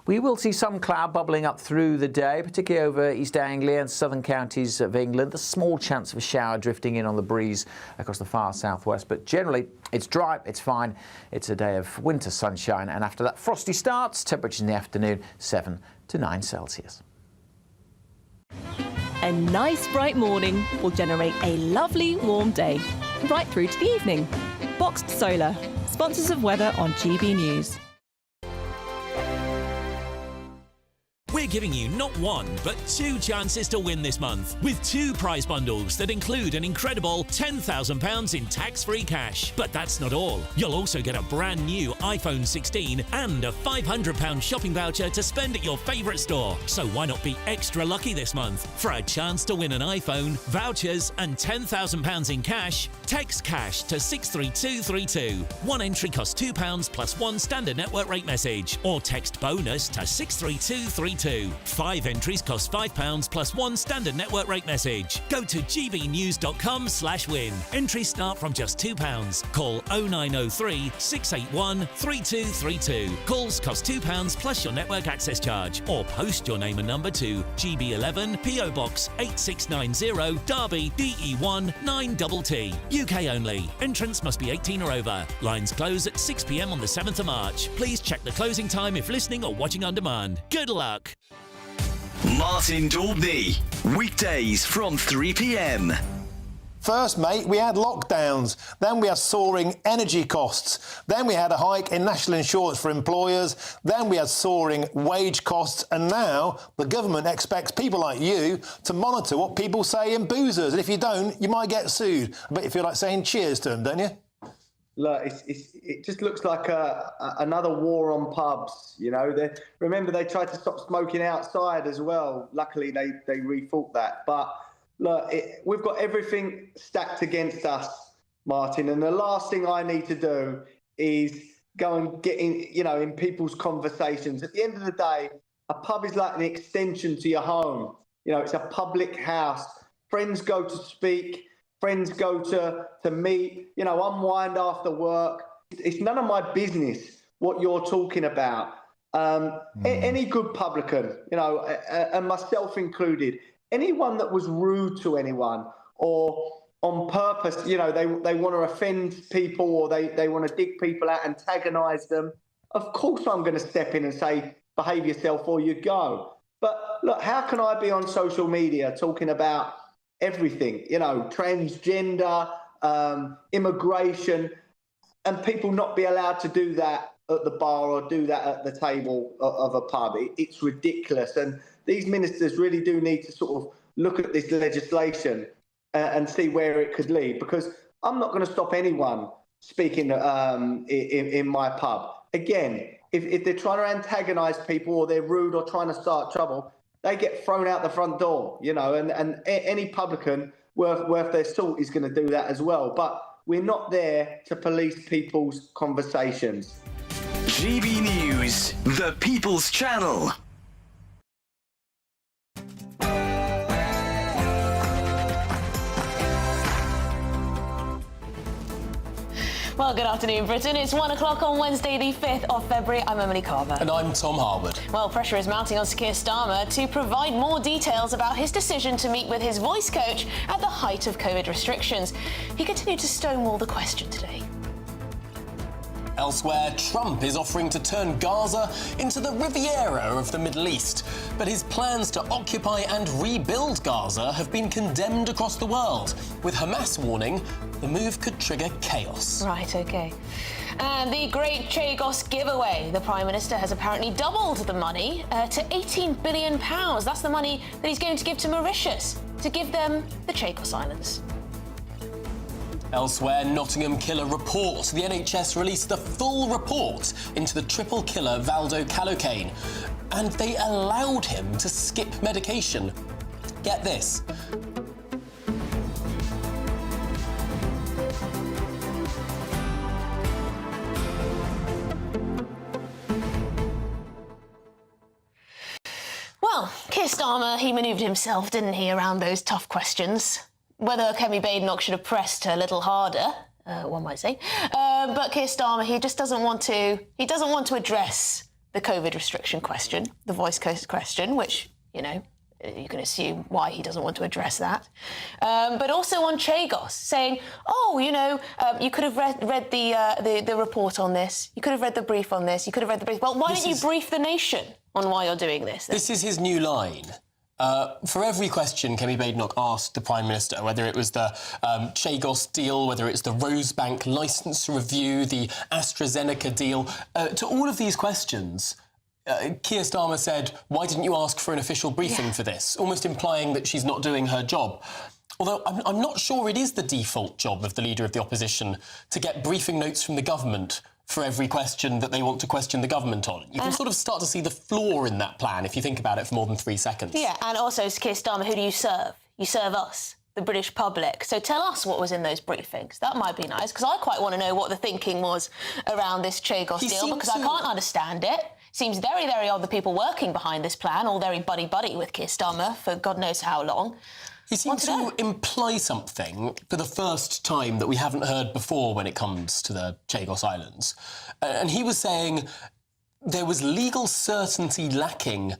We will see some cloud bubbling up through the day, particularly over East Anglia and southern counties of England. There's a small chance of a shower drifting in on the breeze across the far southwest, but generally it's dry, it's fine. It's a day of winter sunshine, and after that frosty starts, temperatures in the afternoon 7 to 9 Celsius. A nice bright morning will generate a lovely warm day, right through to the evening. Boxed Solar, sponsors of weather on GB News. We're giving you not one, but 2 chances to win this month, with 2 prize bundles that include an incredible £10,000 in tax-free cash. But that's not all. You'll also get a brand new iPhone 16 and a £500 shopping voucher to spend at your favourite store. So why not be extra lucky this month? For a chance to win an iPhone, vouchers and £10,000 in cash, text cash to 63232. One entry costs £2 plus 1 standard network rate message, or text bonus to 63232. 5 entries cost £5 plus 1 standard network rate message. Go to gbnews.com/win. Entries start from just £2. Call 0903 681 3232. Calls cost £2 plus your network access charge, or post your name and number to GB11 PO Box 8690 Derby DE1 9TT. UK only. Entrants must be 18 or over. Lines close at 6 p.m. on the 7th of March. Please check the closing time if listening or watching on demand. Good luck. Martin Daubney, weekdays from 3 p.m. First, mate, we had lockdowns. Then we had soaring energy costs. Then we had a hike in national insurance for employers. Then we had soaring wage costs. And now the government expects people like you to monitor what people say in boozers. And if you don't, you might get sued. I bet you feel like saying cheers to them, don't you? Look, it just looks like another war on pubs. You know, remember they tried to stop smoking outside as well. Luckily, they rethought that. But look, we've got everything stacked against us, Martin. And the last thing I need to do is go and get in people's conversations. At the end of the day, a pub is like an extension to your home. You know, it's a public house. Friends go to speak. Friends go to meet, unwind after work. It's none of my business what you're talking about. Any good publican, and myself included, anyone that was rude to anyone or on purpose, they want to offend people or they want to dig people out, antagonise them, of course I'm going to step in and say, behave yourself or you go. But look, how can I be on social media talking about everything, transgender, immigration, and people not be allowed to do that at the bar or do that at the table of a pub? It's ridiculous. And these ministers really do need to sort of look at this legislation and see where it could lead, because I'm not going to stop anyone speaking in my pub. Again, if they're trying to antagonise people or they're rude or trying to start trouble, they get thrown out the front door, and any publican worth their salt is going to do that as well. But we're not there to police people's conversations. GB News, the People's Channel. Well, good afternoon, Britain. It's 1 o'clock on Wednesday, the 5th of February. I'm Emily Carver. And I'm Tom Harwood. Well, pressure is mounting on Sir Keir Starmer to provide more details about his decision to meet with his voice coach at the height of COVID restrictions. He continued to stonewall the question today. Elsewhere, Trump is offering to turn Gaza into the Riviera of the Middle East. But his plans to occupy and rebuild Gaza have been condemned across the world, with Hamas warning the move could trigger chaos. Right, OK. And the great Chagos giveaway. The Prime Minister has apparently doubled the money to £18 billion. That's the money that he's going to give to Mauritius to give them the Chagos Islands. Elsewhere, Nottingham killer report. The NHS released the full report into the triple killer Valdo Calocane, and they allowed him to skip medication. Get this. Well, Keir Starmer, he manoeuvred himself, didn't he, around those tough questions. Whether Kemi Badenoch should have pressed a little harder, one might say. But Keir Starmer, he just doesn't want to. He doesn't want to address the COVID restriction question, the voice question, which, you know, you can assume why he doesn't want to address that. But also on Chagos, saying, oh, you know, you could have read the report on this. You could have read the brief on this. You could have read the brief. Well, why don't you brief the nation on why you're doing this? This is his new line. For every question, Kemi Badenoch asked the Prime Minister, whether it was the Chagos deal, whether it's the Rosebank licence review, the AstraZeneca deal, to all of these questions, Keir Starmer said, why didn't you ask for an official briefing for this? Almost implying that she's not doing her job. Although I'm not sure it is the default job of the Leader of the Opposition to get briefing notes from the government for every question that they want to question the government on. You can sort of start to see the flaw in that plan if you think about it for more than 3 seconds. Yeah, and also, Keir Starmer, who do you serve? You serve us, the British public. So tell us what was in those briefings. That might be nice, because I quite want to know what the thinking was around this Chagos deal, because I can't understand it. Seems very, very odd the people working behind this plan, all very buddy-buddy with Keir Starmer for God knows how long. He seemed to imply something for the first time that we haven't heard before when it comes to the Chagos Islands. And he was saying there was legal certainty lacking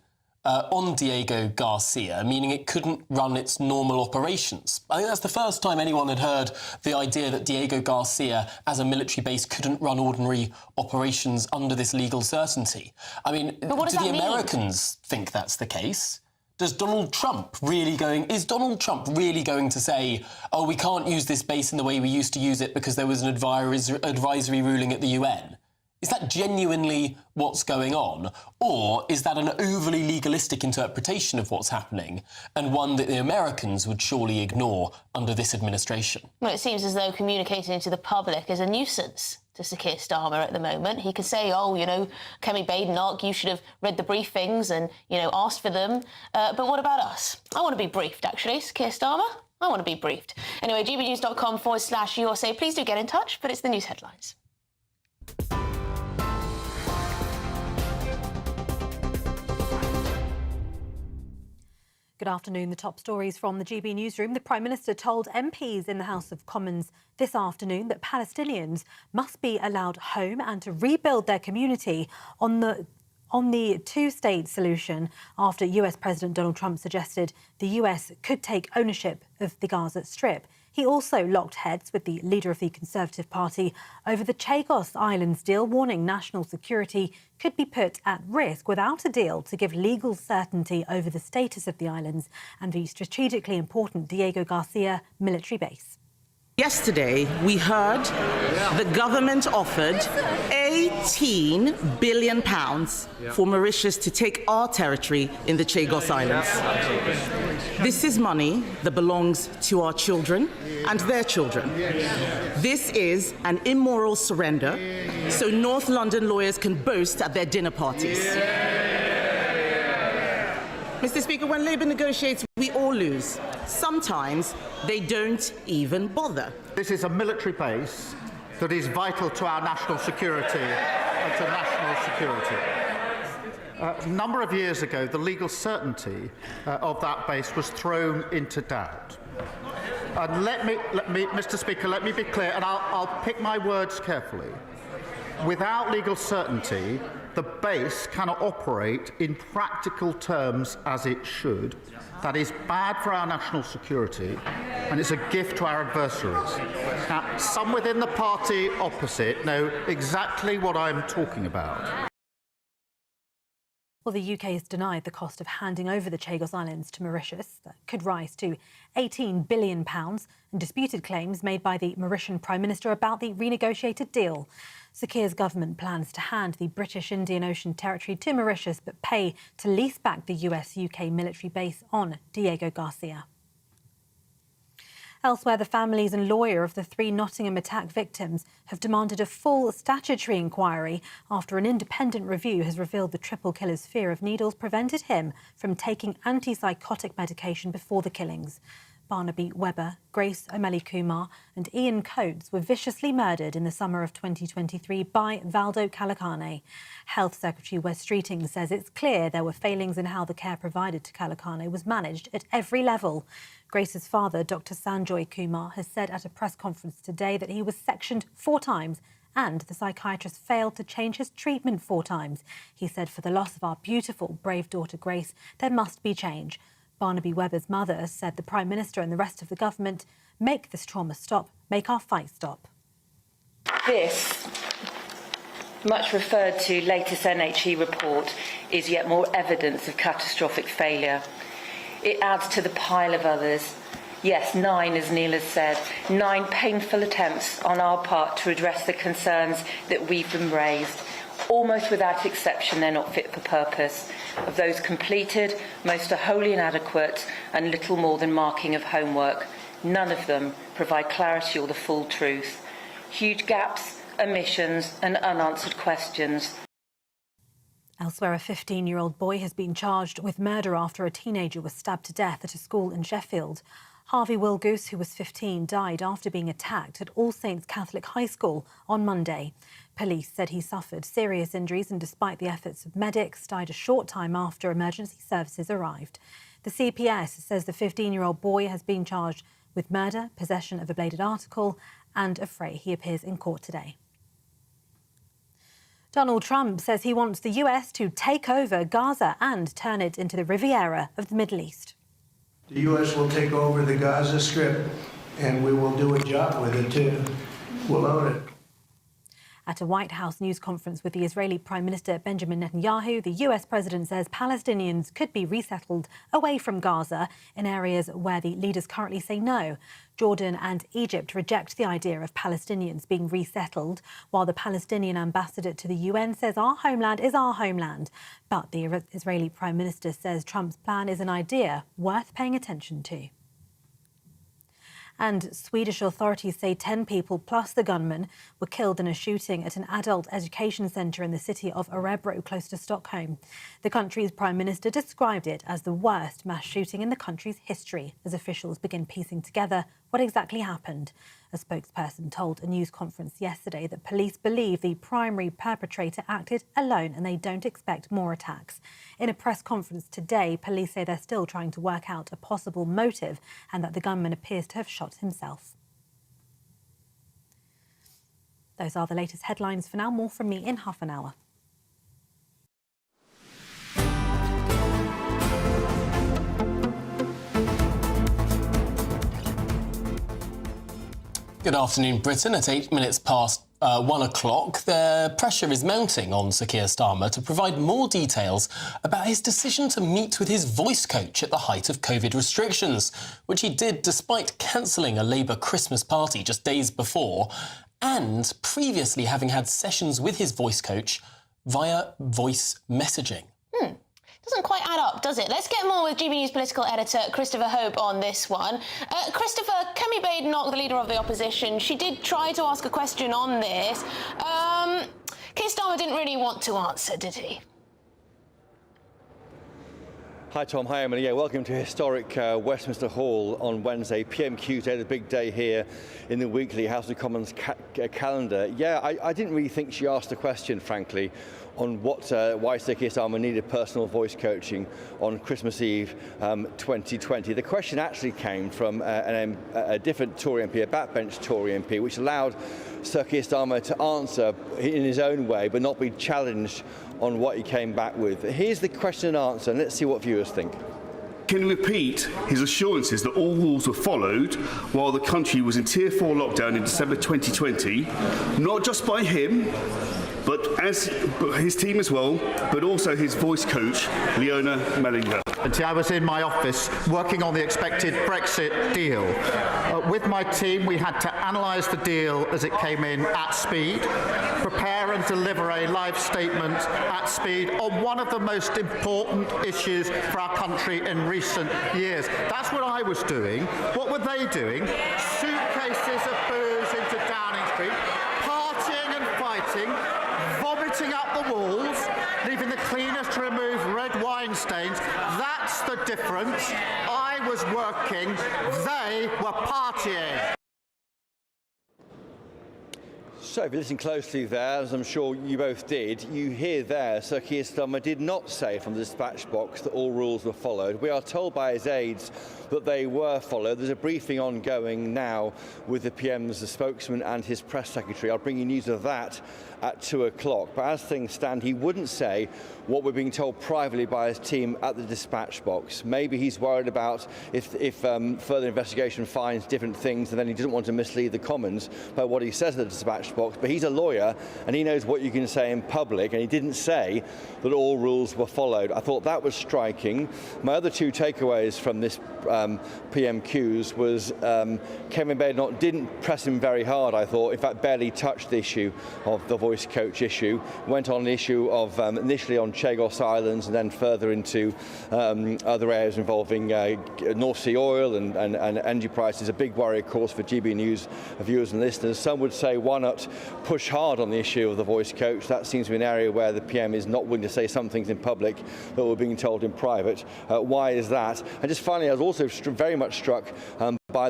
on Diego Garcia, meaning it couldn't run its normal operations. I think that's the first time anyone had heard the idea that Diego Garcia, as a military base, couldn't run ordinary operations under this legal certainty. I mean, do the Americans think that's the case? Is Donald Trump really going to say, oh, we can't use this base in the way we used to use it because there was an advisory ruling at the UN? Is that genuinely what's going on? Or is that an overly legalistic interpretation of what's happening and one that the Americans would surely ignore under this administration? Well, it seems as though communicating to the public is a nuisance to Sir Keir Starmer at the moment. He could say, oh, you know, Kemi Badenoch, you should have read the briefings and, you know, asked for them. But what about us? I want to be briefed, actually, Sir Keir Starmer. I want to be briefed. Anyway, gbnews.com/USA. Please do get in touch, but it's the news headlines. Good afternoon. The top stories from the GB newsroom. The Prime Minister told MPs in the House of Commons this afternoon that Palestinians must be allowed home and to rebuild their community on the two-state solution after US President Donald Trump suggested the US could take ownership of the Gaza Strip. He also locked heads with the leader of the Conservative Party over the Chagos Islands deal, warning national security could be put at risk without a deal to give legal certainty over the status of the islands and the strategically important Diego Garcia military base. Yesterday, we heard the government offered £18 billion for Mauritius to take our territory in the Chagos Islands. This is money that belongs to our children and their children. This is an immoral surrender, so North London lawyers can boast at their dinner parties. Mr. Speaker, when Labour negotiates, we all lose. Sometimes they don't even bother. This is a military base that is vital to our national security and to national security. A number of years ago, the legal certainty of that base was thrown into doubt. And let me, Mr. Speaker, let me be clear, and I'll pick my words carefully. Without legal certainty, the base cannot operate in practical terms as it should. That is bad for our national security, and it's a gift to our adversaries. Now, some within the party opposite know exactly what I'm talking about. Well, the UK has denied the cost of handing over the Chagos Islands to Mauritius. That could rise to £18 billion, and disputed claims made by the Mauritian Prime Minister about the renegotiated deal. Sir Keir's government plans to hand the British Indian Ocean territory to Mauritius, but pay to lease back the US-UK military base on Diego Garcia. Elsewhere, the families and lawyer of the 3 Nottingham attack victims have demanded a full statutory inquiry after an independent review has revealed the triple killer's fear of needles prevented him from taking antipsychotic medication before the killings. Barnaby Webber, Grace O'Malley-Kumar and Ian Coates were viciously murdered in the summer of 2023 by Valdo Kalakane. Health Secretary Wes Streeting says it's clear there were failings in how the care provided to Kalakane was managed at every level. Grace's father, Dr Sanjoy Kumar, has said at a press conference today that he was sectioned 4 times And the psychiatrist failed to change his treatment 4 times. He said, for the loss of our beautiful, brave daughter Grace, there must be change. Barnaby Webber's mother said the Prime Minister and the rest of the government make this trauma stop, make our fight stop. This much referred to latest NHE report is yet more evidence of catastrophic failure. It adds to the pile of others. Yes, 9, as Neil has said, 9 painful attempts on our part to address the concerns that we've been raised. Almost without exception, they're not fit for purpose. Of those completed, most are wholly inadequate and little more than marking of homework. None of them provide clarity or the full truth. Huge gaps, omissions and unanswered questions. Elsewhere, a 15-year-old boy has been charged with murder after a teenager was stabbed to death at a school in Sheffield. Harvey Wilgoose, who was 15, died after being attacked at All Saints Catholic High School on Monday. Police said he suffered serious injuries and, despite the efforts of medics, died a short time after emergency services arrived. The CPS says the 15-year-old boy has been charged with murder, possession of a bladed article and affray. He appears in court today. Donald Trump says he wants the US to take over Gaza and turn it into the Riviera of the Middle East. The US will take over the Gaza Strip and we will do a job with it too. We'll own it. At a White House news conference with the Israeli Prime Minister Benjamin Netanyahu, the US president says Palestinians could be resettled away from Gaza in areas where the leaders currently say no. Jordan and Egypt reject the idea of Palestinians being resettled, while the Palestinian ambassador to the UN says our homeland is our homeland. But the Israeli Prime Minister says Trump's plan is an idea worth paying attention to. And Swedish authorities say 10 people plus the gunman were killed in a shooting at an adult education centre in the city of Örebro, close to Stockholm. The country's Prime Minister described it as the worst mass shooting in the country's history as officials begin piecing together what exactly happened. A spokesperson told a news conference yesterday that police believe the primary perpetrator acted alone and they don't expect more attacks. In a press conference today, police say they're still trying to work out a possible motive and that the gunman appears to have shot himself. Those are the latest headlines for now. More from me in half an hour. Good afternoon, Britain. At 8 minutes past 1 o'clock, the pressure is mounting on Sir Keir Starmer to provide more details about his decision to meet with his voice coach at the height of COVID restrictions, which he did despite cancelling a Labour Christmas party just days before and previously having had sessions with his voice coach via voice messaging. Doesn't quite add up, does it? Let's get more with GBNews political editor Christopher Hope on this one. Christopher, Kemi Badenoch, the leader of the opposition, she did try to ask a question on this. Keir Starmer didn't really want to answer, did he? Hi Tom, hi Emily. Yeah, welcome to historic Westminster Hall on Wednesday. PMQs Day, the big day here in the weekly House of Commons calendar. Yeah, I didn't really think she asked a question, frankly, on why Sir Keir Starmer needed personal voice coaching on Christmas Eve 2020. The question actually came from a different Tory MP, a backbench Tory MP, which allowed Sir Keir Starmer to answer in his own way but not be challenged on what he came back with. Here's the question and answer, and let's see what viewers think. Can he repeat his assurances that all rules were followed while the country was in Tier 4 lockdown in December 2020, not just by him, but as his team as well, but also his voice coach, Leona Mellinger? I was in my office working on the expected Brexit deal. With my team, we had to analyse the deal as it came in at speed, prepare and deliver a live statement at speed on one of the most important issues for our country in recent years. That's what I was doing. What were they doing? Suitcases of booze into Downing Street, partying and fighting, vomiting up the walls, leaving the cleaners to remove red wine stains. That's the difference. I was working, they were partying. So if you listen closely there, as I'm sure you both did, you hear there Sir Keir Starmer did not say from the dispatch box that all rules were followed. We are told by his aides that they were followed. There's a briefing ongoing now with the PM's the spokesman and his press secretary. I'll bring you news of that at 2 o'clock. But as things stand, he wouldn't say what we're being told privately by his team at the dispatch box. Maybe he's worried about if further investigation finds different things, and then he doesn't want to mislead the Commons by what he says at the dispatch box. But he's a lawyer and he knows what you can say in public, and he didn't say that all rules were followed. I thought that was striking. My other two takeaways from this PMQs was Kevin Badenoch didn't press him very hard, I thought. In fact, barely touched the issue of the voice coach issue. Went on the issue of initially on Chagos Islands and then further into other areas involving North Sea oil and energy prices. A big worry, of course, for GB News viewers and listeners. Some would say, why not push hard on the issue of the voice coach? That seems to be an area where the PM is not willing to say some things in public that were being told in private. Why is that? And just finally, I was also very much struck by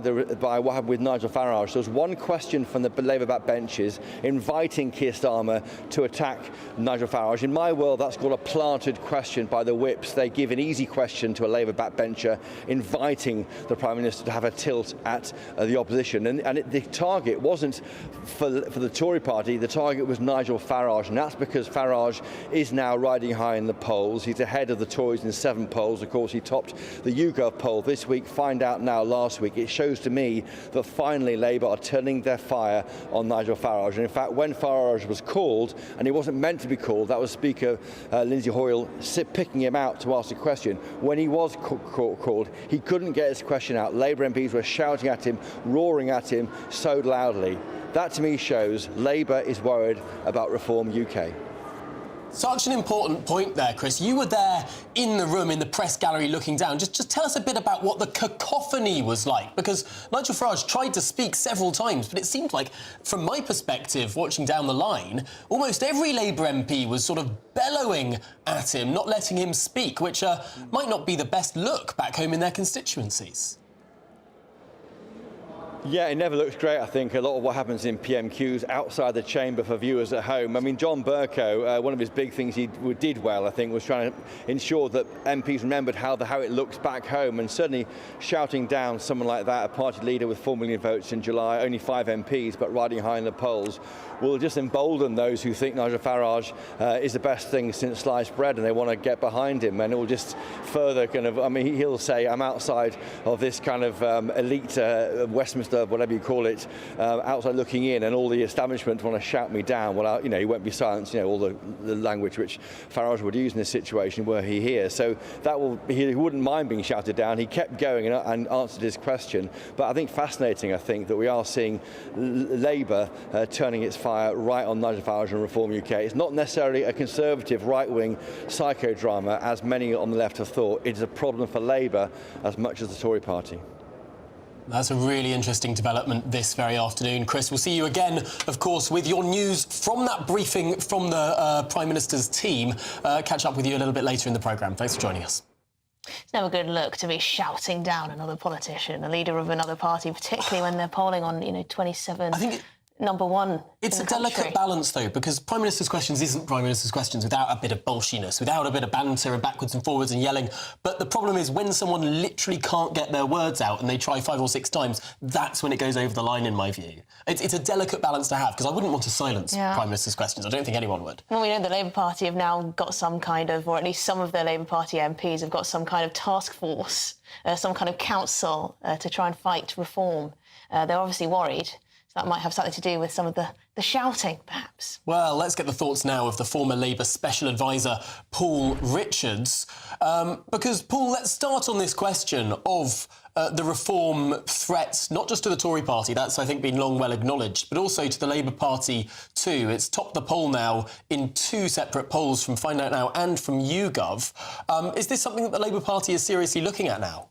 what happened with Nigel Farage. There was one question from the Labour backbenchers inviting Keir Starmer to attack Nigel Farage. In my world, that's called a planted question by the whips. They give an easy question to a Labour backbencher, inviting the Prime Minister to have a tilt at the opposition. And the target wasn't for the Tory party, the target was Nigel Farage. And that's because Farage is now riding high in the polls. He's ahead of the Tories in 7 polls. Of course, he topped the YouGov poll this week. Find out now last week. It shows to me that finally Labour are turning their fire on Nigel Farage. And in fact, when Farage was called, and he wasn't meant to be called, that was Speaker Lindsay Hoyle picking him out to ask a question. When he was called, he couldn't get his question out. Labour MPs were shouting at him, roaring at him so loudly. That to me shows Labour is worried about Reform UK. Such an important point there, Chris. You were there in the room, in the press gallery, looking down. Just tell us a bit about what the cacophony was like, because Nigel Farage tried to speak several times, but it seemed like, from my perspective, watching down the line, almost every Labour MP was sort of bellowing at him, not letting him speak, which might not be the best look back home in their constituencies. Yeah, it never looks great, I think, a lot of what happens in PMQs outside the chamber for viewers at home. I mean, John Bercow, one of his big things he did well, I think, was trying to ensure that MPs remembered how it looks back home, and certainly shouting down someone like that, a party leader with 4 million votes in July, only 5 MPs, but riding high in the polls, will just embolden those who think Nigel Farage is the best thing since sliced bread, and they want to get behind him, and it will just further kind of, I mean, he'll say, I'm outside of this kind of elite Westminster, whatever you call it, outside looking in, and all the establishment want to shout me down. Well, he won't be silenced, all the language which Farage would use in this situation were he here. So he wouldn't mind being shouted down. He kept going and answered his question. But I think fascinating, I think, that we are seeing Labour turning its fire right on Nigel Farage and Reform UK. It's not necessarily a conservative right-wing psychodrama, as many on the left have thought. It is a problem for Labour as much as the Tory party. That's a really interesting development this very afternoon. Chris, we'll see you again, of course, with your news from that briefing from the Prime Minister's team. Catch up with you a little bit later in the programme. Thanks for joining us. It's never a good look to be shouting down another politician, a leader of another party, particularly when they're polling on, 27... number one. It's a delicate balance, though, because Prime Minister's Questions isn't Prime Minister's Questions without a bit of bolshiness, without a bit of banter and backwards and forwards and yelling. But the problem is when someone literally can't get their words out and they try 5 or 6 times, that's when it goes over the line, in my view. It's a delicate balance to have, because I wouldn't want to silence Prime Minister's Questions. I don't think anyone would. Well, we know the Labour Party have now got some kind of, or at least some of their Labour Party MPs have got some kind of task force, some kind of council to try and fight reform. They're obviously worried. So that might have something to do with some of the shouting, perhaps. Well, let's get the thoughts now of the former Labour Special Advisor, Paul Richards. Because, Paul, let's start on this question of the reform threats, not just to the Tory party, that's, I think, been long well acknowledged, but also to the Labour Party too. It's topped the poll now in 2 separate polls from Find Out Now and from YouGov. Is this something that the Labour Party is seriously looking at now?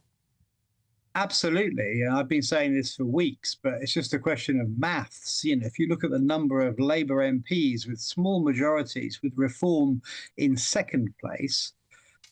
Absolutely. I've been saying this for weeks, but it's just a question of maths. If you look at the number of Labour MPs with small majorities, with Reform in second place,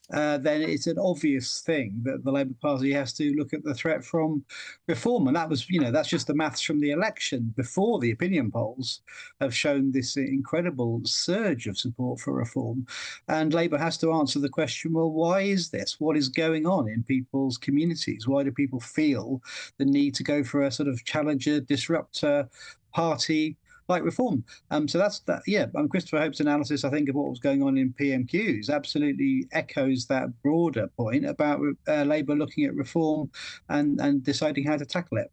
then it's an obvious thing that the Labour Party has to look at the threat from reform. And that was, that's just the maths from the election before the opinion polls have shown this incredible surge of support for reform. And Labour has to answer the question, well, why is this? What is going on in people's communities? Why do people feel the need to go for a sort of challenger, disruptor party like reform? So that's that. Yeah, Christopher Hope's analysis, I think, of what was going on in PMQs absolutely echoes that broader point about Labour looking at reform and deciding how to tackle it.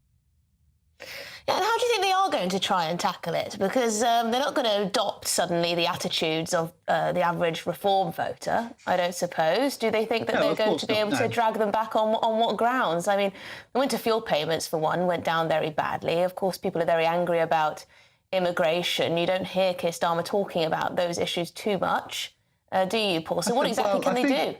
Yeah, and how do you think they are going to try and tackle it? Because they're not going to adopt suddenly the attitudes of the average reform voter, I don't suppose. Do they think that they're going to be able to drag them back on what grounds? I mean, the winter fuel payments, for one, went down very badly. Of course, people are very angry about immigration. You don't hear Keir Starmer talking about those issues too much, do you, Paul? So what exactly can they do?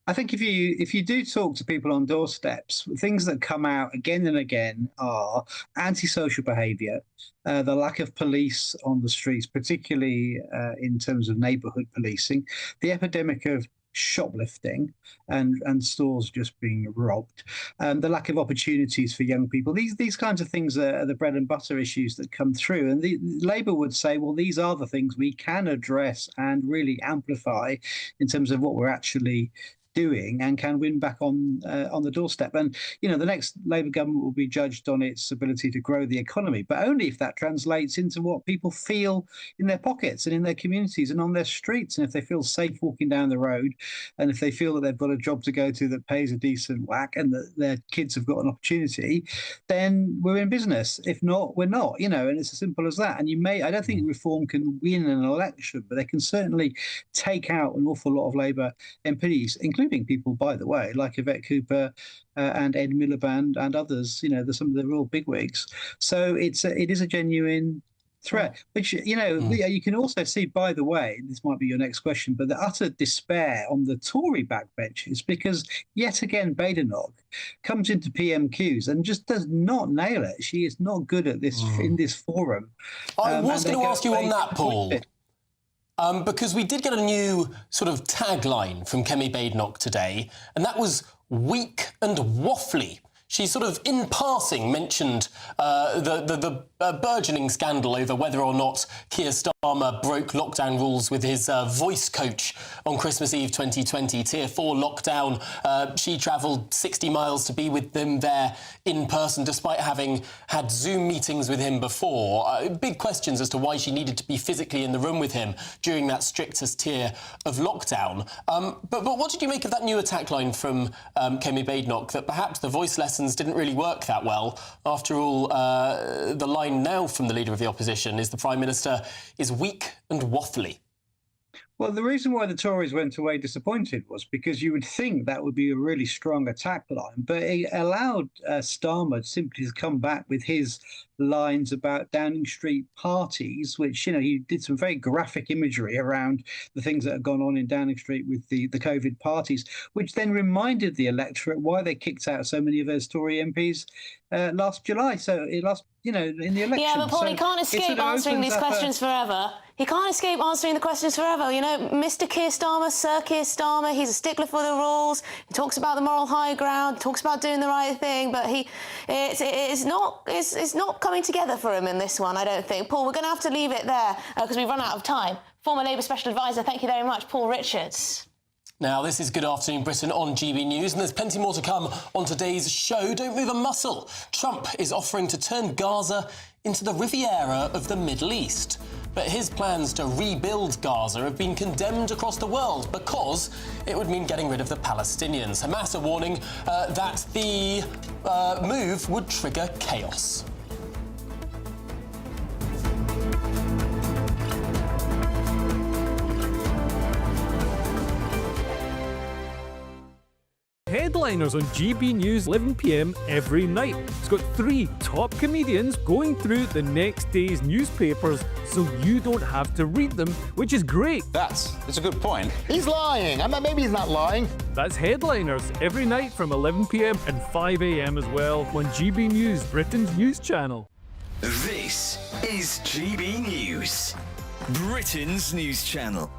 I think if you do talk to people on doorsteps, things that come out again and again are antisocial behaviour, the lack of police on the streets, particularly in terms of neighbourhood policing, the epidemic of shoplifting and stores just being robbed, the lack of opportunities for young people. These kinds of things are the bread and butter issues that come through. And Labour would say, well, these are the things we can address and really amplify in terms of what we're actually doing and can win back on the doorstep. And, the next Labour government will be judged on its ability to grow the economy, but only if that translates into what people feel in their pockets and in their communities and on their streets. And if they feel safe walking down the road, and if they feel that they've got a job to go to that pays a decent whack and that their kids have got an opportunity, then we're in business. If not, we're not, and it's as simple as that. And I don't think reform can win an election, but they can certainly take out an awful lot of Labour MPs, including people, by the way, like Yvette Cooper and Ed Miliband and others. There's some of the real bigwigs. So it is a genuine threat, which, you can also see, by the way, this might be your next question, but the utter despair on the Tory backbenches, because yet again, Badenoch comes into PMQs and just does not nail it. She is not good at this in this forum. I was going to ask you on that, Paul. Because we did get a new sort of tagline from Kemi Badenoch today, and that was weak and waffly. She sort of, in passing, mentioned the burgeoning scandal over whether or not Keir Starmer broke lockdown rules with his voice coach on Christmas Eve 2020, Tier 4 lockdown. She travelled 60 miles to be with them there in person, despite having had Zoom meetings with him before. Big questions as to why she needed to be physically in the room with him during that strictest tier of lockdown. But what did you make of that new attack line from Kemi Badenoch, that perhaps the voice lessons didn't really work that well? After all, the line now from the Leader of the Opposition is the Prime Minister is weak and waffly. Well, the reason why the Tories went away disappointed was because you would think that would be a really strong attack line, but it allowed Starmer simply to come back with his lines about Downing Street parties, which, he did some very graphic imagery around the things that had gone on in Downing Street with the COVID parties, which then reminded the electorate why they kicked out so many of those Tory MPs last July. So in the election. Yeah, but Paul, he can't escape answering these questions forever. He can't escape answering the questions forever. Mr. Keir Starmer, Sir Keir Starmer, he's a stickler for the rules. He talks about the moral high ground, talks about doing the right thing, but it's not coming together for him in this one, I don't think. Paul, we're going to have to leave it there because we've run out of time. Former Labour Special Advisor, thank you very much, Paul Richards. Now, this is Good Afternoon Britain on GB News, and there's plenty more to come on today's show. Don't move a muscle. Trump is offering to turn Gaza into the Riviera of the Middle East. But his plans to rebuild Gaza have been condemned across the world because it would mean getting rid of the Palestinians. Hamas are warning that the move would trigger chaos. Headliners on GB News 11 p.m. every night. It's got 3 top comedians going through the next day's newspapers so you don't have to read them, which is great. That's a good point. He's lying. Maybe he's not lying. That's Headliners every night from 11 p.m. and 5 a.m. as well on GB News, Britain's news channel. This is GB News, Britain's news channel.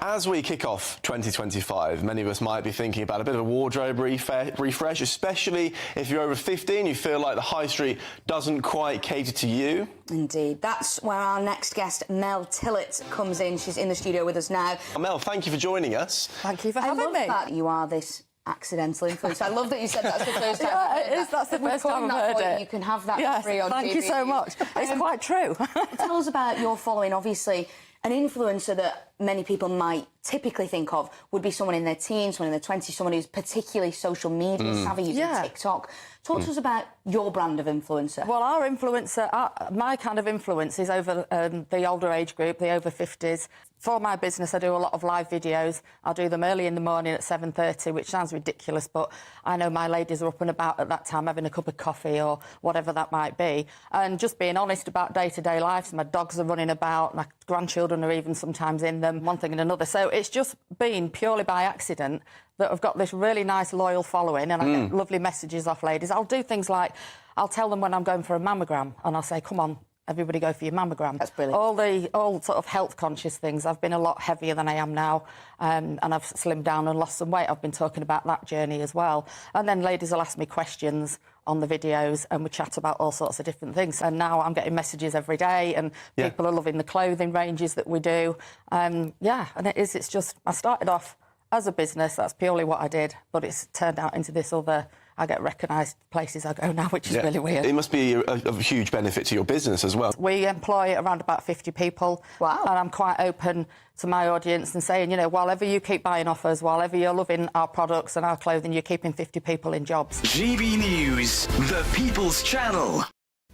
As we kick off 2025, many of us might be thinking about a bit of a wardrobe refresh, especially if you're over 50 and you feel like the high street doesn't quite cater to you. Indeed. That's where our next guest, Mel Tillett, comes in. She's in the studio with us now. Mel, thank you for joining us. Thank you for having me. I love that you are this accidental influencer. I love that you said that's the first time. Yeah, it is. That's the first time I've heard it. You can have that yes, for free on thank you so much. It's quite true. Tell us about your following. Obviously, an influencer that many people might typically think of would be someone in their teens, someone in their 20s, someone who's particularly social media savvy, using TikTok. Talk to us about your brand of influencer. Well, our influencer, my kind of influence is over the older age group, the over 50s. For my business, I do a lot of live videos. I'll do them early in the morning at 7:30, which sounds ridiculous, but I know my ladies are up and about at that time having a cup of coffee or whatever that might be. And just being honest about day-to-day life. So my dogs are running about, my grandchildren are even sometimes in them, one thing and another. So it's just been purely by accident that I've got this really nice, loyal following, and I get lovely messages off ladies. I'll do things like, I'll tell them when I'm going for a mammogram, and I'll say, come on, everybody go for your mammogram. That's brilliant. All sort of health-conscious things. I've been a lot heavier than I am now, and I've slimmed down and lost some weight. I've been talking about that journey as well. And then ladies will ask me questions on the videos, and we chat about all sorts of different things. And now I'm getting messages every day, and people are loving the clothing ranges that we do. And it's just, I started off as a business, that's purely what I did, but it's turned out into this other, I get recognised places I go now, which is really weird. It must be a huge benefit to your business as well. We employ around about 50 people. Wow. And I'm quite open to my audience and saying, you know, while you keep buying off us, while you're loving our products and our clothing, you're keeping 50 people in jobs. GB News, the People's Channel.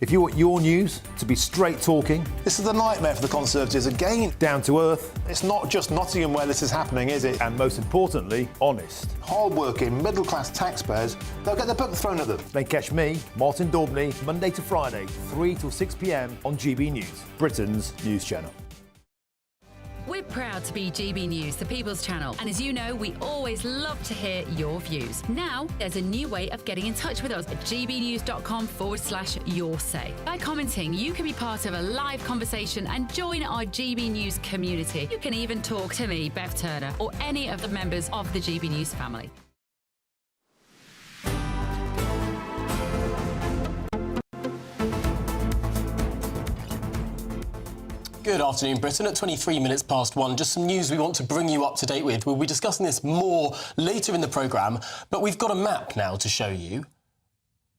If you want your news to be straight talking... This is the nightmare for the Conservatives again. Down to earth. It's not just Nottingham where this is happening, is it? And most importantly, honest. Hard-working, middle-class taxpayers, they'll get their book thrown at them. They catch me, Martin Daubney, Monday to Friday, 3 till 6 p.m. on GB News, Britain's news channel. We're proud to be GB News, the People's Channel. And as you know, we always love to hear your views. Now, there's a new way of getting in touch with us at gbnews.com/your say. By commenting, you can be part of a live conversation and join our GB News community. You can even talk to me, Bev Turner, or any of the members of the GB News family. Good afternoon, Britain. At 23 minutes past 1, just some news we want to bring you up to date with. We'll be discussing this more later in the programme, but we've got a map now to show you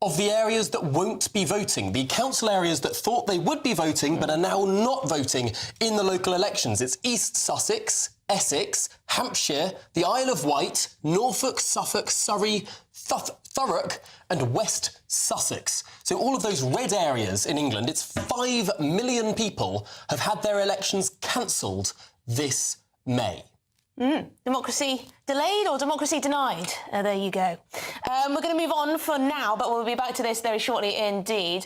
of the areas that won't be voting, the council areas that thought they would be voting but are now not voting in the local elections. It's East Sussex, Essex, Hampshire, the Isle of Wight, Norfolk, Suffolk, Surrey, Thurrock and West Sussex. So all of those red areas in England, it's 5 million people have had their elections cancelled this May. Democracy delayed or democracy denied? There you go. We're going to move on for now, but we'll be back to this very shortly indeed.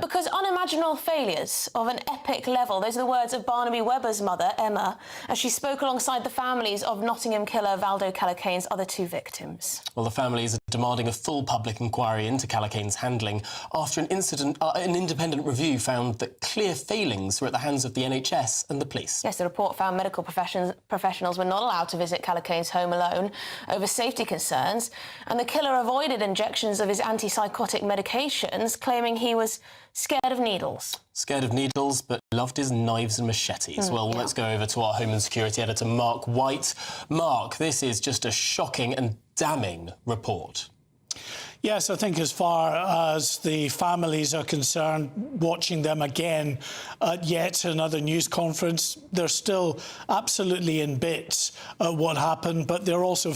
Because unimaginable failures of an epic level, those are the words of Barnaby Webber's mother, Emma, as she spoke alongside the families of Nottingham killer Valdo Callaghan's other 2 victims. Well, the families are demanding a full public inquiry into Callaghan's handling after an independent review found that clear failings were at the hands of the NHS and the police. Yes, the report found medical professionals were not allowed to visit Callaghan's home alone over safety concerns, and the killer avoided injections of his antipsychotic medications, claiming he was scared of needles. Scared of needles, but loved his knives and machetes. Let's go over to our Home and Security editor, Mark White. Mark, this is just a shocking and damning report. Yes, I think as far as the families are concerned, watching them again at yet another news conference, they're still absolutely in bits at what happened, but they're also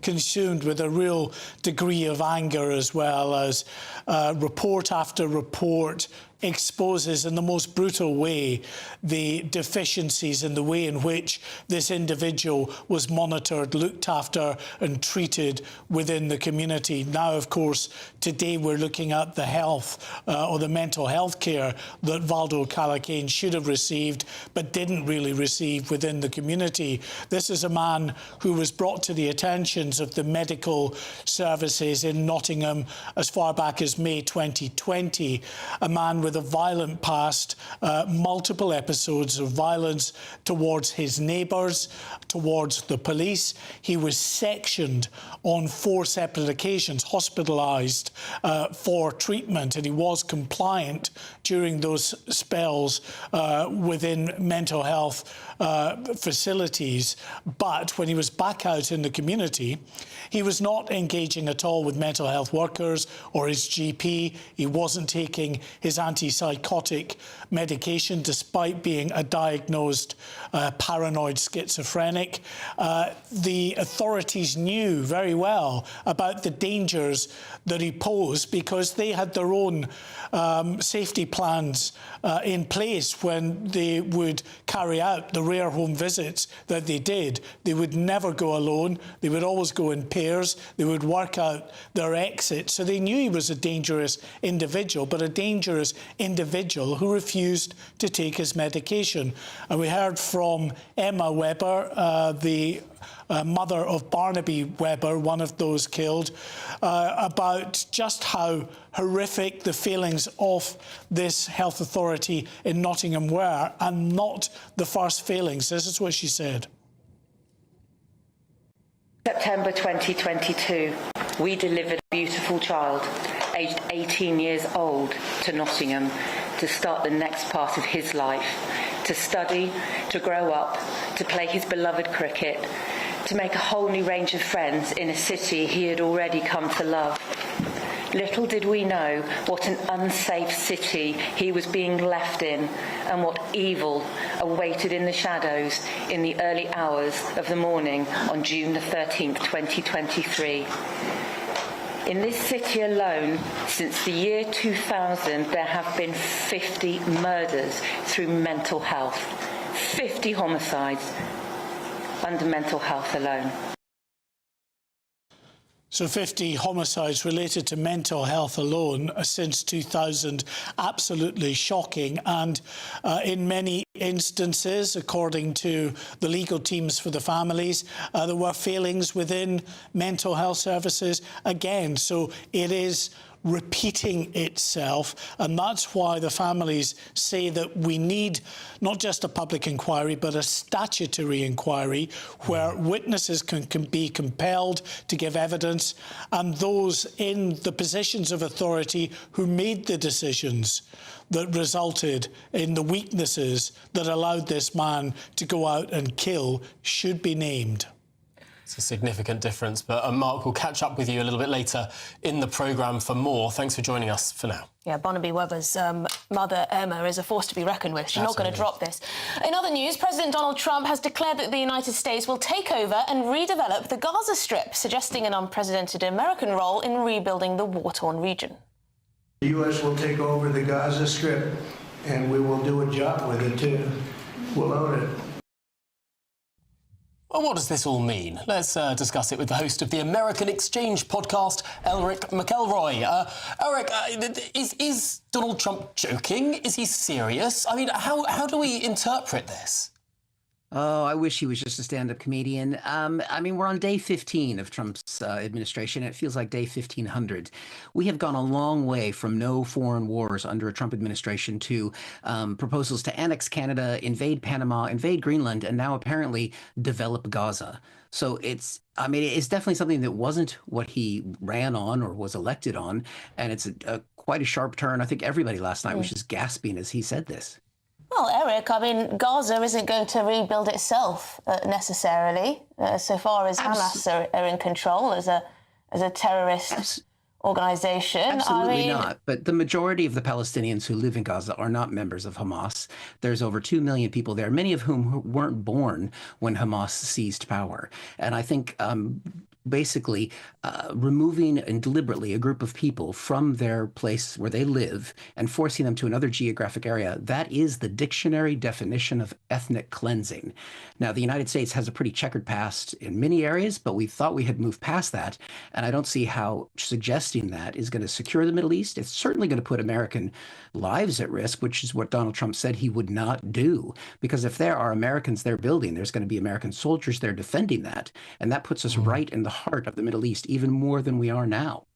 consumed with a real degree of anger, as well as report after report exposes in the most brutal way the deficiencies in the way in which this individual was monitored, looked after and treated within the community. Now, of course, today we're looking at the health or the mental health care that Valdo Callaghan should have received but didn't really receive within the community. This is a man who was brought to the attentions of the medical services in Nottingham as far back as May 2020, a man with with a violent past, multiple episodes of violence towards his neighbours, towards the police. He was sectioned on 4 separate occasions, hospitalised for treatment, and he was compliant during those spells within mental health facilities. But when he was back out in the community, he was not engaging at all with mental health workers or his GP. He wasn't taking his antipsychotic medication despite being a diagnosed paranoid schizophrenic. The authorities knew very well about the dangers that he posed because they had their own safety plans in place when they would carry out the rare home visits that they did. They would never go alone. They would always go in pairs. They would work out their exit. So they knew he was a dangerous individual, but a dangerous individual who refused to take his medication. And we heard from Emma Webber, the mother of Barnaby Webber, one of those killed, about just how horrific the feelings of this health authority in Nottingham were, and not the first failings. This is what she said. September 2022, we delivered a beautiful child, aged 18 years old, to Nottingham to start the next part of his life, to study, to grow up, to play his beloved cricket, to make a whole new range of friends in a city he had already come to love. Little did we know what an unsafe city he was being left in, and what evil awaited in the shadows in the early hours of the morning on June the 13th, 2023. In this city alone, since the year 2000, there have been 50 murders through mental health, 50 homicides under mental health alone. So 50 homicides related to mental health alone since 2000. Absolutely shocking. And in many instances, according to the legal teams for the families, there were failings within mental health services again. So it is repeating itself, and that's why the families say that we need not just a public inquiry but a statutory inquiry where witnesses can be compelled to give evidence, and those in the positions of authority who made the decisions that resulted in the weaknesses that allowed this man to go out and kill should be named. It's a significant difference, but Mark, we'll catch up with you a little bit later in the programme for more. Thanks for joining us for now. Yeah, Barnaby Webber's mother, Emma, is a force to be reckoned with. She's not going to drop this. In other news, President Donald Trump has declared that the United States will take over and redevelop the Gaza Strip, suggesting an unprecedented American role in rebuilding the war-torn region. The U.S. will take over the Gaza Strip, and we will do a job with it, too. We'll own it. Well, what does this all mean? Let's discuss it with the host of the American Exchange podcast, Elric McElroy. Elric, is Donald Trump joking? Is he serious? I mean, how do we interpret this? Oh, I wish he was just a stand-up comedian. I mean, we're on day 15 of Trump's administration. It feels like day 1500. We have gone a long way from no foreign wars under a Trump administration to proposals to annex Canada, invade Panama, invade Greenland, and now apparently develop Gaza. So it's definitely something that wasn't what he ran on or was elected on. And it's quite a sharp turn. I think everybody last night was just gasping as he said this. Well, Eric, I mean, Gaza isn't going to rebuild itself necessarily, so far as Hamas are in control as a terrorist organisation. Absolutely not. But the majority of the Palestinians who live in Gaza are not members of Hamas. There's over 2 million people there, many of whom weren't born when Hamas seized power. And I think basically removing and deliberately a group of people from their place where they live and forcing them to another geographic area, that is the dictionary definition of ethnic cleansing. Now, the United States has a pretty checkered past in many areas, but we thought we had moved past that. And I don't see how suggesting that is going to secure the Middle East. It's certainly going to put American lives at risk, which is what Donald Trump said he would not do. Because if there are Americans there building, there's going to be American soldiers there defending that. And that puts us right in the heart of the Middle East, even more than we are now.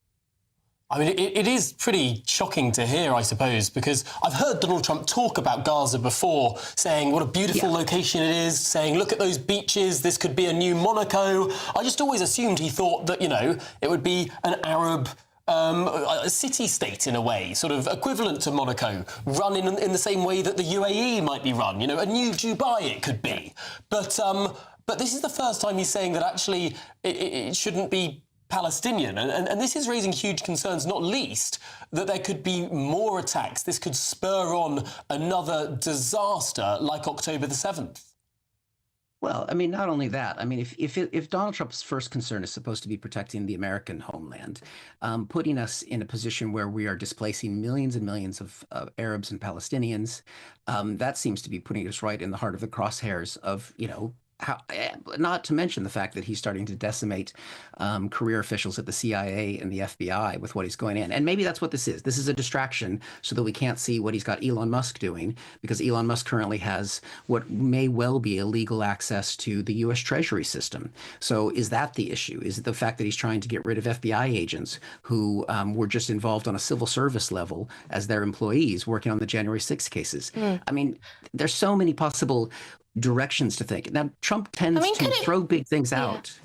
I mean, it is pretty shocking to hear, I suppose, because I've heard Donald Trump talk about Gaza before, saying what a beautiful location it is, saying, look at those beaches, this could be a new Monaco. I just always assumed he thought that, you know, it would be an Arab a city-state in a way, sort of equivalent to Monaco, run in the same way that the UAE might be run, you know, a new Dubai it could be. But this is the first time he's saying that actually it shouldn't be Palestinian, and this is raising huge concerns, not least that there could be more attacks. This could spur on another disaster like October the 7th. Well, I mean, not only that. I mean, if Donald Trump's first concern is supposed to be protecting the American homeland, putting us in a position where we are displacing millions and millions of Arabs and Palestinians, that seems to be putting us right in the heart of the crosshairs of, you know, not to mention the fact that he's starting to decimate career officials at the CIA and the FBI with what he's going in. And maybe that's what this is. This is a distraction so that we can't see what he's got Elon Musk doing, because Elon Musk currently has what may well be illegal access to the U.S. Treasury system. So is that the issue? Is it the fact that he's trying to get rid of FBI agents who were just involved on a civil service level as their employees working on the January 6th cases? I mean, there's so many possible directions to think. Now, Trump tends to throw big things out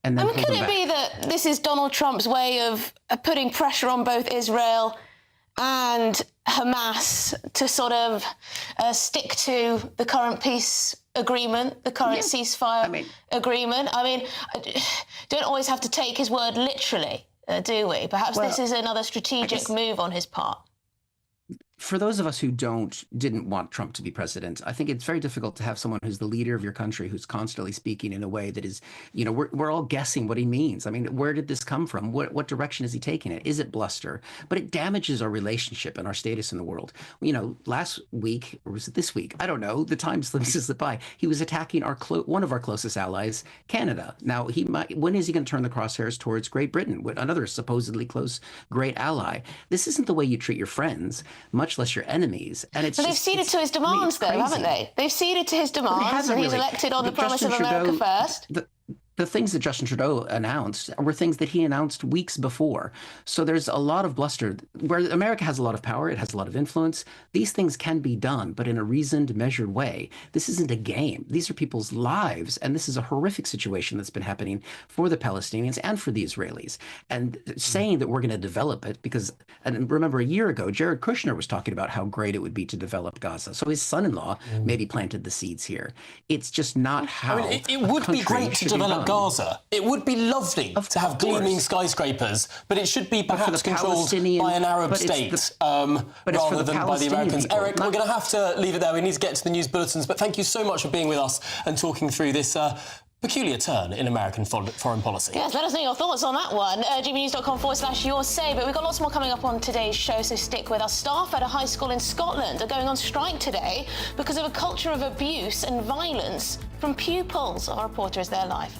and then pull them back. Could it be that this is Donald Trump's way of putting pressure on both Israel and Hamas to sort of stick to the current peace agreement, the current ceasefire agreement? I mean, don't always have to take his word literally, do we? Perhaps this is another strategic move on his part. For those of us who didn't want Trump to be president, I think it's very difficult to have someone who's the leader of your country who's constantly speaking in a way that is, you know, we're all guessing what he means. I mean, where did this come from? What direction is he taking it? Is it bluster? But it damages our relationship and our status in the world. You know, last week, or was it this week? I don't know. The time slips by. He was attacking one of our closest allies, Canada. Now, when is he going to turn the crosshairs towards Great Britain, another supposedly close, great ally? This isn't the way you treat your friends, much less your enemies. And it's they've ceded to his demands, though, haven't they? They've ceded to his demands, and he's elected on the promise of America first. The things that Justin Trudeau announced were things that he announced weeks before. So there's a lot of bluster. Where America has a lot of power, it has a lot of influence. These things can be done, but in a reasoned, measured way. This isn't a game. These are people's lives, and this is a horrific situation that's been happening for the Palestinians and for the Israelis. And saying that we're going to develop it, because, and remember, a year ago, Jared Kushner was talking about how great it would be to develop Gaza. So his son-in-law maybe planted the seeds here. It's just not how I mean, it would be great to develop Gaza. It would be lovely to have gleaming skyscrapers, but it should be perhaps controlled by an Arab state rather than by the Americans. Eric, we're going to have to leave it there. We need to get to the news bulletins, but thank you so much for being with us and talking through this peculiar turn in American foreign policy. Yes, let us know your thoughts on that one. gbnews.com/your say. But we've got lots more coming up on today's show, so stick with us. Staff at a high school in Scotland are going on strike today because of a culture of abuse and violence from pupils. Our reporter is there live.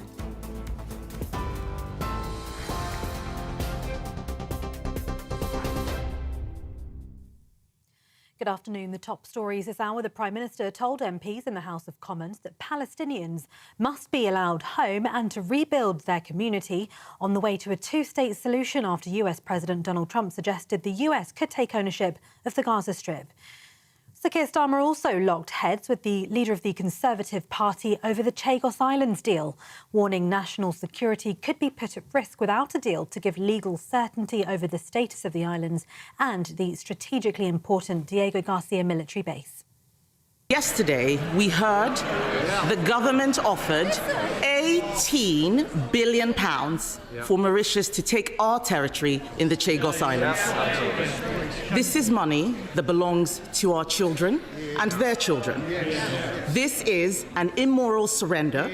Good afternoon. The top stories this hour. The Prime Minister told MPs in the House of Commons that Palestinians must be allowed home and to rebuild their community on the way to a two-state solution after US President Donald Trump suggested the US could take ownership of the Gaza Strip. Sir Keir Starmer also locked heads with the leader of the Conservative Party over the Chagos Islands deal, warning national security could be put at risk without a deal to give legal certainty over the status of the islands and the strategically important Diego Garcia military base. Yesterday, we heard the government offered £18 billion for Mauritius to take our territory in the Chagos Islands. This is money that belongs to our children and their children. This is an immoral surrender,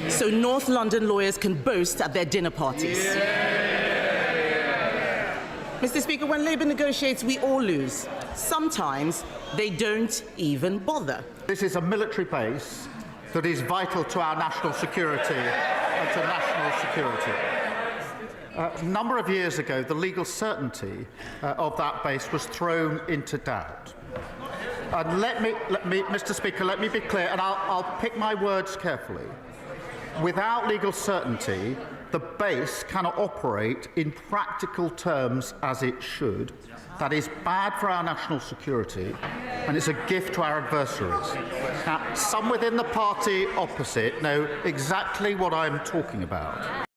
so North London lawyers can boast at their dinner parties. Mr. Speaker, when Labour negotiates, we all lose. Sometimes they don't even bother. This is a military base that is vital to our national security and to national security. A number of years ago, the legal certainty of that base was thrown into doubt. And let me, Mr. Speaker, let me be clear, and I'll pick my words carefully. Without legal certainty, the base cannot operate in practical terms as it should. That is bad for our national security, and it's a gift to our adversaries. Now, some within the party opposite know exactly what I'm talking about.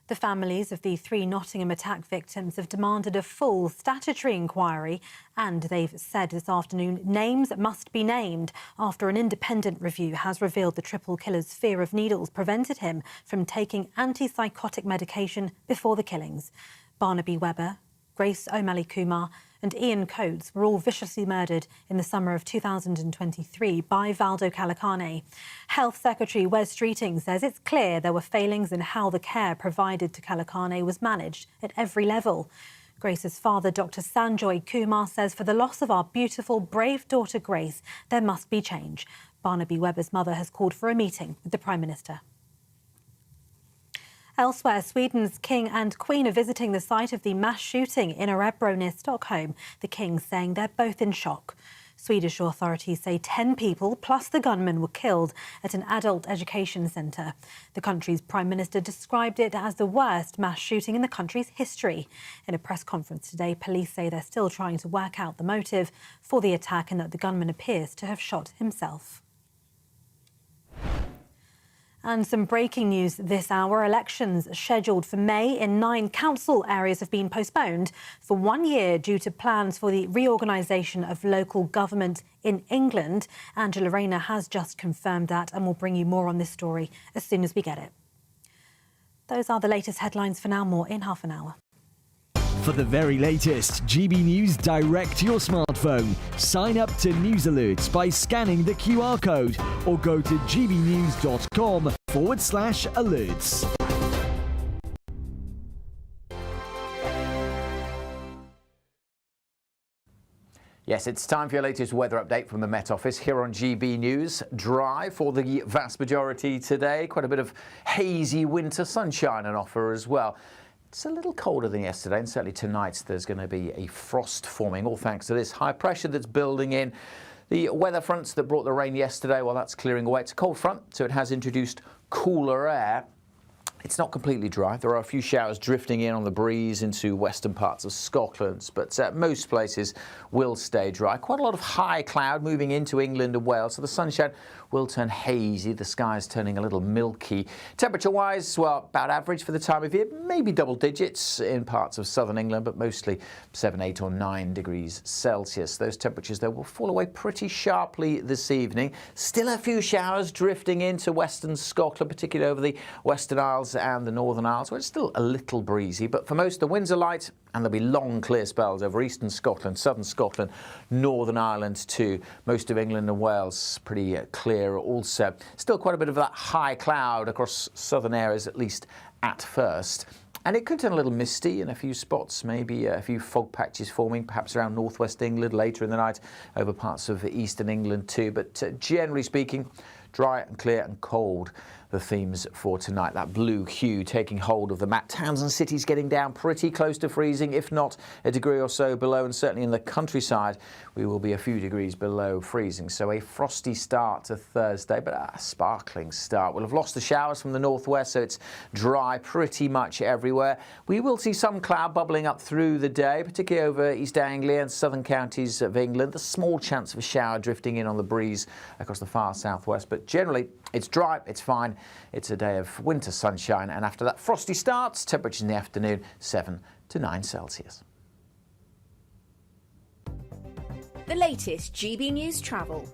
The families of the 3 Nottingham attack victims have demanded a full statutory inquiry, and they've said this afternoon names must be named after an independent review has revealed the triple killer's fear of needles prevented him from taking antipsychotic medication before the killings. Barnaby Webber, Grace O'Malley-Kumar and Ian Coates were all viciously murdered in the summer of 2023 by Valdo Calacane. Health Secretary Wes Streeting says it's clear there were failings in how the care provided to Calacane was managed at every level. Grace's father, Dr Sanjoy Kumar, says for the loss of our beautiful, brave daughter Grace, there must be change. Barnaby Webber's mother has called for a meeting with the Prime Minister. Elsewhere, Sweden's King and Queen are visiting the site of the mass shooting in Örebro near Stockholm. The King saying they're both in shock. Swedish authorities say 10 people, plus the gunman, were killed at an adult education centre. The country's Prime Minister described it as the worst mass shooting in the country's history. In a press conference today, police say they're still trying to work out the motive for the attack and that the gunman appears to have shot himself. And some breaking news this hour. Elections scheduled for May in 9 council areas have been postponed for 1 year due to plans for the reorganisation of local government in England. Angela Rayner has just confirmed that, and we'll bring you more on this story as soon as we get it. Those are the latest headlines for now. More in half an hour. For the very latest GB News direct to your smartphone, sign up to News Alerts by scanning the QR code or go to gbnews.com/alerts. Yes, it's time for your latest weather update from the Met Office here on GB News. Dry for the vast majority today. Quite a bit of hazy winter sunshine on offer as well. It's a little colder than yesterday, and certainly tonight there's going to be a frost forming, all thanks to this high pressure that's building in. The weather fronts that brought the rain yesterday, well, that's clearing away. It's a cold front, so it has introduced cooler air. It's not completely dry. There are a few showers drifting in on the breeze into western parts of Scotland, but most places will stay dry. Quite a lot of high cloud moving into England and Wales, so the sunshine will turn hazy. The sky's turning a little milky. Temperature-wise, well, about average for the time of year. Maybe double digits in parts of southern England, but mostly 7, 8 or 9 degrees Celsius. Those temperatures, though, will fall away pretty sharply this evening. Still a few showers drifting into western Scotland, particularly over the Western Isles and the Northern Isles, where it's still a little breezy. But for most, the winds are light, and there'll be long clear spells over eastern Scotland, southern Scotland, Northern Ireland too. Most of England and Wales pretty clear also. Still quite a bit of that high cloud across southern areas, at least at first. And it could turn a little misty in a few spots, maybe a few fog patches forming, perhaps around northwest England later in the night, over parts of eastern England too. But generally speaking, dry and clear and cold, the themes for tonight. That blue hue taking hold of the map. Towns and cities getting down pretty close to freezing, if not a degree or so below, and certainly in the countryside we will be a few degrees below freezing. So a frosty start to Thursday, but a sparkling start. We'll have lost the showers from the northwest, so it's dry pretty much everywhere. We will see some cloud bubbling up through the day, particularly over East Anglia and southern counties of England. A small chance of a shower drifting in on the breeze across the far southwest, but generally it's dry, it's fine. It's a day of winter sunshine, and after that frosty starts, temperatures in the afternoon 7 to 9 Celsius. The latest GB News travel.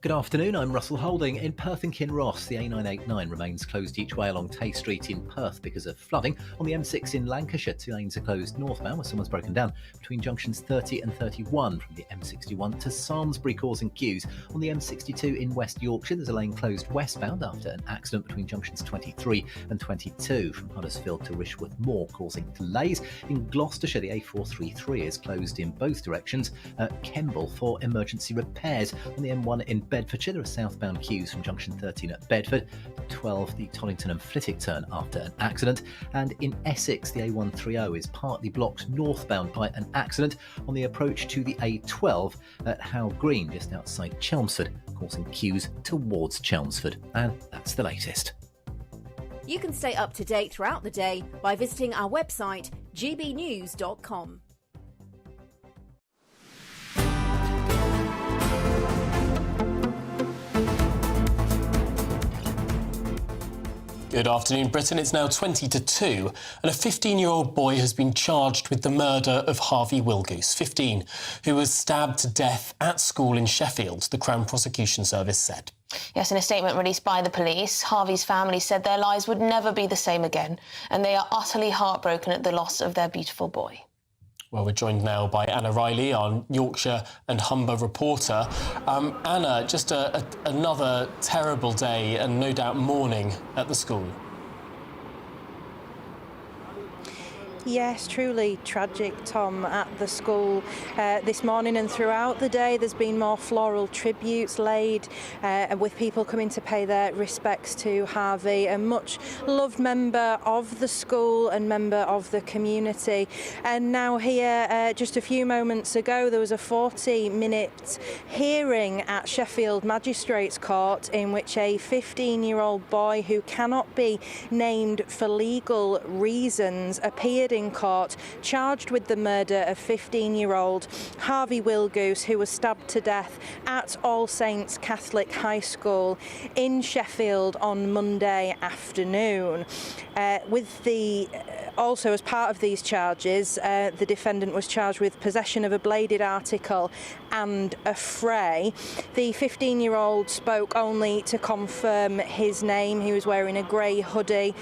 Good afternoon, I'm Russell Holding. In Perth and Kinross, the A989 remains closed each way along Tay Street in Perth because of flooding. On the M6 in Lancashire, 2 lanes are closed northbound where someone's broken down between junctions 30 and 31 from the M61 to Samlesbury, causing queues. On the M62 in West Yorkshire, there's a lane closed westbound after an accident between junctions 23 and 22 from Huddersfield to Rishworth Moor, causing delays. In Gloucestershire, the A433 is closed in both directions at Kemble for emergency repairs. On the M1 in Bedfordshire. There are southbound queues from junction 13 at Bedford, 12 the Toddington and Flitwick turn after an accident, and in Essex the A130 is partly blocked northbound by an accident on the approach to the A12 at Howe Green just outside Chelmsford, causing queues towards Chelmsford. And that's the latest. You can stay up to date throughout the day by visiting our website gbnews.com. Good afternoon, Britain. It's now 20-2, and a 15-year-old boy has been charged with the murder of Harvey Wilgoose, 15, who was stabbed to death at school in Sheffield, the Crown Prosecution Service said. Yes, in a statement released by the police, Harvey's family said their lives would never be the same again, and they are utterly heartbroken at the loss of their beautiful boy. Well, we're joined now by Anna Riley, our Yorkshire and Humber reporter. Anna, just another terrible day and no doubt mourning at the school. Yes, truly tragic, Tom, at the school this morning and throughout the day. There's been more floral tributes laid with people coming to pay their respects to Harvey, a much loved member of the school and member of the community. And now here, just a few moments ago, there was a 40-minute hearing at Sheffield Magistrates Court in which a 15-year-old boy who cannot be named for legal reasons appeared in court, charged with the murder of 15-year-old Harvey Wilgoose, who was stabbed to death at All Saints Catholic High School in Sheffield on Monday afternoon. Also, as part of these charges, the defendant was charged with possession of a bladed article and a fray. The 15-year-old spoke only to confirm his name. He was wearing a grey hoodie,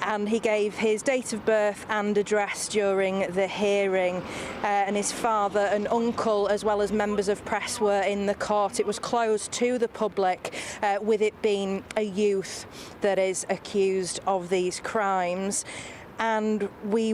and he gave his date of birth and address during the hearing. And his father and uncle, as well as members of press, were in the court. It was closed to the public, with it being a youth that is accused of these crimes. And we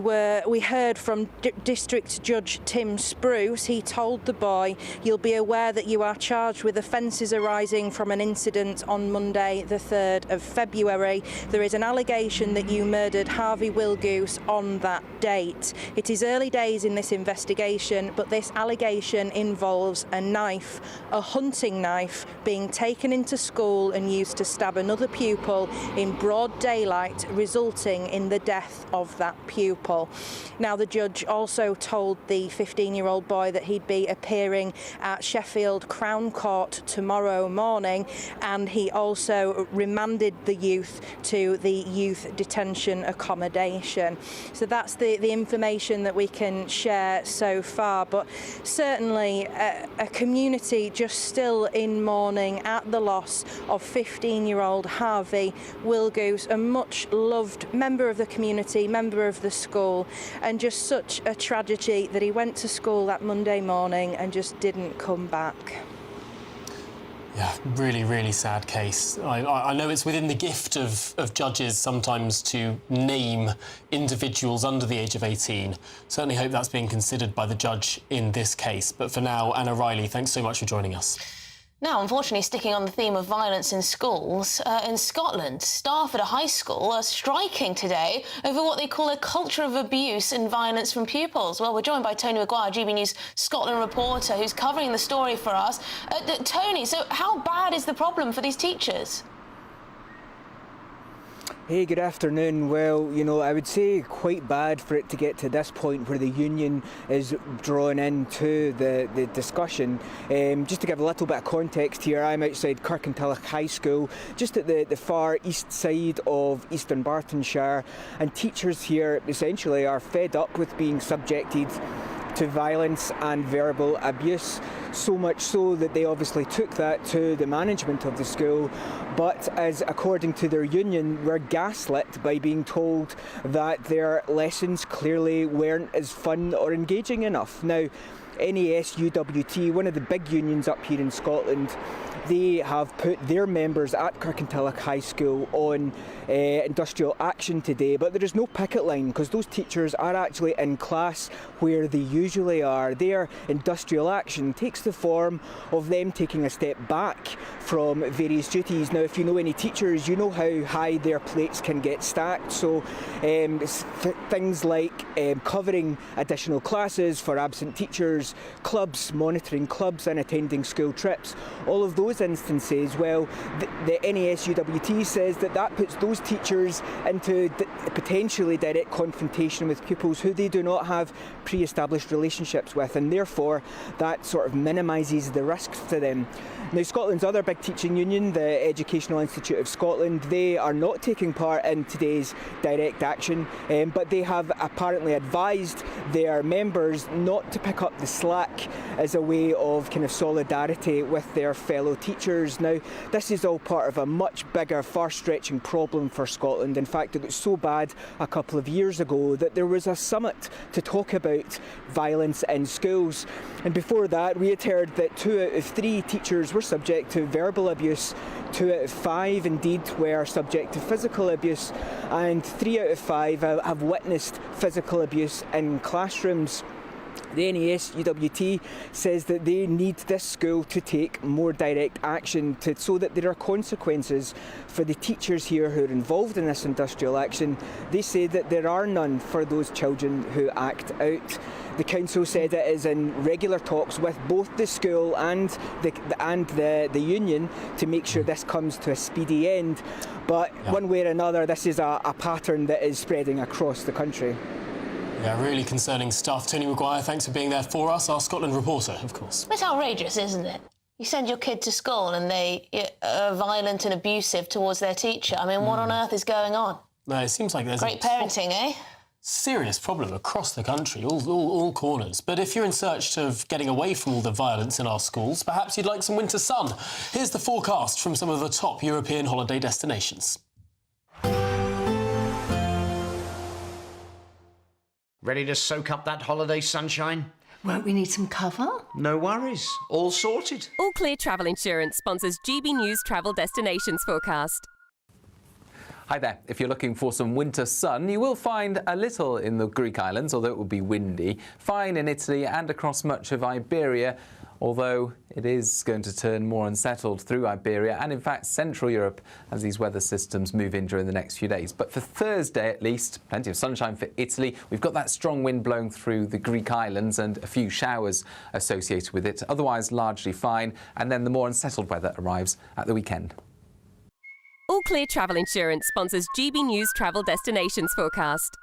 heard from District Judge Tim Spruce. He told the boy, "You'll be aware that you are charged with offences arising from an incident on Monday the 3rd of February. There is an allegation that you murdered Harvey Wilgoose on that date. It is early days in this investigation, but this allegation involves a knife, a hunting knife, being taken into school and used to stab another pupil in broad daylight, resulting in the death of that pupil." Now, the judge also told the 15-year-old boy that he'd be appearing at Sheffield Crown Court tomorrow morning, and he also remanded the youth to the youth detention accommodation. So that's the information that we can share so far, but certainly a community just still in mourning at the loss of 15-year-old Harvey Wilgoose, a much loved member of the community, member of the school, and just such a tragedy that he went to school that Monday morning and just didn't come back. Yeah, really, really sad case. I know it's within the gift of judges sometimes to name individuals under the age of 18. Certainly hope that's being considered by the judge in this case. But for now, Anna Riley, thanks so much for joining us. Now, unfortunately, sticking on the theme of violence in schools, in Scotland, staff at a high school are striking today over what they call a culture of abuse and violence from pupils. Well, we're joined by Tony Maguire, GB News Scotland reporter, who's covering the story for us. Tony, so how bad is the problem for these teachers? Hey, good afternoon. Well, you know, I would say quite bad for it to get to this point where the union is drawn into the discussion. Just to give a little bit of context here, I'm outside Kirkintilloch High School, just at the far east side of Eastern Bartonshire, and teachers here essentially are fed up with being subjected to violence and verbal abuse, so much so that they obviously took that to the management of the school, but as according to their union, were gaslit by being told that their lessons clearly weren't as fun or engaging enough. Now, NASUWT, one of the big unions up here in Scotland, they have put their members at Kirkintilloch High School on industrial action today, but there is no picket line because those teachers are actually in class where they usually are. Their industrial action takes the form of them taking a step back from various duties. Now, if you know any teachers, you know how high their plates can get stacked, so things like covering additional classes for absent teachers, clubs, monitoring clubs and attending school trips, all of those instances, well, the NASUWT says that puts those teachers into potentially direct confrontation with pupils who they do not have pre-established relationships with, and therefore that sort of minimises the risks to them. Now, Scotland's other big teaching union, the Educational Institute of Scotland, they are not taking part in today's direct action, but they have apparently advised their members not to pick up the slack as a way of kind of solidarity with their fellow teachers. Now, this is all part of a much bigger, far-stretching problem for Scotland. In fact, it got so bad a couple of years ago that there was a summit to talk about violence in schools. And before that, we had heard that 2 out of 3 teachers were subject to verbal abuse, 2 out of 5 indeed were subject to physical abuse, and 3 out of 5 have witnessed physical abuse in classrooms. The NASUWT says that they need this school to take more direct action so that there are consequences for the teachers here who are involved in this industrial action. They say that there are none for those children who act out. The council said it is in regular talks with both the school and the union to make sure this comes to a speedy end. But one way or another, this is a pattern that is spreading across the country. Yeah, really concerning stuff. Tony Maguire, thanks for being there for us, our Scotland reporter, of course. It's outrageous, isn't it? You send your kid to school and they are violent and abusive towards their teacher. I mean, what on earth is going on? No, it seems like there's great parenting, eh? Serious problem across the country, all corners. But if you're in search of getting away from all the violence in our schools, perhaps you'd like some winter sun. Here's the forecast from some of the top European holiday destinations. Ready to soak up that holiday sunshine? Won't we need some cover? No worries. All sorted. All Clear Travel Insurance sponsors GB News Travel Destinations Forecast. Hi there. If you're looking for some winter sun, you will find a little in the Greek islands, although it will be windy. Fine in Italy and across much of Iberia, although it is going to turn more unsettled through Iberia and, in fact, Central Europe as these weather systems move in during the next few days. But for Thursday, at least, plenty of sunshine for Italy. We've got that strong wind blowing through the Greek islands and a few showers associated with it. Otherwise, largely fine. And then the more unsettled weather arrives at the weekend. All Clear Travel Insurance sponsors GB News Travel Destinations Forecast.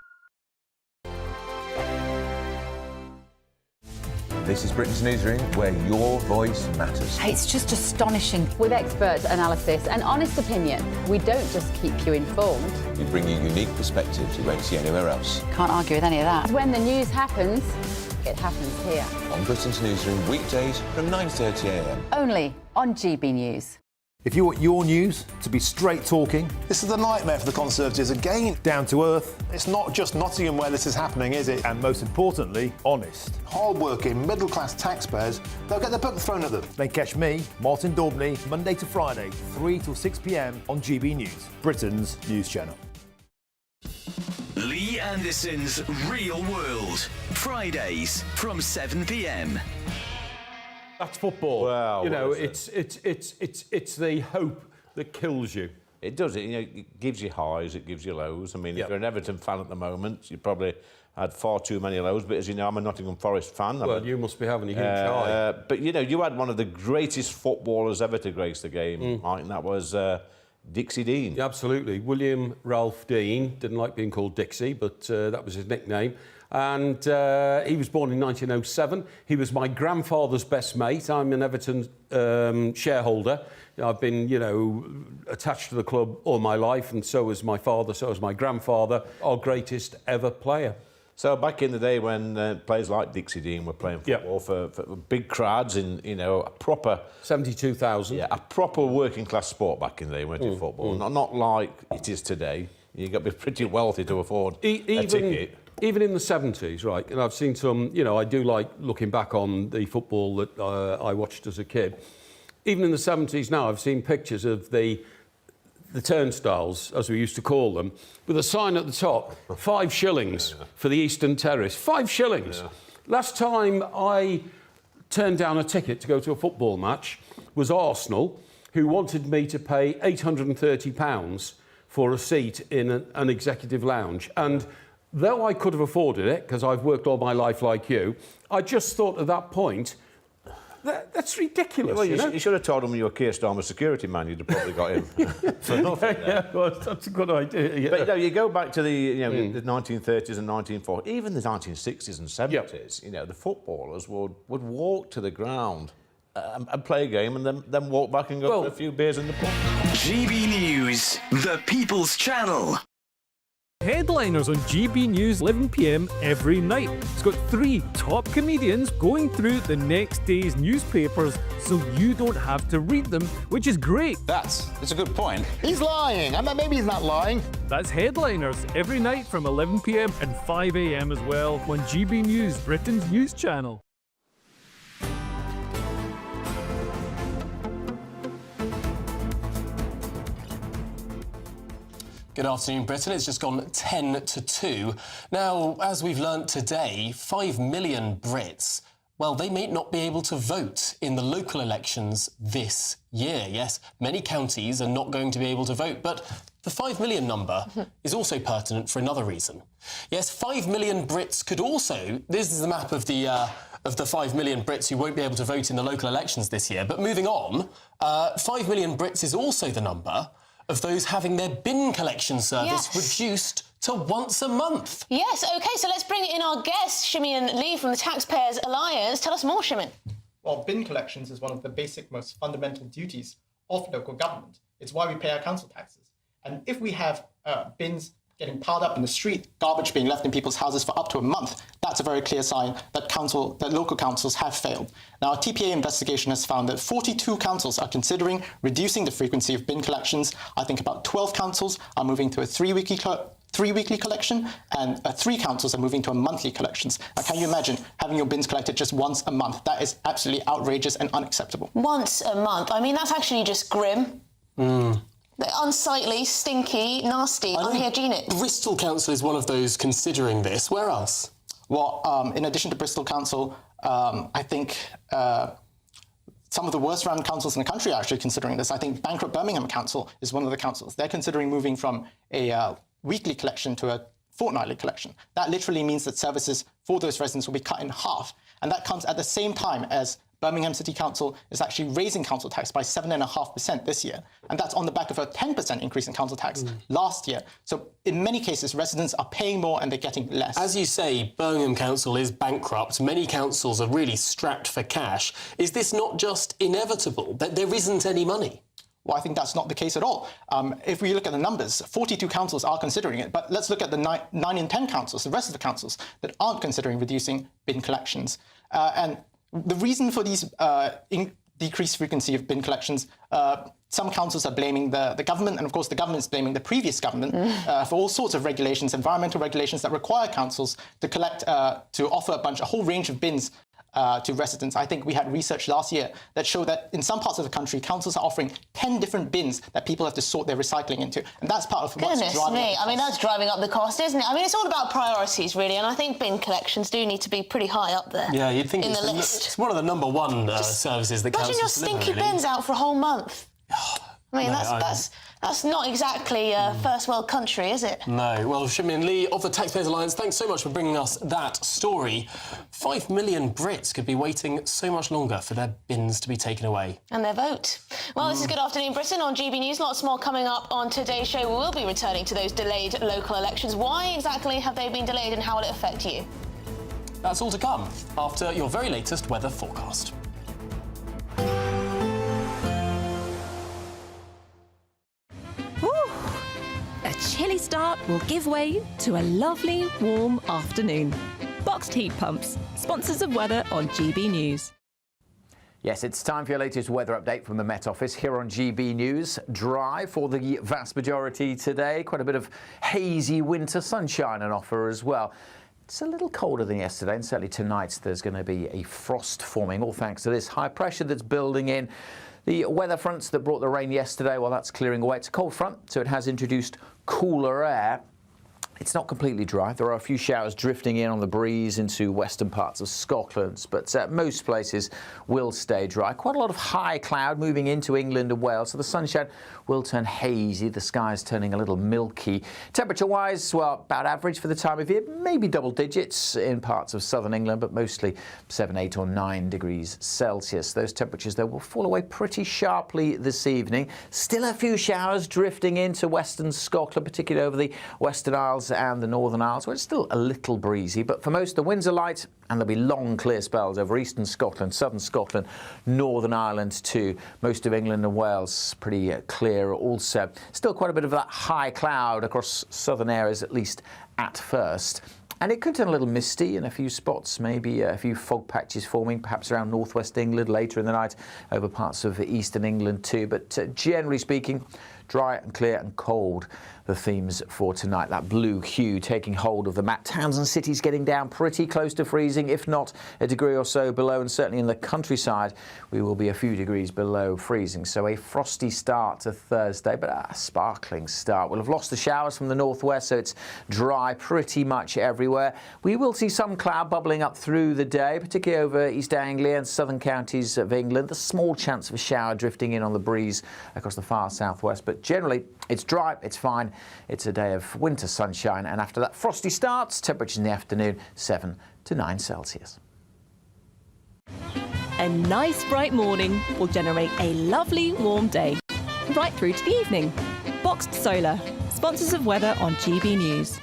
This is Britain's Newsroom, where your voice matters. It's just astonishing. With expert analysis and honest opinion, we don't just keep you informed. We bring you unique perspectives you won't see anywhere else. Can't argue with any of that. When the news happens, it happens here. On Britain's Newsroom, weekdays from 9:30 a.m. Only on GB News. If you want your news to be straight talking... This is a nightmare for the Conservatives again. Down to earth. It's not just Nottingham where this is happening, is it? And most importantly, honest. Hard-working, middle-class taxpayers, they'll get their book thrown at them. Then catch me, Martin Daubney, Monday to Friday, 3 till 6 p.m. on GB News, Britain's news channel. Lee Anderson's Real World, Fridays from 7 p.m. That's football. Well, you know, it's the hope that kills you. It does. It gives you highs, it gives you lows. I mean, if you're an Everton fan at the moment, you probably had far too many lows. But as you know, I'm a Nottingham Forest fan. Well, you must be having a huge high. But you had one of the greatest footballers ever to grace the game, Mike, and that was Dixie Dean. Yeah, absolutely. William Ralph Dean. Didn't like being called Dixie, but that was his nickname. And he was born in 1907. He was my grandfather's best mate. I'm an Everton shareholder. I've been, attached to the club all my life, and so was my father, so was my grandfather, our greatest ever player. So back in the day when players like Dixie Dean were playing football for big crowds in, a proper... 72,000. Yeah, a proper working class sport back in the day, weren't it, football? Not like it is today. You've got to be pretty wealthy to afford a ticket. even in the 70s, right, and I've seen some, you know, I do like looking back on the football that I watched as a kid. Even in the 70s now, I've seen pictures of the turnstiles, as we used to call them, with a sign at the top, 5 shillings for the Eastern Terrace. 5 shillings. Yeah. Last time I turned down a ticket to go to a football match was Arsenal, who wanted me to pay £830 for a seat in an executive lounge. And though I could have afforded it, because I've worked all my life like you, I just thought at that point, that's ridiculous. Well, you know? You should have told him you were Keir Starmer's security man. You'd have probably got him for nothing. Yeah, well, that's a good idea. Yeah. But you know, you go back to the the 1930s and 1940s, even the 1960s and 70s. You know, the footballers would walk to the ground and play a game, and then walk back and go for a few beers in the pub. GB News, the People's Channel. Headliners on GB News 11 p.m. every night. It's got 3 top comedians going through the next day's newspapers so you don't have to read them, which is great. That's a good point. He's lying. I mean, maybe he's not lying. That's Headliners every night from 11 p.m. and 5 a.m. as well on GB News, Britain's news channel. Good afternoon, Britain. It's just gone 10 to 2. Now, as we've learnt today, 5 million Brits, well, they may not be able to vote in the local elections this year. Yes, many counties are not going to be able to vote, but the 5 million number is also pertinent for another reason. Yes, 5 million Brits could also... This is the map of the 5 million Brits who won't be able to vote in the local elections this year. But moving on, 5 million Brits is also the number of those having their bin collection service reduced to once a month. Yes, OK, so let's bring in our guest, Shimon Lee from the Taxpayers Alliance. Tell us more, Shimon. Well, bin collections is one of the basic, most fundamental duties of local government. It's why we pay our council taxes. And if we have bins getting piled up in the street, garbage being left in people's houses for up to a month, that's a very clear sign that local councils have failed. Now, a TPA investigation has found that 42 councils are considering reducing the frequency of bin collections. I think about 12 councils are moving to a three-weekly collection, and 3 councils are moving to a monthly collections. Now, can you imagine having your bins collected just once a month? That is absolutely outrageous and unacceptable. Once a month? I mean, that's actually just grim. Unsightly, stinky, nasty, unhygienic. Bristol Council is one of those considering this. Where else? Well, in addition to Bristol Council, I think some of the worst run councils in the country are actually considering this. I think bankrupt Birmingham Council is one of the councils. They're considering moving from a weekly collection to a fortnightly collection. That literally means that services for those residents will be cut in half. And that comes at the same time as Birmingham City Council is actually raising council tax by 7.5% this year. And that's on the back of a 10% increase in council tax last year. So in many cases, residents are paying more and they're getting less. As you say, Birmingham Council is bankrupt. Many councils are really strapped for cash. Is this not just inevitable, that there isn't any money? Well, I think that's not the case at all. If we look at the numbers, 42 councils are considering it, but let's look at the 9 in 10 councils, the rest of the councils that aren't considering reducing bin collections. And the reason for these decreased frequency of bin collections, some councils are blaming the government, and of course the government's blaming the previous government for all sorts of regulations, environmental regulations that require councils to collect, to offer a whole range of bins to residents. I think we had research last year that showed that in some parts of the country, councils are offering 10 different bins that people have to sort their recycling into. And that's part of what's driving up the cost. I mean, that's driving up the cost, isn't it? I mean, it's all about priorities, really, and I think bin collections do need to be pretty high up there. Yeah, you'd think in the list. It's one of the number one services that councils deliver. Imagine your stinky bins out for a whole month. I mean, that's not exactly a first world country, is it? No. Well, Shimon Lee of the Taxpayers Alliance, thanks so much for bringing us that story. 5 million Brits could be waiting so much longer for their bins to be taken away. And their vote. Well, this is Good Afternoon Britain on GB News. Lots more coming up on today's show. We will be returning to those delayed local elections. Why exactly have they been delayed and how will it affect you? That's all to come after your very latest weather forecast. A chilly start will give way to a lovely, warm afternoon. Boxed heat pumps, sponsors of weather on GB News. Yes, it's time for your latest weather update from the Met Office here on GB News. Dry for the vast majority today. Quite a bit of hazy winter sunshine on offer as well. It's a little colder than yesterday, and certainly tonight there's going to be a frost forming, all thanks to this high pressure that's building in. The weather fronts that brought the rain yesterday, well, that's clearing away. It's a cold front, so it has introduced cooler air. It's not completely dry. There are a few showers drifting in on the breeze into western parts of Scotland, but most places will stay dry. Quite a lot of high cloud moving into England and Wales, so the sunshine will turn hazy. The sky's turning a little milky. Temperature-wise, well, about average for the time of year, maybe double digits in parts of southern England, but mostly 7, 8 or 9 degrees Celsius. Those temperatures, though, will fall away pretty sharply this evening. Still a few showers drifting into western Scotland, particularly over the Western Isles and the Northern Isles, where it's still a little breezy, but for most the winds are light and there'll be long clear spells over eastern Scotland, southern Scotland, Northern Ireland too. Most of England and Wales pretty clear also. Still quite a bit of that high cloud across southern areas, at least at first. And it could turn a little misty in a few spots, maybe a few fog patches forming, perhaps around northwest England later in the night, over parts of eastern England too. But generally speaking, dry and clear and cold, the themes for tonight. That blue hue taking hold of the map. Towns and cities getting down pretty close to freezing, if not a degree or so below, and certainly in the countryside we will be a few degrees below freezing. So a frosty start to Thursday, but a sparkling start. We'll have lost the showers from the northwest, so it's dry pretty much everywhere. We will see some cloud bubbling up through the day, particularly over East Anglia and southern counties of England. The small chance of a shower drifting in on the breeze across the far southwest, but generally it's dry, it's fine. It's a day of winter sunshine, and after that frosty starts, temperatures in the afternoon 7 to 9 Celsius. A nice bright morning will generate a lovely warm day, right through to the evening. Boxed Solar, sponsors of weather on GB News.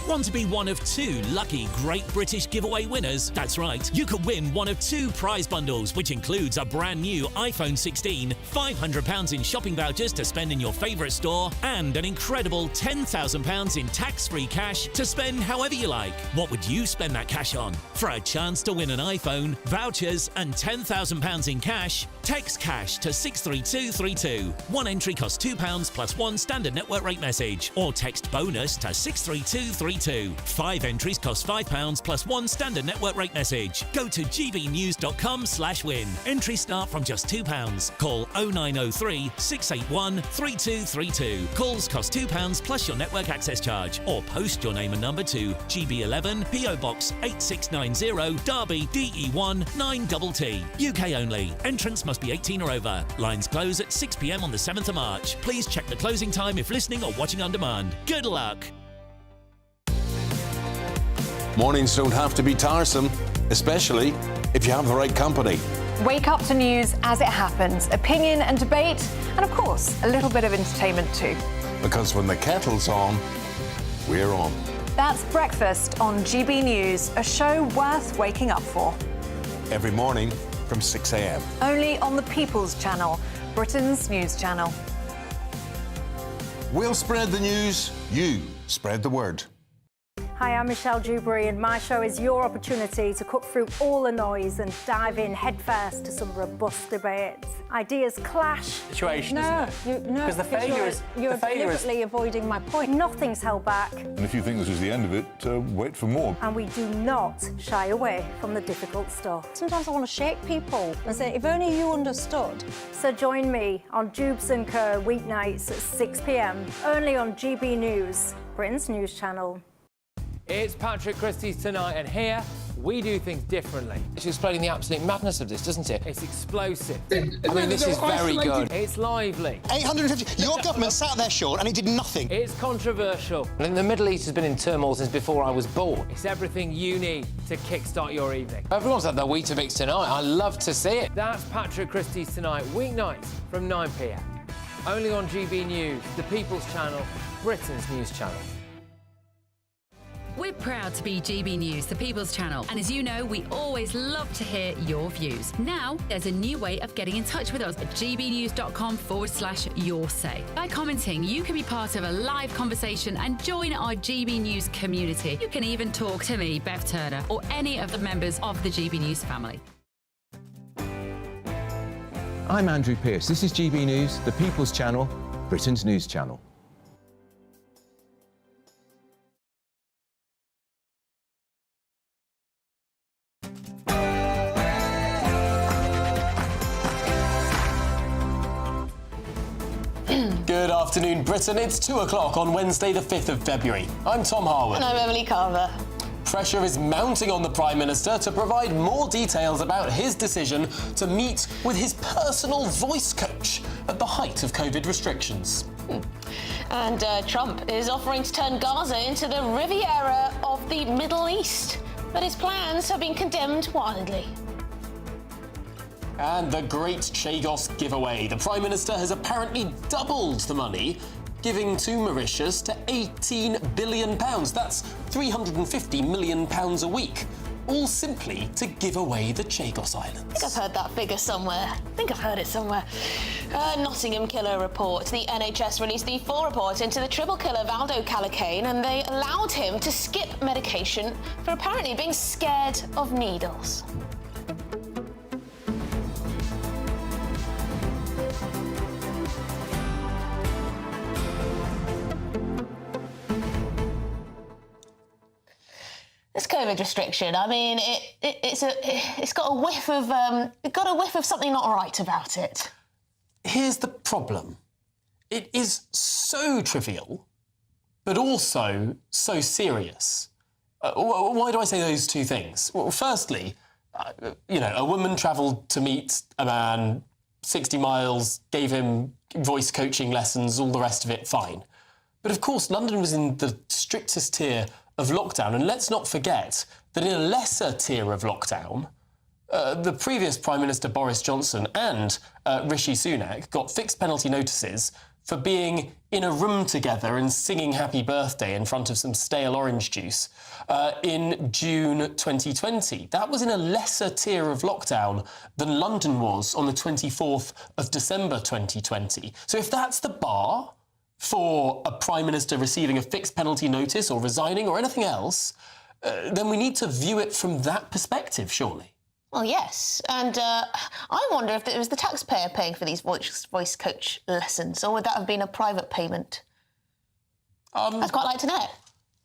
Want to be one of 2 lucky Great British Giveaway winners? That's right, you could win one of 2 prize bundles, which includes a brand new iPhone 16, £500 in shopping vouchers to spend in your favourite store, and an incredible £10,000 in tax-free cash to spend however you like. What would you spend that cash on? For a chance to win an iPhone, vouchers and £10,000 in cash, text cash to 63232. One entry costs £2 plus 1 standard network rate message, or text bonus to 63232. 5 entries cost £5 plus 1 standard network rate message. Go to gbnews.com/win. Entries start from just £2. Call 0903 681 3232. Calls cost £2 plus your network access charge, or post your name and number to GB11 PO Box 8690 Derby DE1 9TT. UK only. Entrance must be 18 or over. Lines close at 6 p.m. on the 7th of March. Please check the closing time if listening or watching on demand. Good luck. Mornings don't have to be tiresome, especially if you have the right company. Wake up to news as it happens, opinion and debate, and of course, a little bit of entertainment too. Because when the kettle's on, we're on. That's Breakfast on GB News, a show worth waking up for. Every morning from 6 a.m. Only on the People's Channel, Britain's news channel. We'll spread the news, you spread the word. Hi, I'm Michelle Dewberry, and my show is your opportunity to cut through all the noise and dive in headfirst to some robust debates. Ideas clash. Situation, no, isn't it? No, because the failure is you're deliberately avoiding my point. Nothing's held back. And if you think this is the end of it, wait for more. And we do not shy away from the difficult stuff. Sometimes I want to shake people and say, if only you understood. So join me on Jubes & Co. weeknights at 6 p.m, only on GB News, Britain's news channel. It's Patrick Christie's Tonight, and here we do things differently. It's explaining the absolute madness of this, doesn't it? It's explosive. I mean, this is very good. It's lively. 850. Your government sat there, Sean, and it did nothing. It's controversial. And the Middle East has been in turmoil since before I was born. It's everything you need to kickstart your evening. Everyone's had their Weetabix tonight. I love to see it. That's Patrick Christie's Tonight, weeknights from 9 p.m. Only on GB News, the People's Channel, Britain's news channel. We're proud to be GB News, the People's Channel, and as you know, we always love to hear your views. Now, there's a new way of getting in touch with us at gbnews.com/yoursay. By commenting, you can be part of a live conversation and join our GB News community. You can even talk to me, Bev Turner, or any of the members of the GB News family. I'm Andrew Pearce. This is GB News, the People's Channel, Britain's news channel. afternoon, Britain. It's 2 o'clock on Wednesday, the 5th of February. I'm Tom Harwood. And I'm Emily Carver. Pressure is mounting on the Prime Minister to provide more details about his decision to meet with his personal voice coach at the height of COVID restrictions. And Trump is offering to turn Gaza into the Riviera of the Middle East. But his plans have been condemned widely. And the great Chagos giveaway. The Prime Minister has apparently doubled the money giving to Mauritius to £18 billion. That's £350 million a week. All simply to give away the Chagos Islands. I think I've heard that figure somewhere. Nottingham killer report. The NHS released the full report into the triple killer Valdo Calacane, and they allowed him to skip medication for apparently being scared of needles. This COVID restriction, I mean, it's got a whiff of something not right about it. Here's the problem. It is so trivial, but also so serious. Why do I say those two things? Well, firstly, a woman travelled to meet a man 60 miles, gave him voice coaching lessons, all the rest of it, fine. But of course, London was in the strictest tier of lockdown, and let's not forget that in a lesser tier of lockdown, the previous Prime Minister Boris Johnson and Rishi Sunak got fixed penalty notices for being in a room together and singing Happy Birthday in front of some stale orange juice in June 2020. That was in a lesser tier of lockdown than London was on the 24th of December 2020. So if that's the bar for a Prime Minister receiving a fixed penalty notice or resigning or anything else, then we need to view it from that perspective, surely. Well, yes, and I wonder if it was the taxpayer paying for these voice coach lessons, or would that have been a private payment? I'd quite like to know.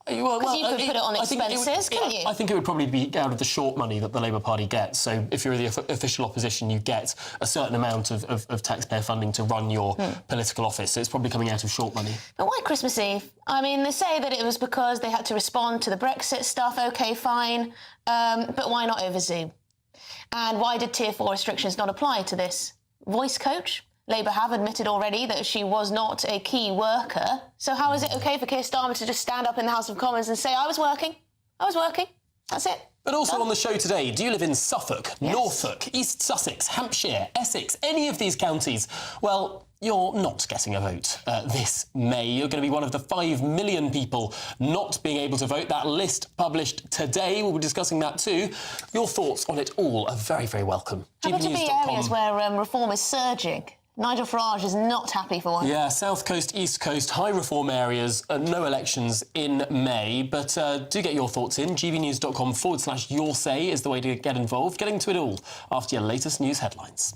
Because you could put it on expenses, couldn't you? I think it would probably be out of the short money that the Labour Party gets. So if you're the official opposition, you get a certain amount of taxpayer funding to run your political office. So it's probably coming out of short money. But why Christmas Eve? I mean, they say that it was because they had to respond to the Brexit stuff. OK, fine. But why not over Zoom? And why did Tier 4 restrictions not apply to this voice coach? Labour have admitted already that she was not a key worker. So how is it OK for Keir Starmer to just stand up in the House of Commons and say, I was working, that's it? But also on the show today, do you live in Suffolk, Norfolk, East Sussex, Hampshire, Essex, any of these counties? Well, you're not getting a vote this May. You're going to be one of the 5 million people not being able to vote. That list published today. We'll be discussing that too. Your thoughts on it all are very, very welcome. Happen to be areas where reform is surging. Nigel Farage is not happy for one. Yeah, South Coast, East Coast, high reform areas, no elections in May. But do get your thoughts in. gbnews.com/your say is the way to get involved. Getting to it all after your latest news headlines.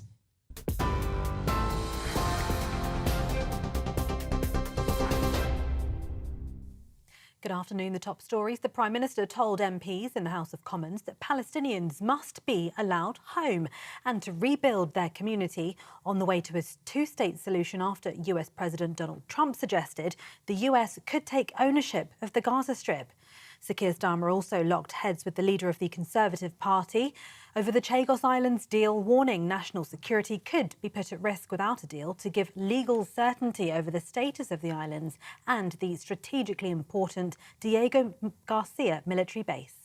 Good afternoon. The top stories. The Prime Minister told MPs in the House of Commons that Palestinians must be allowed home and to rebuild their community on the way to a two-state solution after US President Donald Trump suggested the US could take ownership of the Gaza Strip. Sir Keir Starmer also locked heads with the leader of the Conservative Party over the Chagos Islands deal, warning national security could be put at risk without a deal to give legal certainty over the status of the islands and the strategically important Diego Garcia military base.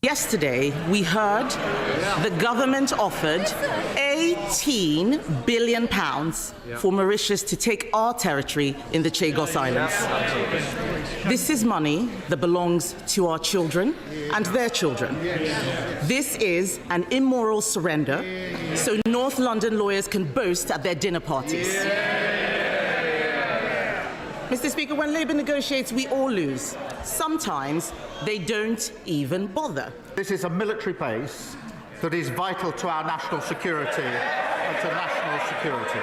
Yesterday, we heard the government offered £18 billion for Mauritius to take our territory in the Chagos Islands. This is money that belongs to our children and their children. This is an immoral surrender, so North London lawyers can boast at their dinner parties. Mr. Speaker, when Labour negotiates, we all lose. Sometimes they don't even bother. This is a military base that is vital to our national security and to national security.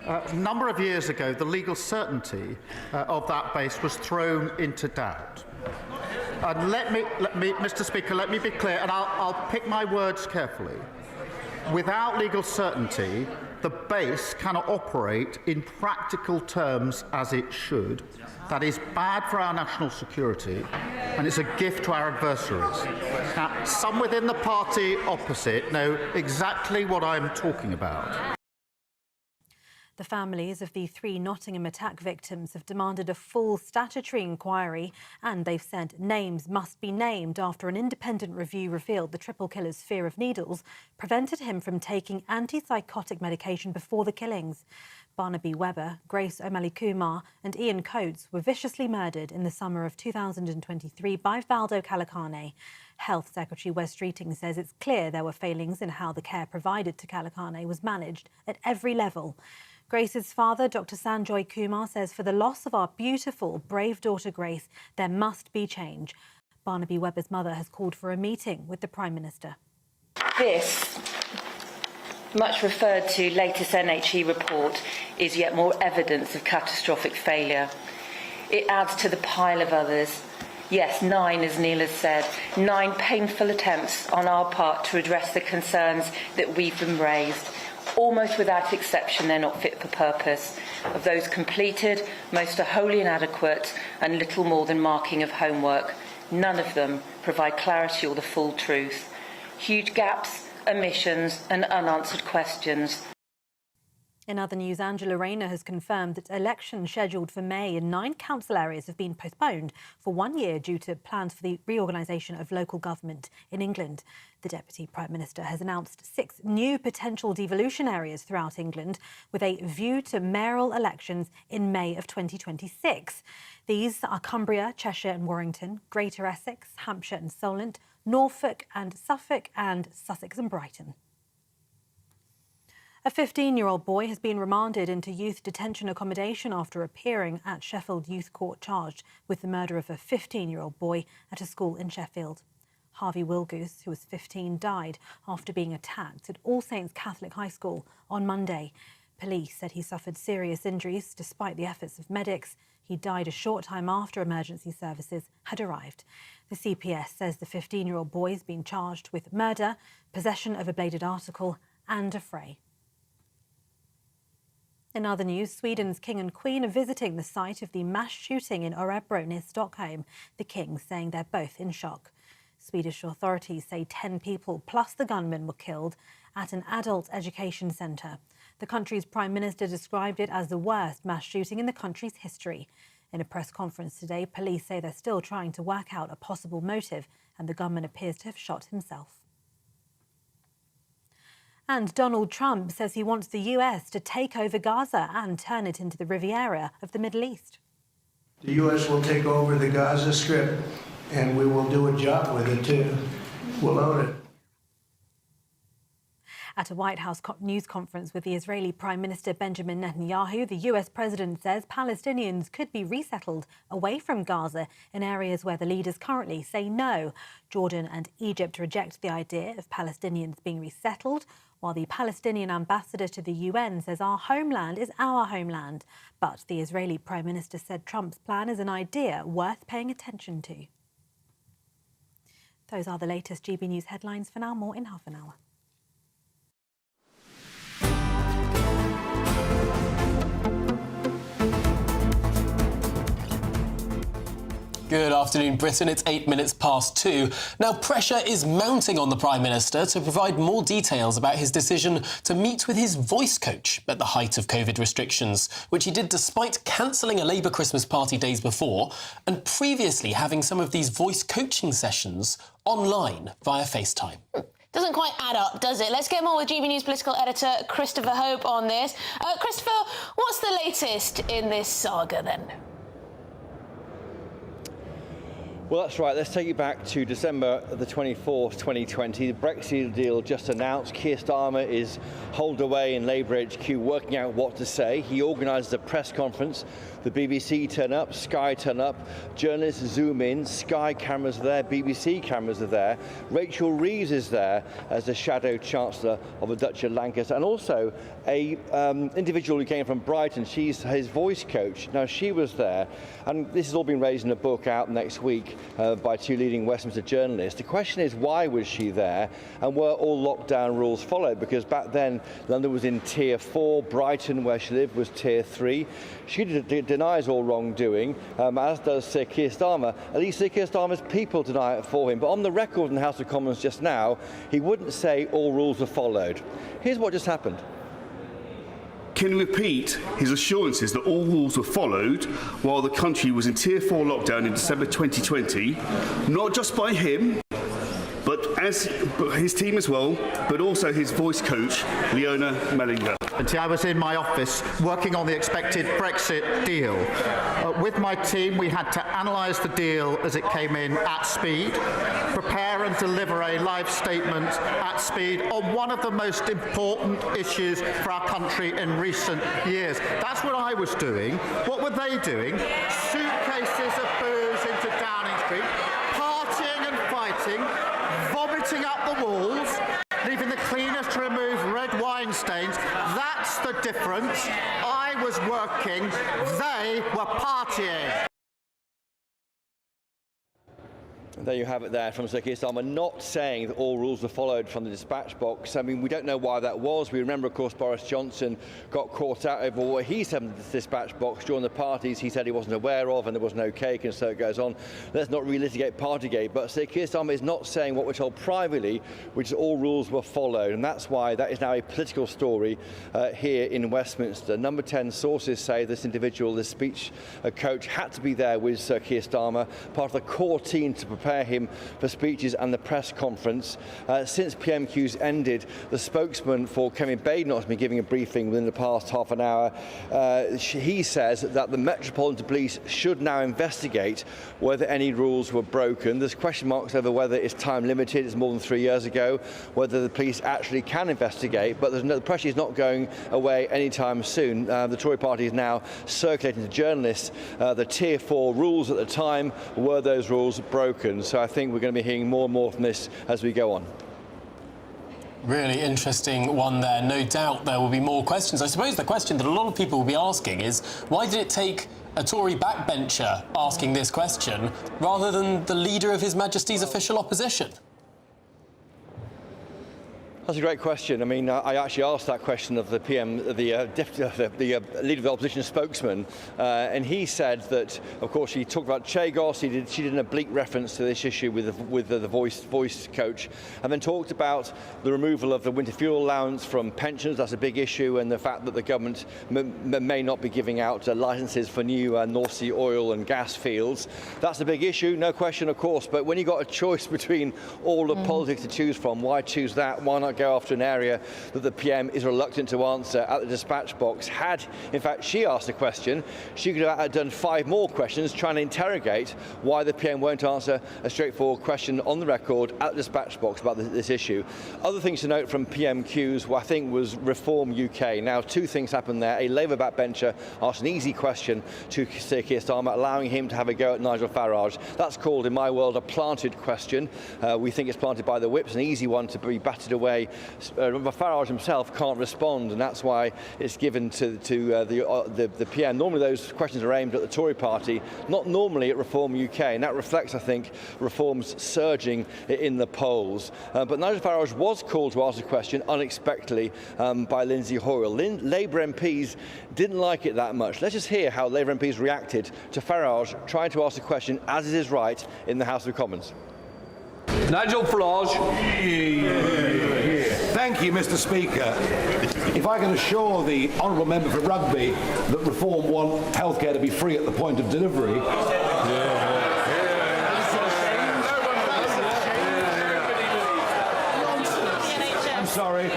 A number of years ago, the legal certainty of that base was thrown into doubt. And let me, Mr. Speaker, let me be clear, and I'll pick my words carefully. Without legal certainty, the base cannot operate in practical terms as it should. That is bad for our national security, and it's a gift to our adversaries. Now, some within the party opposite know exactly what I'm talking about. The families of the 3 Nottingham attack victims have demanded a full statutory inquiry, and they've said names must be named after an independent review revealed the triple killer's fear of needles prevented him from taking antipsychotic medication before the killings. Barnaby Webber, Grace O'Malley-Kumar and Ian Coates were viciously murdered in the summer of 2023 by Valdo Calacane. Health Secretary Wes Streeting says it's clear there were failings in how the care provided to Calacane was managed at every level. Grace's father, Dr. Sanjoy Kumar, says for the loss of our beautiful, brave daughter Grace, there must be change. Barnaby Webber's mother has called for a meeting with the Prime Minister. This much referred to latest NHE report is yet more evidence of catastrophic failure. It adds to the pile of others. Yes, 9, as Neil has said, 9 painful attempts on our part to address the concerns that we've been raised. Almost without exception, they're not fit for purpose. Of those completed, most are wholly inadequate and little more than marking of homework. None of them provide clarity or the full truth. Huge gaps, omissions and unanswered questions. In other news, Angela Rayner has confirmed that elections scheduled for May in 9 council areas have been postponed for 1 year due to plans for the reorganisation of local government in England. The Deputy Prime Minister has announced 6 new potential devolution areas throughout England with a view to mayoral elections in May of 2026. These are Cumbria, Cheshire and Warrington, Greater Essex, Hampshire and Solent, Norfolk and Suffolk, and Sussex and Brighton. A 15-year-old boy has been remanded into youth detention accommodation after appearing at Sheffield Youth Court charged with the murder of a 15-year-old boy at a school in Sheffield. Harvey Wilgoose, who was 15, died after being attacked at All Saints Catholic High School on Monday. Police said he suffered serious injuries despite the efforts of medics. He died a short time after emergency services had arrived. The CPS says the 15-year-old boy has been charged with murder, possession of a bladed article and affray. In other news, Sweden's King and Queen are visiting the site of the mass shooting in Örebro near Stockholm. The King saying they're both in shock. Swedish authorities say 10 people plus the gunman were killed at an adult education centre. The country's Prime Minister described it as the worst mass shooting in the country's history. In a press conference today, police say they're still trying to work out a possible motive, and the gunman appears to have shot himself. And Donald Trump says he wants the US to take over Gaza and turn it into the Riviera of the Middle East. The US will take over the Gaza Strip, and we will do a job with it too. We'll own it. At a White House news conference with the Israeli Prime Minister Benjamin Netanyahu, the US president says Palestinians could be resettled away from Gaza in areas where the leaders currently say no. Jordan and Egypt reject the idea of Palestinians being resettled, while the Palestinian ambassador to the UN says our homeland is our homeland. But the Israeli Prime Minister said Trump's plan is an idea worth paying attention to. Those are the latest GB News headlines. For now, more in half an hour. Good afternoon, Britain. It's 8 minutes past 2. Now, pressure is mounting on the Prime Minister to provide more details about his decision to meet with his voice coach at the height of COVID restrictions, which he did despite cancelling a Labour Christmas party days before and previously having some of these voice coaching sessions online via FaceTime. Doesn't quite add up, does it? Let's get more with GB News political editor Christopher Hope on this. Christopher, what's the latest in this saga then? Well, that's right. Let's take you back to December the 24th, 2020. The Brexit deal just announced. Keir Starmer is holed away in Labour HQ working out what to say. He organises a press conference. The BBC turn up, Sky turn up, journalists zoom in, Sky cameras are there, BBC cameras are there. Rachel Reeves is there as the shadow chancellor of the Duchy of Lancaster, and also a individual who came from Brighton. She's his voice coach. Now, she was there, and this has all been raised in a book out next week. by two leading Westminster journalists. The question is, why was she there, and were all lockdown rules followed? Because back then, London was in Tier 4, Brighton, where she lived, was Tier 3. She denies all wrongdoing, as does Sir Keir Starmer. At least Sir Keir Starmer's people deny it for him. But on the record in the House of Commons just now, he wouldn't say all rules were followed. Here's what just happened. Can repeat his assurances that all rules were followed while the country was in Tier 4 lockdown in December 2020, not just by him, but his team as well, but also his voice coach, Leona Mellinger. I was in my office working on the expected Brexit deal. With my team, we had to analyse the deal as it came in at speed, prepare and deliver a live statement at speed on one of the most important issues for our country in recent years. That's what I was doing. What were they doing? Suitcases of booze into Downing Street, partying and fighting, vomiting up the walls, leaving the cleaners to remove red wine stains. That's the difference. I was working, they were partying. There you have it there from Sir Keir Starmer, not saying that all rules were followed from the dispatch box. I mean, we don't know why that was. We remember, of course, Boris Johnson got caught out over what he said in the dispatch box during the parties he said he wasn't aware of, and there was no cake, and so it goes on. Let's not relitigate Partygate. But Sir Keir Starmer is not saying what we're told privately, which is all rules were followed. And that's why that is now a political story here in Westminster. Number 10 sources say this individual, this speech coach, had to be there with Sir Keir Starmer, part of the core team to prepare him for speeches and the press conference. Since PMQs ended, the spokesman for Kevin Badenoch has been giving a briefing within the past half an hour. He says that the Metropolitan Police should now investigate whether any rules were broken. There's question marks over whether it's time limited, it's more than 3 years ago, whether the police actually can investigate, but the pressure is not going away anytime soon. The Tory party is now circulating to journalists the Tier 4 rules at the time. Were those rules broken? So I think we're going to be hearing more and more from this as we go on. Really interesting one there. No doubt there will be more questions. I suppose the question that a lot of people will be asking is, why did it take a Tory backbencher asking this question rather than the leader of His Majesty's official opposition? That's a great question. I mean, I actually asked that question of the leader of the opposition spokesman, and he said that, of course, he talked about Chagos. She did an oblique reference to this issue with the voice coach, and then talked about the removal of the winter fuel allowance from pensions. That's a big issue, and the fact that the government may not be giving out licences for new North Sea oil and gas fields. That's a big issue, no question, of course. But when you've got a choice between all the politics to choose from, why choose that? Why not go after an area that the PM is reluctant to answer at the dispatch box? Had, in fact, she asked a question, she could have done 5 more questions trying to interrogate why the PM won't answer a straightforward question on the record at the dispatch box about this issue. Other things to note from PMQs, what I think was Reform UK. Now, 2 things happened there. A Labour backbencher asked an easy question to Sir Keir Starmer, allowing him to have a go at Nigel Farage. That's called, in my world, a planted question. We think it's planted by the whips, an easy one to be batted away. Farage himself can't respond, and that's why it's given to the PM. Normally those questions are aimed at the Tory party, not normally at Reform UK, and that reflects, I think, Reform's surging in the polls. But Nigel Farage was called to ask a question unexpectedly by Lindsay Hoyle. Labour MPs didn't like it that much. Let's just hear how Labour MPs reacted to Farage trying to ask a question, as is his right, in the House of Commons. Nigel Farage. Thank you, Mr. Speaker. If I can assure the honourable member for Rugby that Reform want healthcare to be free at the point of delivery. I'm sorry.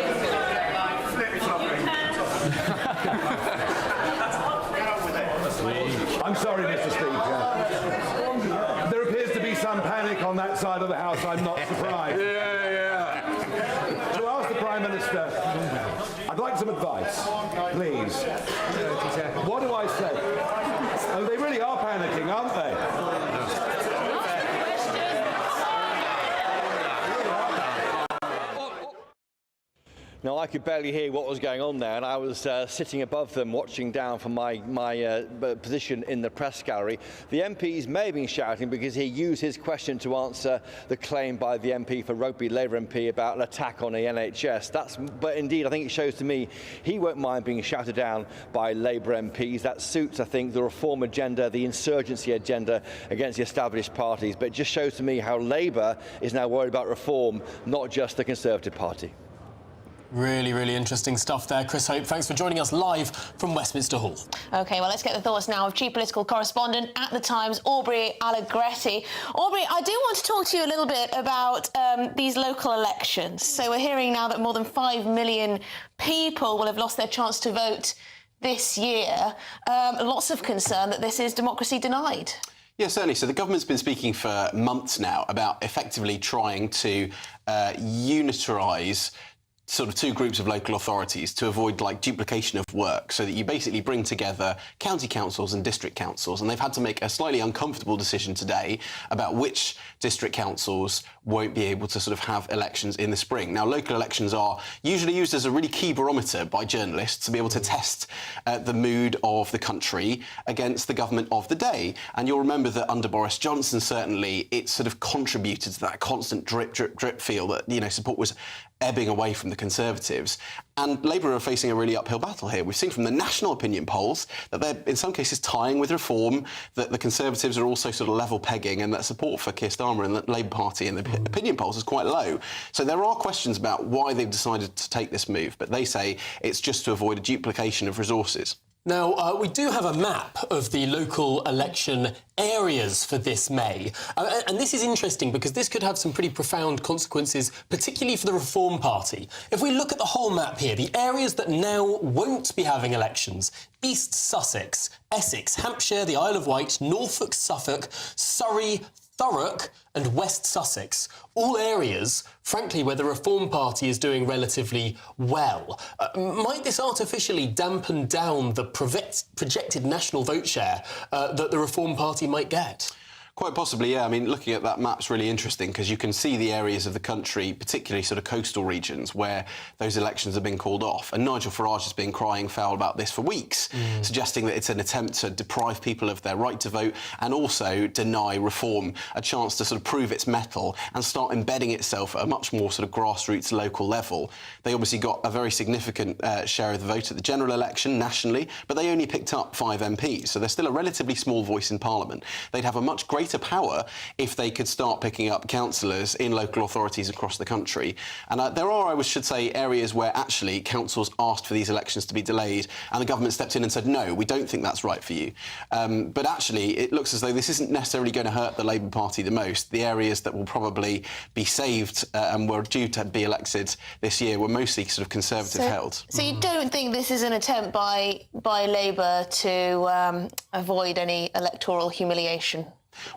I'm sorry, Mr. Speaker. There appears to be some panic on that side of the House. I'm not surprised. To ask the Prime Minister, I'd like some advice, please. What do I say? Oh, they really are panicking, aren't they? Now, I could barely hear what was going on there, and I was sitting above them, watching down from my position in the press gallery. The MPs may have been shouting because he used his question to answer the claim by the MP for Rugby, Labour MP, about an attack on the NHS. But indeed, I think it shows to me he won't mind being shouted down by Labour MPs. That suits, I think, the reform agenda, the insurgency agenda against the established parties. But it just shows to me how Labour is now worried about reform, not just the Conservative Party. Really, really interesting stuff there, Chris Hope. Thanks for joining us live from Westminster Hall. OK, well, let's get the thoughts now of Chief Political Correspondent at The Times, Aubrey Allegretti. Aubrey, I do want to talk to you a little bit about these local elections. So we're hearing now that more than 5 million people will have lost their chance to vote this year. Lots of concern that this is democracy denied. Yeah, certainly. So the government's been speaking for months now about effectively trying to unitarise sort of two groups of local authorities to avoid duplication of work, so that you basically bring together county councils and district councils, and they've had to make a slightly uncomfortable decision today about which district councils won't be able to sort of have elections in the spring. Now, local elections are usually used as a really key barometer by journalists to be able to test the mood of the country against the government of the day. And you'll remember that under Boris Johnson, certainly, it sort of contributed to that constant drip, drip, drip feel that, support was ebbing away from the Conservatives. And Labour are facing a really uphill battle here. We've seen from the national opinion polls that they're, in some cases, tying with reform, that the Conservatives are also sort of level pegging, and that support for Keir Starmer and the Labour Party in the opinion polls is quite low. So there are questions about why they've decided to take this move, but they say it's just to avoid a duplication of resources. Now, we do have a map of the local election areas for this May. And this is interesting because this could have some pretty profound consequences, particularly for the Reform Party. If we look at the whole map here, the areas that now won't be having elections: East Sussex, Essex, Hampshire, the Isle of Wight, Norfolk, Suffolk, Surrey, Thurrock and West Sussex, all areas, frankly, where the Reform Party is doing relatively well. Might this artificially dampen down the projected national vote share that the Reform Party might get? Quite possibly, yeah. I mean, looking at that map's really interesting because you can see the areas of the country, particularly sort of coastal regions, where those elections have been called off. And Nigel Farage has been crying foul about this for weeks, suggesting that it's an attempt to deprive people of their right to vote and also deny reform a chance to sort of prove its mettle and start embedding itself at a much more sort of grassroots local level. They obviously got a very significant share of the vote at the general election nationally, but they only picked up 5 MPs, so they're still a relatively small voice in Parliament. They'd have a much greater power if they could start picking up councillors in local authorities across the country. And there are, I should say, areas where actually councils asked for these elections to be delayed and the government stepped in and said, no, we don't think that's right for you. But actually, it looks as though this isn't necessarily going to hurt the Labour Party the most. The areas that will probably be saved and were due to be elected this year were mostly sort of Conservative held. So you don't think this is an attempt by Labour to avoid any electoral humiliation?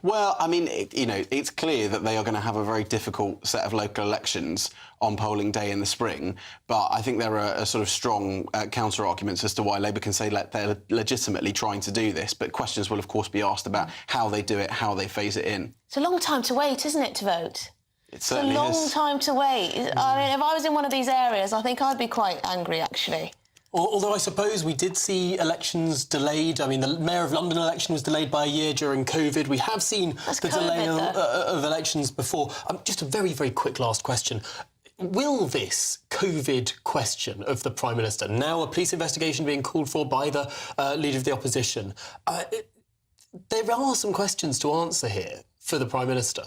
Well, I mean, it's clear that they are going to have a very difficult set of local elections on polling day in the spring, but I think there are a sort of strong counter-arguments as to why Labour can say they're legitimately trying to do this, but questions will, of course, be asked about how they do it, how they phase it in. It's a long time to wait, isn't it, to vote? It certainly is. It's a long time to wait. I mean, if I was in one of these areas, I think I'd be quite angry, actually. Although I suppose we did see elections delayed. I mean, the Mayor of London election was delayed by a year during COVID. We have seen the delay of elections before. Just a very, very quick last question. Will this COVID question of the Prime Minister, now a police investigation being called for by the Leader of the Opposition, there are some questions to answer here for the Prime Minister.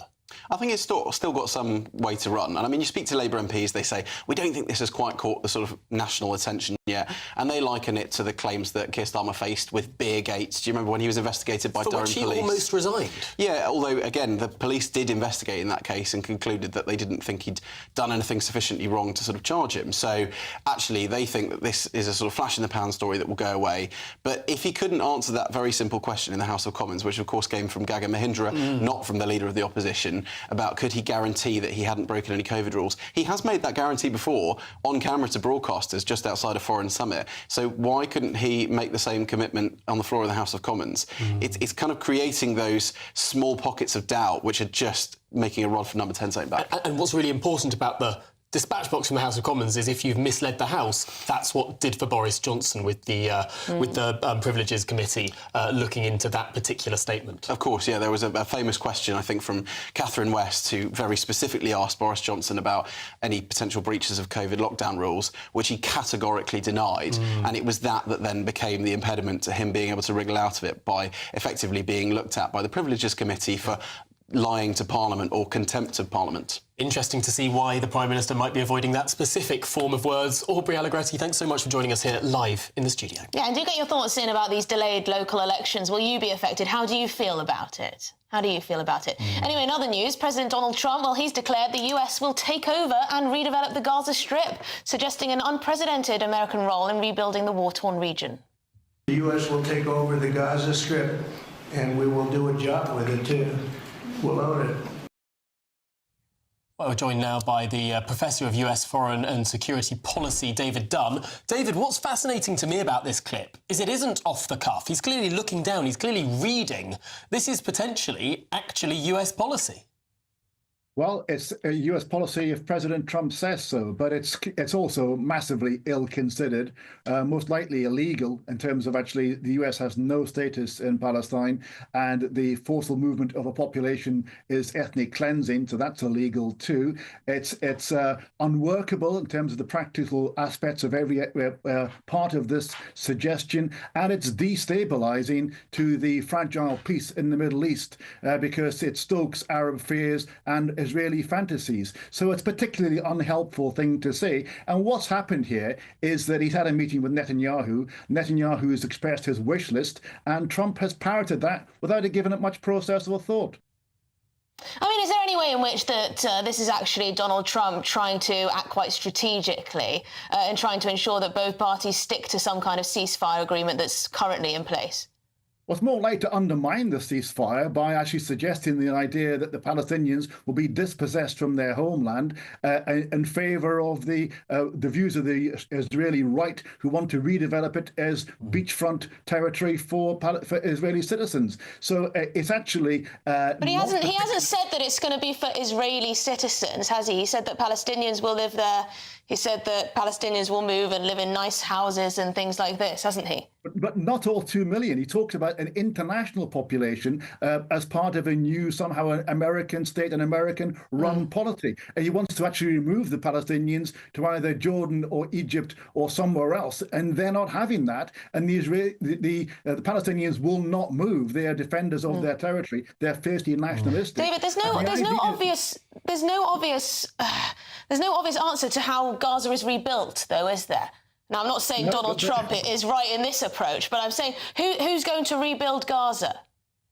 I think it's still got some way to run. And I mean, you speak to Labour MPs, they say, we don't think this has quite caught the sort of national attention yet. And they liken it to the claims that Keir Starmer faced with beer gates. Do you remember when he was investigated by Durham Police? For which he almost resigned. Yeah, although, again, the police did investigate in that case and concluded that they didn't think he'd done anything sufficiently wrong to sort of charge him. So, actually, they think that this is a sort of flash-in-the-pan story that will go away. But if he couldn't answer that very simple question in the House of Commons, which, of course, came from Gaga Mahindra, not from the Leader of the Opposition, about could he guarantee that he hadn't broken any COVID rules. He has made that guarantee before on camera to broadcasters just outside a foreign summit. So why couldn't he make the same commitment on the floor of the House of Commons? It's kind of creating those small pockets of doubt which are just making a rod for number 10 saying back. And what's really important about the dispatch box from the House of Commons is if you've misled the House, that's what did for Boris Johnson with the Privileges Committee looking into that particular statement. Of course, yeah, there was a famous question, I think, from Catherine West, who very specifically asked Boris Johnson about any potential breaches of COVID lockdown rules, which he categorically denied. And it was that then became the impediment to him being able to wriggle out of it by effectively being looked at by the Privileges Committee for lying to Parliament or contempt of Parliament. Interesting to see why the Prime Minister might be avoiding that specific form of words. Aubrey Allegretti, thanks so much for joining us here live in the studio. Yeah, and do get your thoughts in about these delayed local elections. Will you be affected? How do you feel about it? How do you feel about it? Anyway, in other news, President Donald Trump, well, he's declared the US will take over and redevelop the Gaza Strip, suggesting an unprecedented American role in rebuilding the war-torn region. The US will take over the Gaza Strip, and we will do a job with it, too. We'll own it. Well, we're joined now by the Professor of US Foreign and Security Policy, David Dunn. David, what's fascinating to me about this clip is it isn't off the cuff. He's clearly looking down. He's clearly reading. This is potentially actually US policy. Well, it's a US policy if President Trump says so, but it's also massively ill-considered, most likely illegal in terms of actually the US has no status in Palestine and the forceful movement of a population is ethnic cleansing, so that's illegal too. It's unworkable in terms of the practical aspects of every part of this suggestion, and it's destabilizing to the fragile peace in the Middle East because it stokes Arab fears and Israeli fantasies. So it's a particularly unhelpful thing to say. And what's happened here is that he's had a meeting with Netanyahu. Netanyahu has expressed his wish list, and Trump has parroted that without giving it much process or thought. I mean, is there any way in which that this is actually Donald Trump trying to act quite strategically and trying to ensure that both parties stick to some kind of ceasefire agreement that's currently in place? Well, it's more likely to undermine the ceasefire by actually suggesting the idea that the Palestinians will be dispossessed from their homeland in favour of the views of the Israeli right, who want to redevelop it as beachfront territory for Israeli citizens. So it's actually. But he hasn't said that it's going to be for Israeli citizens, has he? He said that Palestinians will live there. He said that Palestinians will move and live in nice houses and things like this, hasn't he? But not all 2 million. He talked about an international population as part of a new, somehow, an American state, an American-run polity. And he wants to actually remove the Palestinians to either Jordan or Egypt or somewhere else, and they're not having that. And the Palestinians will not move. They are defenders of their territory. They're fiercely nationalistic. David, there's no obvious answer to how Gaza is rebuilt, though, is there? Now, I'm not saying Donald Trump is right in this approach, but I'm saying who's going to rebuild Gaza?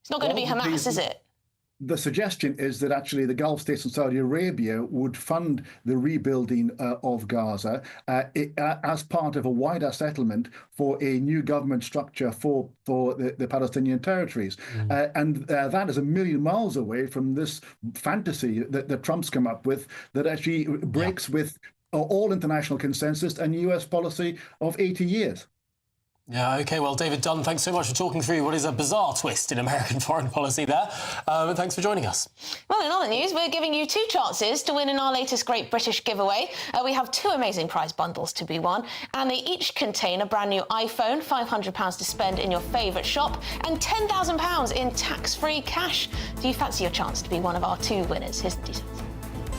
It's not going to be Hamas, is it? The suggestion is that actually the Gulf states and Saudi Arabia would fund the rebuilding of Gaza as part of a wider settlement for a new government structure for the Palestinian territories. And that is a million miles away from this fantasy that Trump's come up with that actually breaks with all international consensus and US policy of 80 years. Yeah, OK, well, David Dunn, thanks so much for talking through what is a bizarre twist in American foreign policy there. Thanks for joining us. Well, in other news, we're giving you 2 chances to win in our latest Great British giveaway. We have 2 amazing prize bundles to be won, and they each contain a brand new iPhone, £500 to spend in your favourite shop, and £10,000 in tax-free cash. Do you fancy your chance to be one of our 2 winners? Here's the details.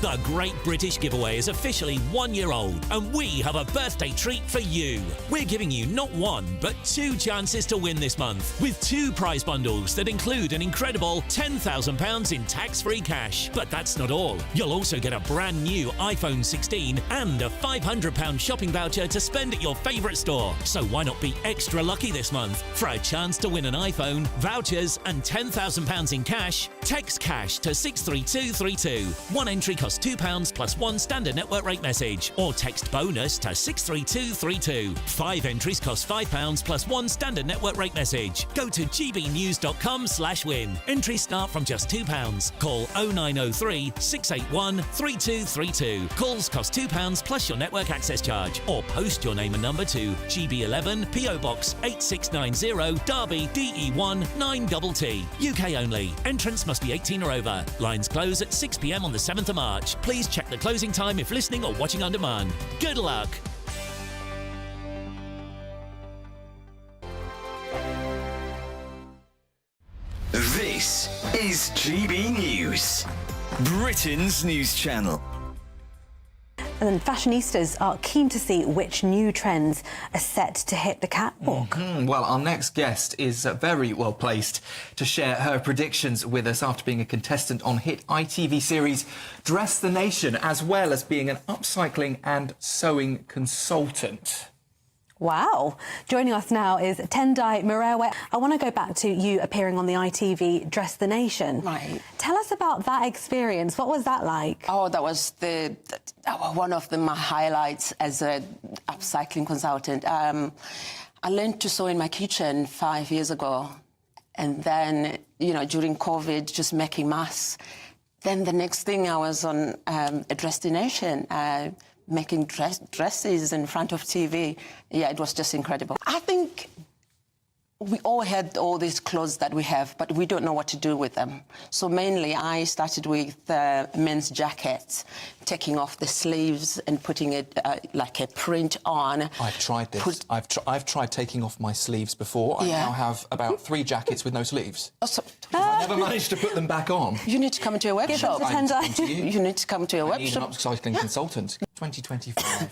The Great British Giveaway is officially 1 year old, and we have a birthday treat for you. We're giving you not 1, but 2 chances to win this month, with 2 prize bundles that include an incredible £10,000 in tax-free cash. But that's not all. You'll also get a brand new iPhone 16 and a £500 shopping voucher to spend at your favourite store. So why not be extra lucky this month? For a chance to win an iPhone, vouchers and £10,000 in cash, text cash to 63232. One entry costs £2 plus 1 standard network rate message, or text bonus to 63232. 5 entries cost £5 plus 1 standard network rate message. Go to gbnews.com/win. Entries start from just £2. Call 0903 681 3232. Calls cost £2 plus your network access charge, or post your name and number to GB11 PO Box 8690 Derby DE1 9TT. UK only. Entrance must be 18 or over. Lines close at 6 p.m. on the 7th of March. much. Please check the closing time if listening or watching on demand. Good luck. This is GB News, Britain's news channel. And then fashionistas are keen to see which new trends are set to hit the catwalk. Well, our next guest is very well placed to share her predictions with us after being a contestant on hit ITV series Dress the Nation, as well as being an upcycling and sewing consultant. Wow. Joining us now is Tendai Murewe. I want to go back to you appearing on the ITV Dress the Nation. Right. Tell us about that experience. What was that like? Oh, that was one of my highlights as a upcycling consultant. I learned to sew in my kitchen 5 years ago. And then, during COVID, just making masks. Then the next thing I was on a Dress the Nation, making dresses in front of TV. Yeah, it was just incredible. I think we all had all these clothes that we have, but we don't know what to do with them. So mainly I started with men's jackets, taking off the sleeves and putting it like a print on. I've tried this. I've tried taking off my sleeves before. I now have about 3 jackets with no sleeves. I never managed to put them back on. You need to come to a workshop. You need to come to a I need an workshop. upcycling consultant. 2025,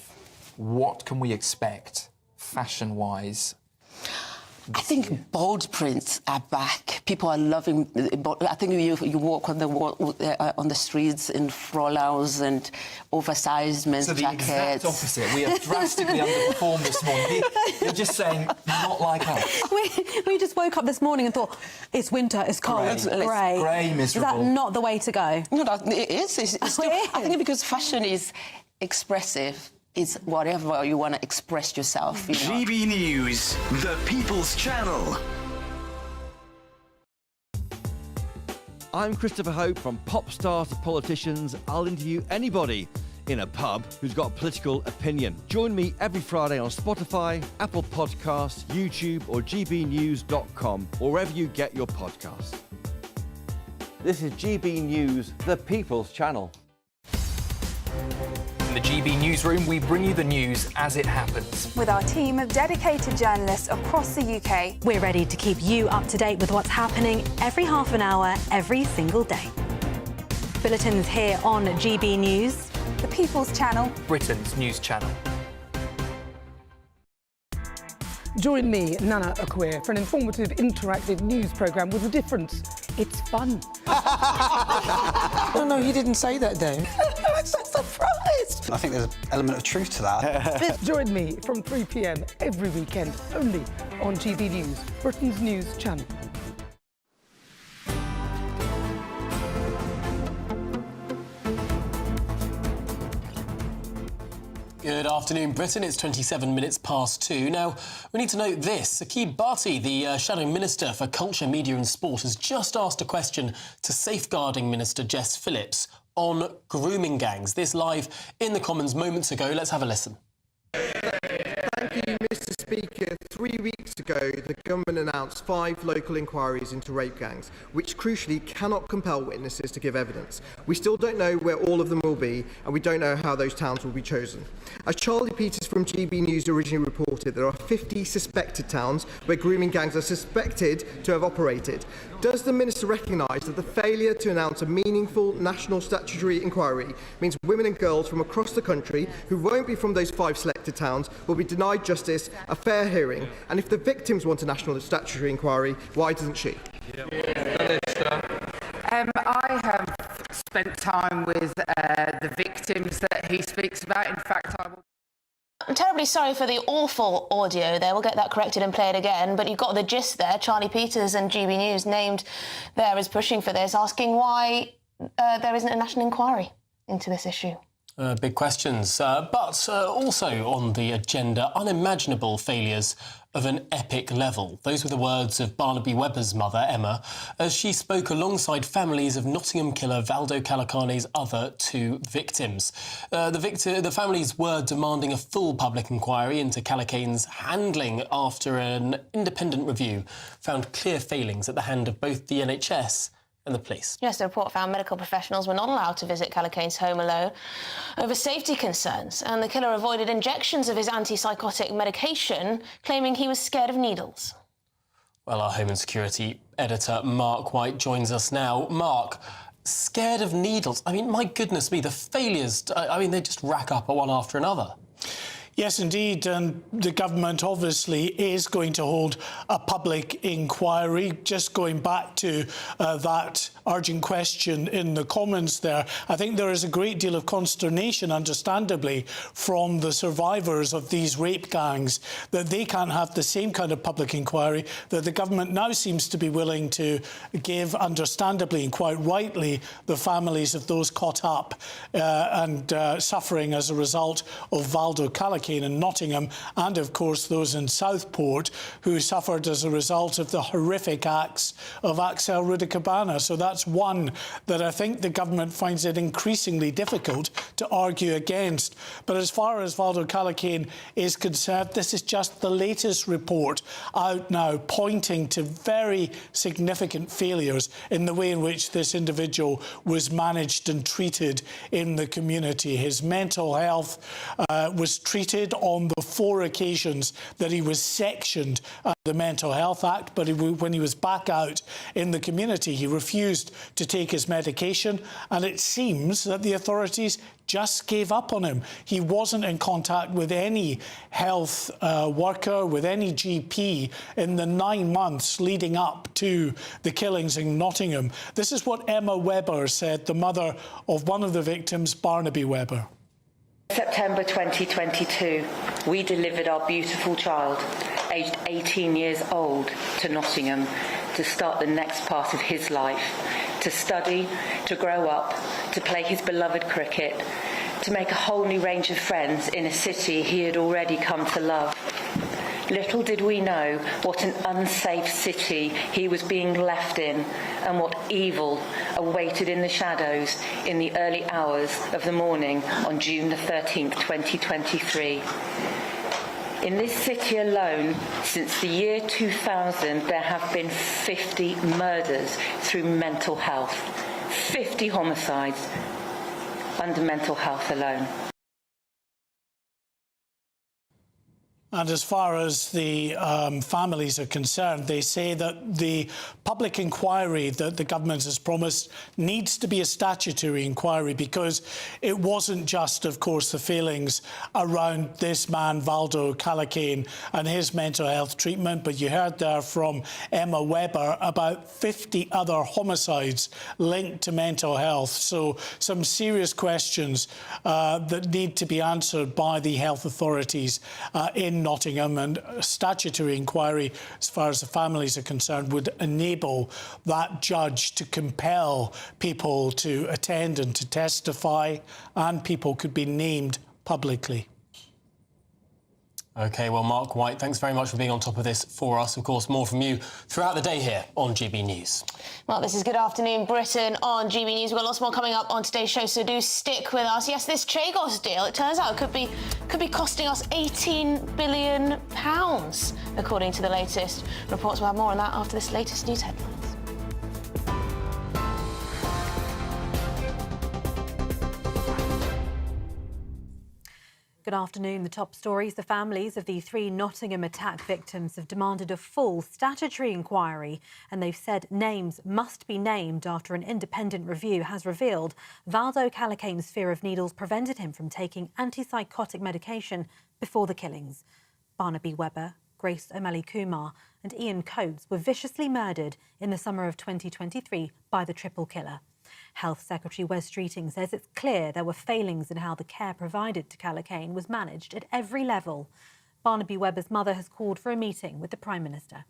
what can we expect fashion-wise? I think bold prints are back. People are loving. I think you walk on the streets in frollos and oversized men's jackets. So the exact opposite. We have drastically underperformed this morning. You're just saying not like us. We just woke up this morning and thought, it's winter, it's cold, it's grey. Grey, miserable. Is that not the way to go? No, it is. I think because fashion is expressive. It's whatever you want to express yourself. GB News, the People's Channel. I'm Christopher Hope. From pop stars to politicians, I'll interview anybody in a pub who's got a political opinion. Join me every Friday on Spotify, Apple Podcasts, YouTube or gbnews.com, or wherever you get your podcasts. This is GB News, the People's Channel. In the GB Newsroom, we bring you the news as it happens. With our team of dedicated journalists across the UK. We're ready to keep you up to date with what's happening every half an hour, every single day. Bulletins here on GB News, the People's Channel, Britain's news channel. Join me, Nana Akwe, for an informative, interactive news programme with a difference. It's fun. No, he didn't say that, Dave. I'm so surprised. I think there's an element of truth to that. Join me from 3 p.m. every weekend, only on GB News, Britain's news channel. Good afternoon, Britain. It's 27 minutes past 2. Now, we need to note this. Akib Bhatti, the Shadow Minister for Culture, Media and Sport, has just asked a question to Safeguarding Minister Jess Phillips on grooming gangs. This live in the Commons moments ago. Let's have a listen. Thank you, Mr. Speaker. 3 weeks ago, the government announced 5 local inquiries into rape gangs, which crucially cannot compel witnesses to give evidence. We still don't know where all of them will be, and we don't know how those towns will be chosen. As Charlie Peters from GB News originally reported, there are 50 suspected towns where grooming gangs are suspected to have operated. Does the Minister recognise that the failure to announce a meaningful national statutory inquiry means women and girls from across the country who won't be from those 5 selected towns will be denied justice, a fair hearing? And if the victims want a national statutory inquiry, why doesn't she? I have spent time with the victims that he speaks about. In fact, I'm terribly sorry for the awful audio there. We'll get that corrected and play it again. But you got the gist there. Charlie Peters and GB News named there as pushing for this, asking why there isn't a national inquiry into this issue. Big questions, but also on the agenda, unimaginable failures of an epic level. Those were the words of Barnaby Webber's mother, Emma, as she spoke alongside families of Nottingham killer Valdo Calacani's other 2 victims. The families were demanding a full public inquiry into Calacane's handling after an independent review found clear failings at the hand of both the NHS and the police. Yes, the report found medical professionals were not allowed to visit Callakane's home alone over safety concerns, and the killer avoided injections of his antipsychotic medication, claiming he was scared of needles. Well, our Home and Security editor, Mark White, joins us now. Mark, scared of needles? I mean, my goodness me, the failures, I mean, they just rack up one after another. Yes, indeed, and the government obviously is going to hold a public inquiry. Just going back to that urgent question in the Commons there, I think there is a great deal of consternation, understandably, from the survivors of these rape gangs, that they can't have the same kind of public inquiry that the government now seems to be willing to give, understandably and quite rightly, the families of those caught up and suffering as a result of Valdo Callakane in Nottingham, and of course those in Southport who suffered as a result of the horrific acts of Axel Rudicabana. So that's one that I think the government finds it increasingly difficult to argue against. But as far as Valdo Callakane is concerned, this is just the latest report out now pointing to very significant failures in the way in which this individual was managed and treated in the community. His mental health was treated on the 4 occasions that he was sectioned under the Mental Health Act, but when he was back out in the community, he refused to take his medication, and it seems that the authorities just gave up on him. He wasn't in contact with any health worker, with any GP in the 9 months leading up to the killings in Nottingham. This is what Emma Webber said, the mother of one of the victims, Barnaby Webber. September 2022, we delivered our beautiful child, aged 18 years old, to Nottingham to start the next part of his life, to study, to grow up, to play his beloved cricket, to make a whole new range of friends in a city he had already come to love. Little did we know what an unsafe city he was being left in, and what evil awaited in the shadows in the early hours of the morning on June the 13th, 2023. In this city alone, since the year 2000, there have been 50 murders through mental health, 50 homicides under mental health alone. And as far as the families are concerned, they say that the public inquiry that the government has promised needs to be a statutory inquiry, because it wasn't just, of course, the failings around this man, Valdo Callakane, and his mental health treatment, but you heard there from Emma Webber about 50 other homicides linked to mental health. So some serious questions that need to be answered by the health authorities in Nottingham, and a statutory inquiry, as far as the families are concerned, would enable that judge to compel people to attend and to testify, and people could be named publicly. OK, well, Mark White, thanks very much for being on top of this for us. Of course, more from you throughout the day here on GB News. Well, this is Good Afternoon Britain on GB News. We've got lots more coming up on today's show, so do stick with us. Yes, this Chagos deal, it turns out, could be costing us £18 billion, according to the latest reports. We'll have more on that after this latest news headlines. Good afternoon. The top stories. The families of the 3 Nottingham attack victims have demanded a full statutory inquiry, and they've said names must be named after an independent review has revealed Valdo Callakane's fear of needles prevented him from taking antipsychotic medication before the killings. Barnaby Webber, Grace O'Malley Kumar and Ian Coates were viciously murdered in the summer of 2023 by the triple killer. Health Secretary Wes Streeting says it's clear there were failings in how the care provided to Callakane was managed at every level. Barnaby Webber's mother has called for a meeting with the Prime Minister.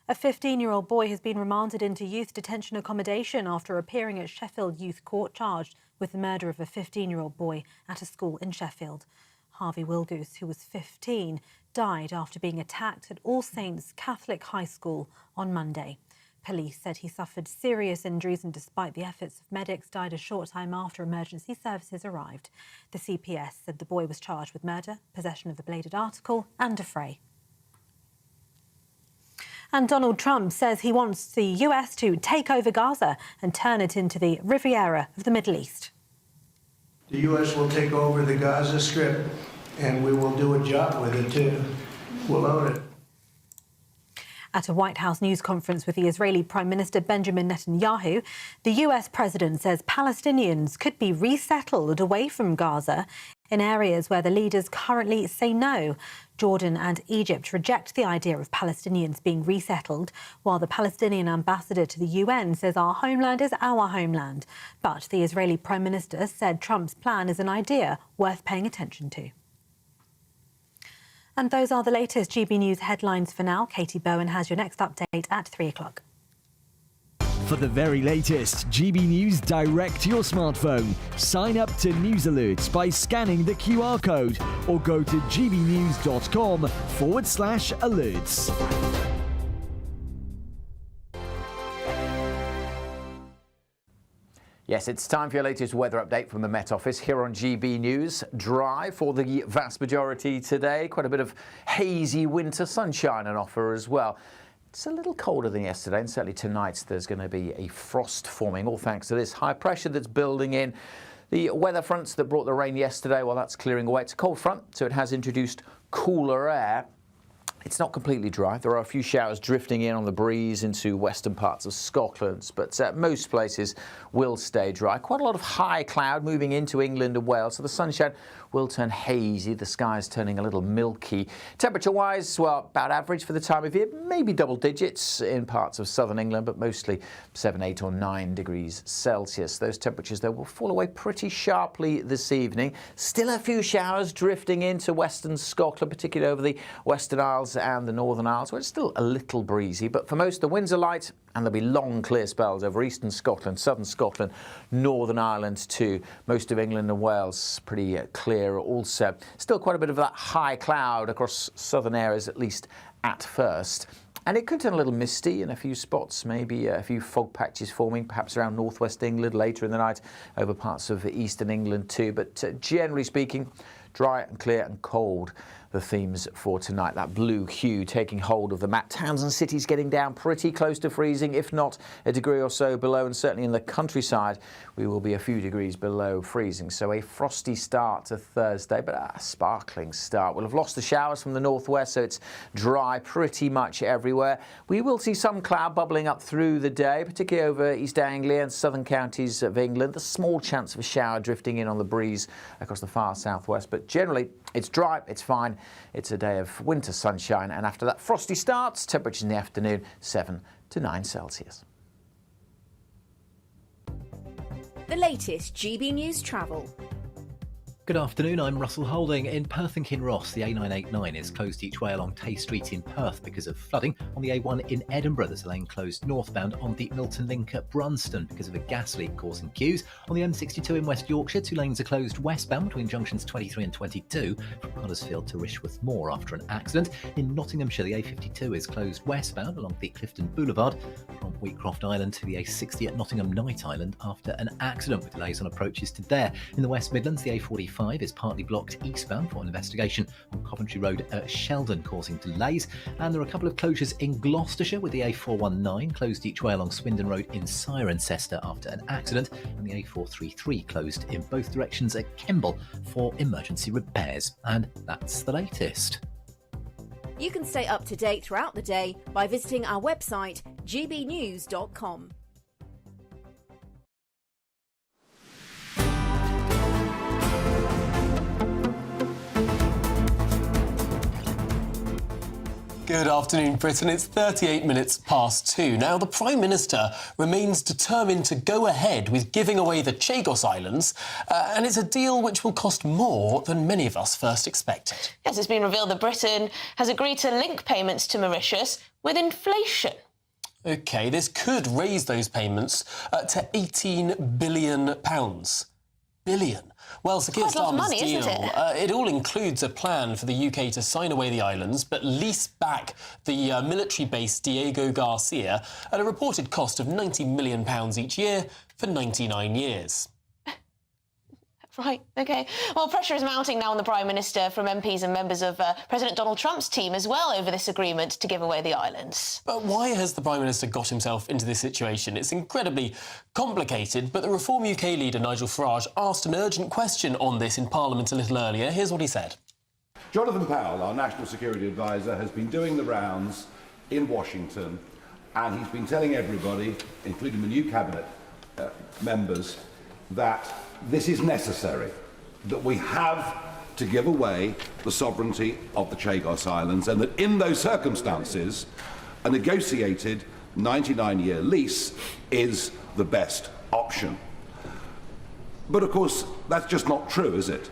A 15-year-old boy has been remanded into youth detention accommodation after appearing at Sheffield Youth Court charged with the murder of a 15-year-old boy at a school in Sheffield. Harvey Wilgoose, who was 15, died after being attacked at All Saints Catholic High School on Monday. Police said he suffered serious injuries and, despite the efforts of medics, died a short time after emergency services arrived. The CPS said the boy was charged with murder, possession of the bladed article and affray. And Donald Trump says he wants the US to take over Gaza and turn it into the Riviera of the Middle East. The U.S. will take over the Gaza Strip, and we will do a job with it, too. We'll own it. At a White House news conference with the Israeli Prime Minister Benjamin Netanyahu, the US president says Palestinians could be resettled away from Gaza in areas where the leaders currently say no. Jordan and Egypt reject the idea of Palestinians being resettled, while the Palestinian ambassador to the UN says our homeland is our homeland. But the Israeli Prime Minister said Trump's plan is an idea worth paying attention to. And those are the latest GB News headlines for now. Katie Bowen has your next update at 3 o'clock. For the very latest GB News direct to your smartphone, sign up to news alerts by scanning the QR code or go to gbnews.com/alerts. Yes, it's time for your latest weather update from the Met Office here on GB News. Dry for the vast majority today. Quite a bit of hazy winter sunshine on offer as well. It's a little colder than yesterday, and certainly tonight there's going to be a frost forming, all thanks to this high pressure that's building in. The weather fronts that brought the rain yesterday, well, that's clearing away. It's a cold front, so it has introduced cooler air. It's not completely dry. There are a few showers drifting in on the breeze into western parts of Scotland, but most places will stay dry. Quite a lot of high cloud moving into England and Wales, so the sunshine will turn hazy. The sky's turning a little milky. Temperature-wise, well, about average for the time of year. Maybe double digits in parts of southern England, but mostly 7, 8 or 9 degrees Celsius. Those temperatures, though, will fall away pretty sharply this evening. Still a few showers drifting into western Scotland, particularly over the Western Isles and the Northern Isles, where it's still a little breezy. But for most, the winds are light, and there'll be long clear spells over eastern Scotland, southern Scotland, Northern Ireland too. Most of England and Wales pretty clear also. Still quite a bit of that high cloud across southern areas, at least at first. And it could turn a little misty in a few spots, maybe a few fog patches forming, perhaps around northwest England later in the night, over parts of eastern England too. But generally speaking, dry and clear and cold. The themes for tonight, that blue hue taking hold of the map. Towns and cities getting down pretty close to freezing, if not a degree or so below, and certainly in the countryside we will be a few degrees below freezing. So a frosty start to Thursday, but a sparkling start. We'll have lost the showers from the northwest, so it's dry pretty much everywhere. We will see some cloud bubbling up through the day, particularly over East Anglia and southern counties of England. A small chance of a shower drifting in on the breeze across the far southwest, but generally it's dry, it's fine. It's a day of winter sunshine, and after that frosty starts, temperatures in the afternoon 7 to 9 Celsius. The latest GB News travel. Good afternoon, I'm Russell Holding. In Perth and Kinross, the A989 is closed each way along Tay Street in Perth because of flooding. On the A1 in Edinburgh, there's a lane closed northbound on the Milton link at Brunston because of a gas leak causing queues. On the M62 in West Yorkshire, 2 lanes are closed westbound between junctions 23 and 22 from Huddersfield to Rishworth Moor after an accident. In Nottinghamshire, the A52 is closed westbound along the Clifton Boulevard from Wheatcroft Island to the A60 at Nottingham Night Island after an accident with delays on approaches to there. In the West Midlands, the A45 is partly blocked eastbound for an investigation on Coventry Road at Sheldon, causing delays. And there are a couple of closures in Gloucestershire, with the A419 closed each way along Swindon Road in Cirencester after an accident, and the A433 closed in both directions at Kemble for emergency repairs. And that's the latest. You can stay up to date throughout the day by visiting our website, gbnews.com. Good afternoon, Britain. It's 38 minutes past 2. Now, the Prime Minister remains determined to go ahead with giving away the Chagos Islands, and it's a deal which will cost more than many of us first expected. Yes, it's been revealed that Britain has agreed to link payments to Mauritius with inflation. OK, this could raise those payments to £18 billion. Billion. Well, Sir Keir Starmer's deal, it all includes a plan for the UK to sign away the islands, but lease back the military base Diego Garcia at a reported cost of £90 million each year for 99 years. Right, OK. Well, pressure is mounting now on the Prime Minister from MPs and members of President Donald Trump's team as well over this agreement to give away the islands. But why has the Prime Minister got himself into this situation? It's incredibly complicated, but the Reform UK leader, Nigel Farage, asked an urgent question on this in Parliament a little earlier. Here's what he said. Jonathan Powell, our National Security Advisor, has been doing the rounds in Washington, and he's been telling everybody, including the new cabinet members, that this is necessary, that we have to give away the sovereignty of the Chagos Islands, and that in those circumstances, a negotiated 99-year lease is the best option. But of course, that's just not true, is it?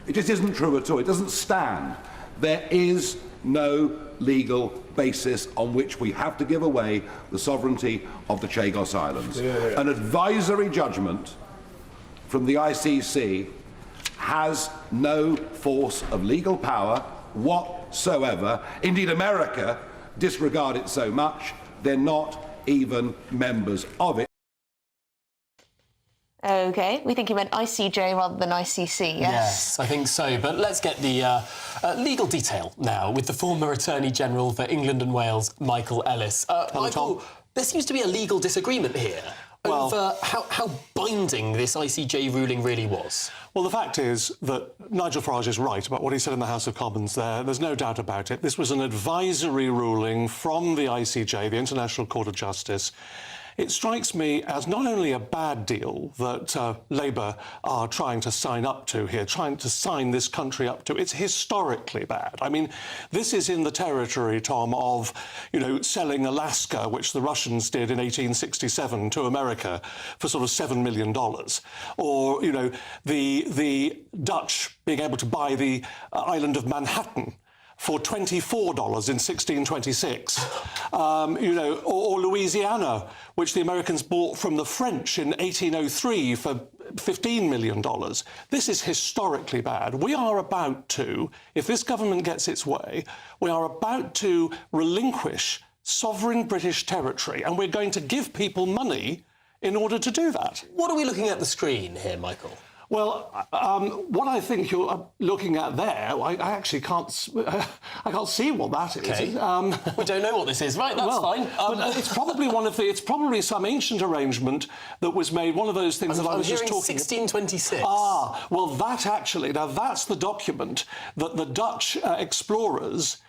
It just isn't true at all. It doesn't stand. There is no legal basis on which we have to give away the sovereignty of the Chagos Islands. An advisory judgment from the ICC has no force of legal power whatsoever. Indeed, America disregard it so much, they're not even members of it. OK, we think he meant ICJ rather than ICC, yes? Yes, I think so. But let's get the legal detail now with the former Attorney-General for England and Wales, Michael Ellis. Michael, there seems to be a legal disagreement here over how binding this ICJ ruling really was. Well, the fact is that Nigel Farage is right about what he said in the House of Commons there. There's no doubt about it. This was an advisory ruling from the ICJ, the International Court of Justice. It strikes me as not only a bad deal that Labour are trying to sign up to here, trying to sign this country up to, it's historically bad. I mean, this is in the territory, Tom, of, you know, selling Alaska, which the Russians did in 1867 to America for sort of $7 million. Or, you know, the Dutch being able to buy the island of Manhattan for $24 in 1626, you know, or Louisiana, which the Americans bought from the French in 1803 for $15 million. This is historically bad. We are about to, if this government gets its way, we are about to relinquish sovereign British territory, and we're going to give people money in order to do that. What are we looking at the screen here, Michael? Well, what I think you're looking at there, I actually can't see what that is. Okay. We don't know what this is, right? That's fine. But it's probably it's probably some ancient arrangement that was made. One of those things that I was just talking. 1626. Ah, well, that actually that's the document that the Dutch explorers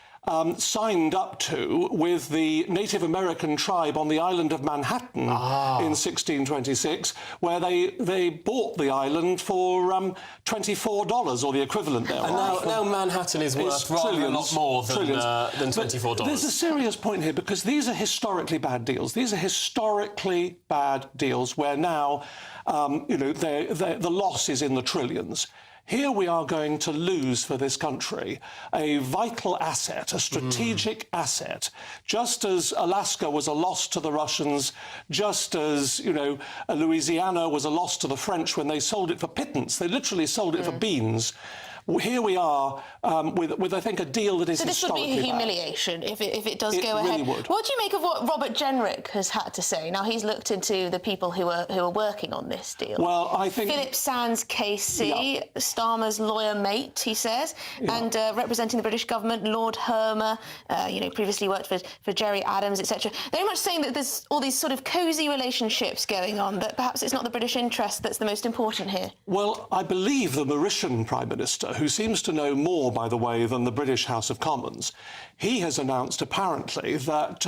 signed up to with the Native American tribe on the island of Manhattan in 1626, where they bought the island for $24 or the equivalent there. And now Manhattan is worth rather a lot more than $24. There's a serious point here, because these are historically bad deals. These are historically bad deals where now, you know, the loss is in the trillions. Here we are going to lose for this country a vital asset, a strategic asset, just as Alaska was a loss to the Russians, just as, you know, Louisiana was a loss to the French when they sold it for pittance. They literally sold it for beans. Here we are with I think, a deal that is historically bad. So this would be a humiliation if it does go ahead. Really would. What do you make of what Robert Jenrick has had to say? Now, he's looked into the people who are working on this deal. Well, I think Philip Sands KC, Starmer's lawyer mate, he says, and representing the British government, Lord Hermer, you know, previously worked for Gerry Adams, etc. Very much saying that there's all these sort of cosy relationships going on, that perhaps it's not the British interest that's the most important here. Well, I believe the Mauritian Prime Minister, who seems to know more, by the way, than the British House of Commons, he has announced apparently that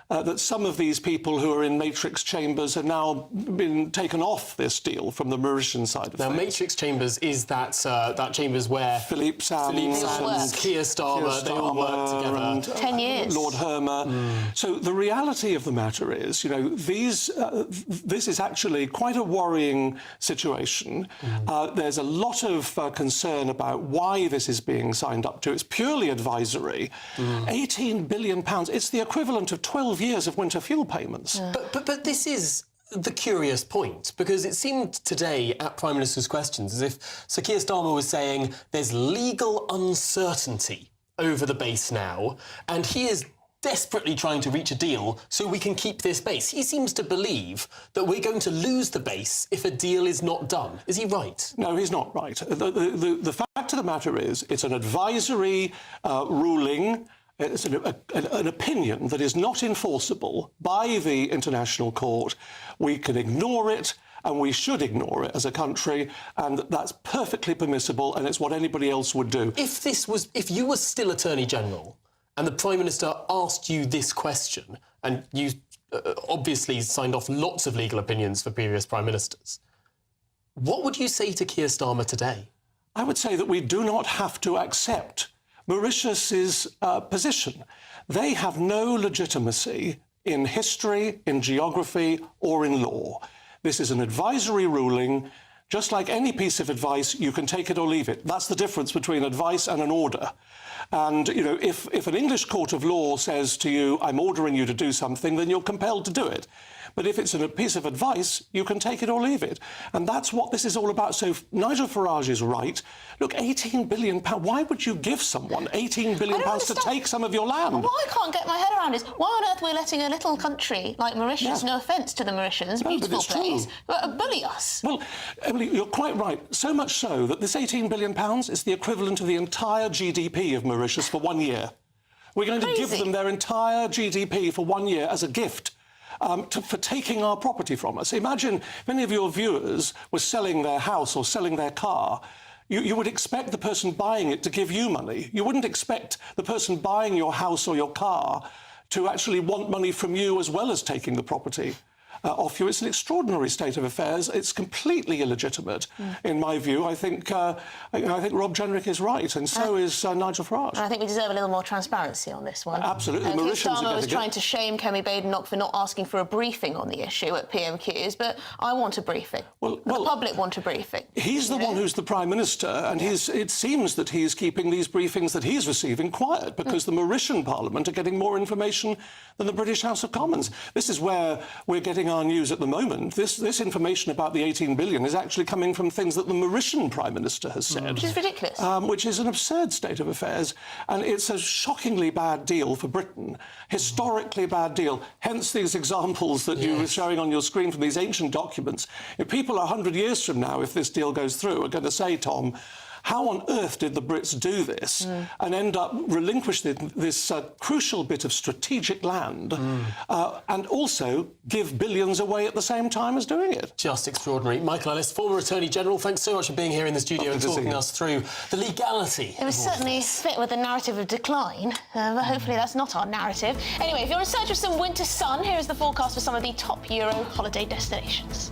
that some of these people who are in matrix chambers have now been taken off this deal from the Mauritian side of things. Now, matrix chambers is that chambers where Philippe Sands, Keir Starmer, they all work together. And, 10 years. Lord Hermer. So the reality of the matter is, you know, this is actually quite a worrying situation. There's a lot of concern about why this is being signed up to. It's purely advisory. £18 billion. It's the equivalent of 12 years of winter fuel payments. But this is the curious point, because it seemed today at Prime Minister's Questions as if Sir Keir Starmer was saying there's legal uncertainty over the base now, and he is desperately trying to reach a deal so we can keep this base. He seems to believe that we're going to lose the base if a deal is not done. Is he right? No, he's not right. The fact of the matter is it's an advisory ruling. It's an opinion that is not enforceable by the International Court. We can ignore it, and we should ignore it as a country, and that's perfectly permissible, and it's what anybody else would do. If you were still Attorney General and the Prime Minister asked you this question, and you obviously signed off lots of legal opinions for previous Prime Ministers, what would you say to Keir Starmer today? I would say that we do not have to accept Mauritius's position. They have no legitimacy in history, in geography, or in law. This is an advisory ruling. Just like any piece of advice, you can take it or leave it. That's the difference between advice and an order. And, you know, if an English court of law says to you, I'm ordering you to do something, then you're compelled to do it. But if it's a piece of advice, you can take it or leave it. And that's what this is all about. So Nigel Farage is right. Look, £18 billion, why would you give someone £18 billion to take some of your land? What I can't get my head around is why on earth we're letting a little country like Mauritius, no offence to the Mauritians, beautiful place, bully us. Well, Emily, you're quite right. So much so that this £18 billion is the equivalent of the entire GDP of Mauritius for 1 year. We're going to give them their entire GDP for 1 year as a gift. For taking our property from us. Imagine if any of your viewers were selling their house or selling their car, you would expect the person buying it to give you money. You wouldn't expect the person buying your house or your car to actually want money from you as well as taking the property off you. It's an extraordinary state of affairs. It's completely illegitimate, in my view. I think Rob Jenrick is right, and so is Nigel Farage. And I think we deserve a little more transparency on this one. Absolutely. Keir Starmer was trying to shame Kemi Badenoch for not asking for a briefing on the issue at PMQs, but I want a briefing. Well, the public want a briefing. He's the one who's the Prime Minister, and it seems that he's keeping these briefings that he's receiving quiet, because the Mauritian Parliament are getting more information than the British House of Commons. This is where we're getting our news at the moment. This information about the 18 billion is actually coming from things that the Mauritian Prime Minister has said. Which is ridiculous. Which is an absurd state of affairs. And it's a shockingly bad deal for Britain. Historically bad deal. Hence these examples that you were showing on your screen from these ancient documents. If people 100 years from now, if this deal goes through, are going to say, Tom, how on earth did the Brits do this and end up relinquishing this crucial bit of strategic land and also give billions away at the same time as doing it? Just extraordinary. Michael Ellis, former Attorney General, thanks so much for being here in the studio and talking us through the legality. It was certainly fit with the narrative of decline, but hopefully that's not our narrative. Anyway, if you're in search of some winter sun, here is the forecast for some of the top Euro holiday destinations.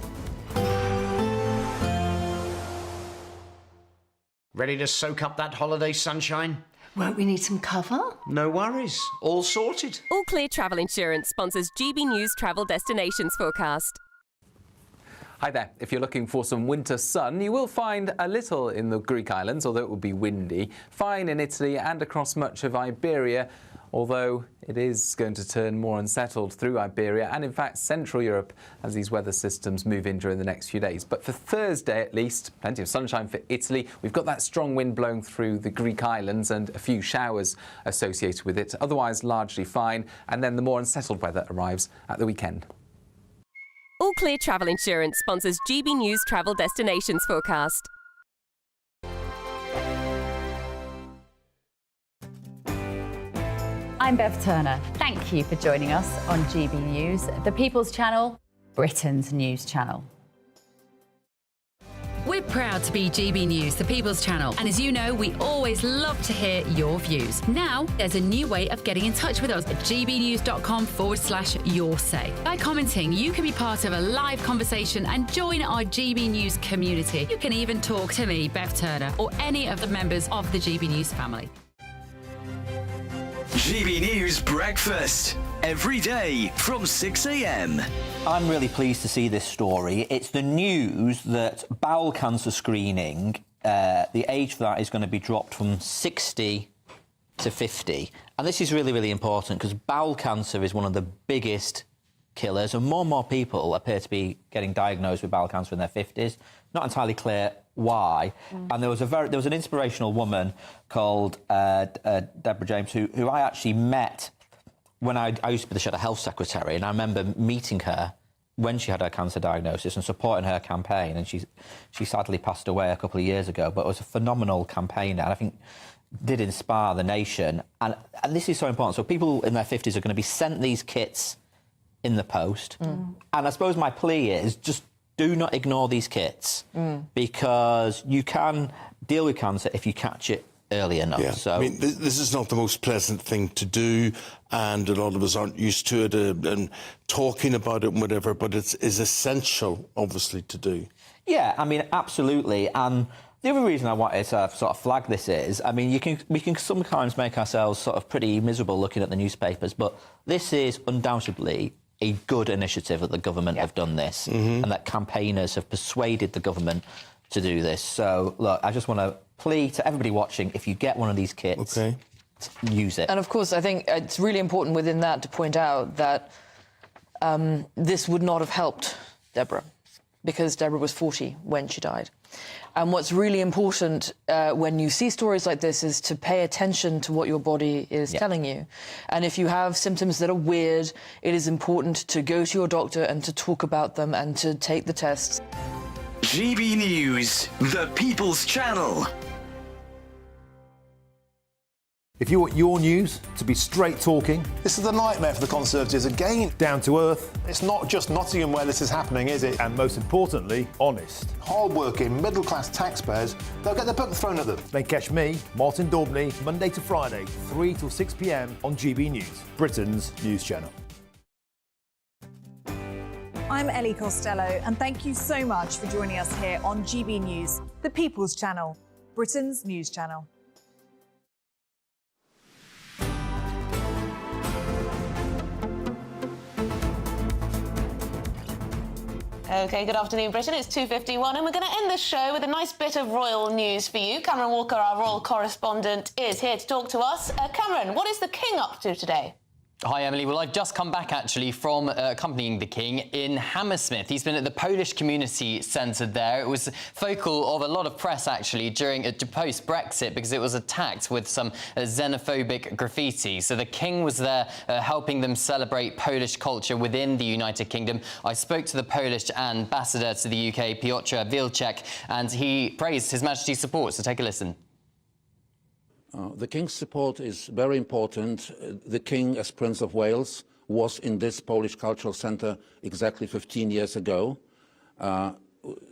Ready to soak up that holiday sunshine? Won't we need some cover? No worries. All sorted. All Clear Travel Insurance sponsors GB News Travel Destinations Forecast. Hi there. If you're looking for some winter sun, you will find a little in the Greek islands, although it will be windy. Fine in Italy and across much of Iberia, although it is going to turn more unsettled through Iberia and, in fact, Central Europe as these weather systems move in during the next few days. But for Thursday, at least, plenty of sunshine for Italy. We've got that strong wind blowing through the Greek islands and a few showers associated with it. Otherwise, largely fine. And then the more unsettled weather arrives at the weekend. All Clear Travel Insurance sponsors GB News Travel Destinations Forecast. I'm Bev Turner. Thank you for joining us on GB News, the People's Channel, Britain's news channel. We're proud to be GB News, the People's Channel. And as you know, we always love to hear your views. Now, there's a new way of getting in touch with us at gbnews.com/your-say. By commenting, you can be part of a live conversation and join our GB News community. You can even talk to me, Bev Turner, or any of the members of the GB News family. GB News Breakfast, every day from 6 a.m. I'm really pleased to see this story. It's the news that bowel cancer screening, the age for that is going to be dropped from 60 to 50. And this is really, really important because bowel cancer is one of the biggest killers, and more people appear to be getting diagnosed with bowel cancer in their 50s. Not entirely clear why. And there was an inspirational woman called Deborah James who I actually met when I used to be the Sheffield Health Secretary, and I remember meeting her when she had her cancer diagnosis and supporting her campaign, and she sadly passed away a couple of years ago, but it was a phenomenal campaign, and I think did inspire the nation. And this is so important. So people in their 50s are going to be sent these kits in the post. And I suppose my plea is just do not ignore these kits because you can deal with cancer if you catch it early enough. Yeah. So I mean, this is not the most pleasant thing to do, and a lot of us aren't used to it and talking about it and whatever, but it's essential, obviously, to do. Yeah, I mean, absolutely. And the other reason I wanted to sort of flag this is, I mean, we can sometimes make ourselves sort of pretty miserable looking at the newspapers, but this is undoubtedly a good initiative that the government have done this, and that campaigners have persuaded the government to do this. So, look, I just want to plea to everybody watching, if you get one of these kits, use it. And, of course, I think it's really important within that to point out that this would not have helped Deborah, because Deborah was 40 when she died. And what's really important when you see stories like this is to pay attention to what your body is telling you. And if you have symptoms that are weird, it is important to go to your doctor and to talk about them and to take the tests. GB News, the People's Channel. If you want your news to be straight talking... This is a nightmare for the Conservatives again. Down to earth. It's not just Nottingham where this is happening, is it? And most importantly, honest. Hard-working, middle-class taxpayers, they'll get their book thrown at them. Then catch me, Martin Daubney, Monday to Friday, 3 till 6 p.m. on GB News, Britain's news channel. I'm Ellie Costello, and thank you so much for joining us here on GB News, the People's Channel, Britain's news channel. OK, good afternoon, Britain. It's 2:51, and we're going to end the show with a nice bit of royal news for you. Cameron Walker, our royal correspondent, is here to talk to us. Cameron, what is the King up to today? Hi, Emily. Well, I've just come back, actually, from accompanying the King in Hammersmith. He's been at the Polish Community Centre there. It was focal of a lot of press, actually, during post-Brexit, because it was attacked with some xenophobic graffiti. So the King was there helping them celebrate Polish culture within the United Kingdom. I spoke to the Polish ambassador to the UK, Piotr Wilczek, and he praised His Majesty's support. So take a listen. The King's support is very important. The King, as Prince of Wales, was in this Polish Cultural Centre exactly 15 years ago.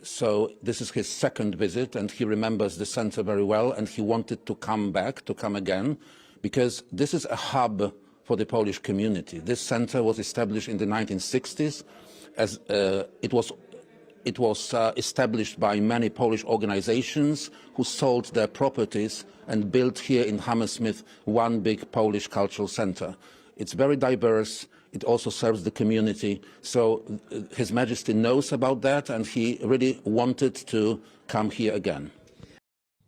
So this is his second visit, and he remembers the centre very well, and he wanted to come back, to come again, because this is a hub for the Polish community. This centre was established in the 1960s, as it was established by many Polish organizations who sold their properties and built here in Hammersmith one big Polish cultural center. It's very diverse. It also serves the community. So His Majesty knows about that, and he really wanted to come here again.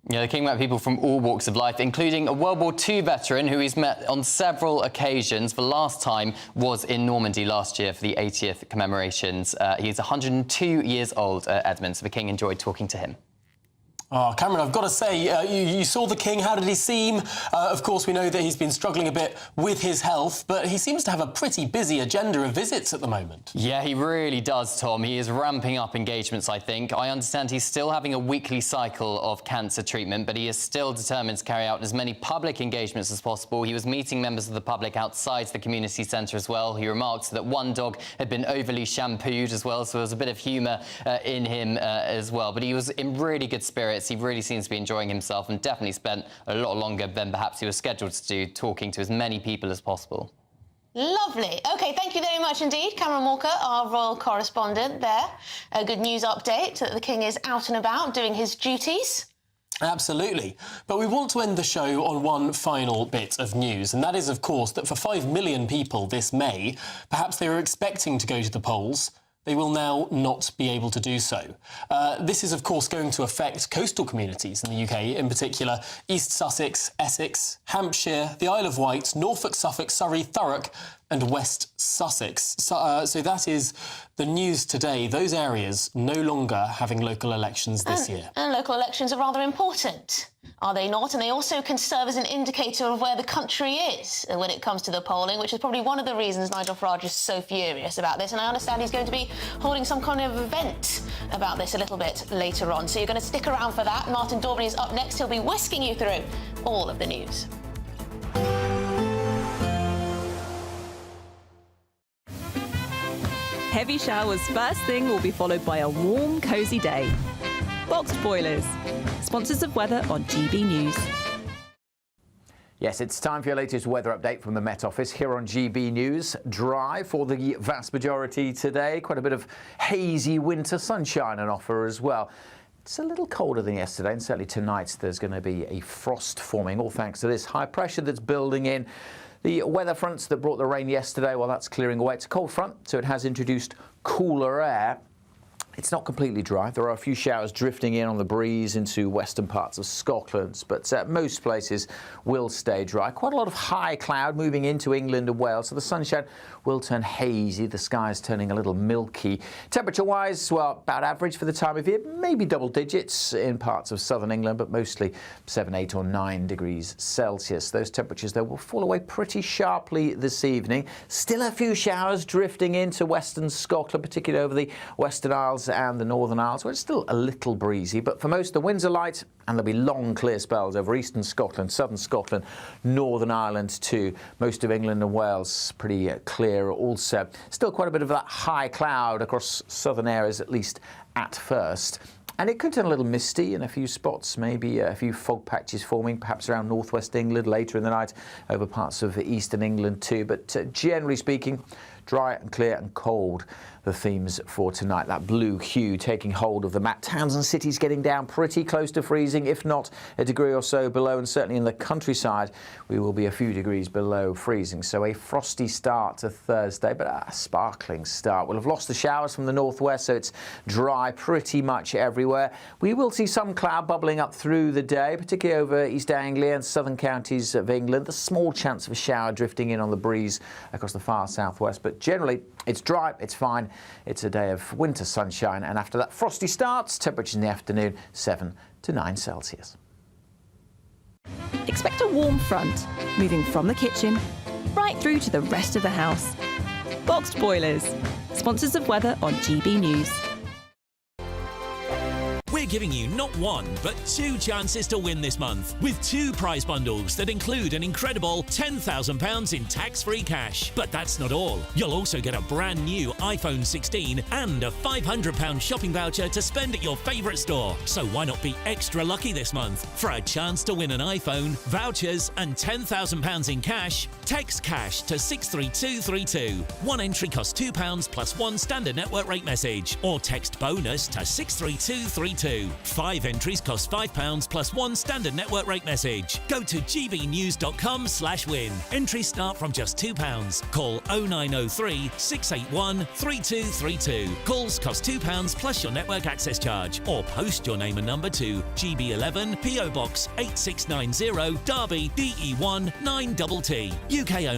Yeah, the King met people from all walks of life, including a World War II veteran who he's met on several occasions. The last time was in Normandy last year for the 80th commemorations. He's 102 years old, Edmund, so the King enjoyed talking to him. Oh, Cameron, I've got to say, you saw the King. How did he seem? Of course, we know that he's been struggling a bit with his health, but he seems to have a pretty busy agenda of visits at the moment. Yeah, he really does, Tom. He is ramping up engagements, I think. I understand he's still having a weekly cycle of cancer treatment, but he is still determined to carry out as many public engagements as possible. He was meeting members of the public outside the community centre as well. He remarked that one dog had been overly shampooed as well, so there was a bit of humour in him as well. But he was in really good spirits. He really seems to be enjoying himself and definitely spent a lot longer than perhaps he was scheduled to do, talking to as many people as possible. Lovely. OK, thank you very much indeed, Cameron Walker, our royal correspondent there. A good news update that the King is out and about doing his duties. Absolutely. But we want to end the show on one final bit of news, and that is, of course, that for 5 million people this May, perhaps they were expecting to go to the polls, they will now not be able to do so. This is, of course, going to affect coastal communities in the UK, in particular East Sussex, Essex, Hampshire, the Isle of Wight, Norfolk, Suffolk, Surrey, Thurrock and West Sussex. So that is the news today. Those areas no longer having local elections this year. And local elections are rather important, are they not? And they also can serve as an indicator of where the country is when it comes to the polling, which is probably one of the reasons Nigel Farage is so furious about this. And I understand he's going to be holding some kind of event about this a little bit later on. So you're going to stick around for that. Martin Daubney is up next. He'll be whisking you through all of the news. Heavy showers first thing will be followed by a warm, cosy day. Boxed boilers, sponsors of weather on GB News. Yes, it's time for your latest weather update from the Met Office here on GB News. Dry for the vast majority today. Quite a bit of hazy winter sunshine on offer as well. It's a little colder than yesterday, and certainly tonight there's going to be a frost forming, all thanks to this high pressure that's building in. The weather fronts that brought the rain yesterday, well, that's clearing away. It's a cold front, so it has introduced cooler air. It's not completely dry. There are a few showers drifting in on the breeze into western parts of Scotland, but most places will stay dry. Quite a lot of high cloud moving into England and Wales, so the sunshine will turn hazy. The sky is turning a little milky. Temperature-wise, well, about average for the time of year. Maybe double digits in parts of southern England, but mostly 7, 8 or 9 degrees Celsius. Those temperatures, though, will fall away pretty sharply this evening. Still a few showers drifting into western Scotland, particularly over the Western Isles and the Northern Isles, where it's still a little breezy, but for most the winds are light and there'll be long clear spells over eastern Scotland, southern Scotland, Northern Ireland too. Most of England and Wales pretty clear also. Still quite a bit of that high cloud across southern areas, at least at first. And it could turn a little misty in a few spots, maybe a few fog patches forming, perhaps around northwest England later in the night, over parts of eastern England too. But generally speaking, dry and clear and cold, the themes for tonight. That blue hue taking hold of the map. Towns and cities getting down pretty close to freezing, if not a degree or so below, and certainly in the countryside we will be a few degrees below freezing. So a frosty start to Thursday, but a sparkling start. We'll have lost the showers from the northwest, so it's dry pretty much everywhere. We will see some cloud bubbling up through the day, particularly over East Anglia and southern counties of England. The small chance of a shower drifting in on the breeze across the far southwest, but generally it's dry, it's fine. It's a day of winter sunshine, and after that frosty starts, temperatures in the afternoon 7 to 9 Celsius. Expect a warm front, moving from the kitchen right through to the rest of the house. Boxed boilers, sponsors of weather on GB News. We're giving you not one, but 2 chances to win this month, with 2 prize bundles that include an incredible £10,000 in tax-free cash. But that's not all. You'll also get a brand new iPhone 16 and a £500 shopping voucher to spend at your favourite store. So why not be extra lucky this month? For a chance to win an iPhone, vouchers and £10,000 in cash, text cash to 63232. One entry costs £2 plus 1 standard network rate message, or text bonus to 63232. 5 entries cost £5 plus 1 standard network rate message. Go to gbnews.com/win. Entries start from just £2. Call 0903 681 3232. Calls cost £2 plus your network access charge, or post your name and number to GB11 PO Box 8690 Derby DE1 9TT. UK only.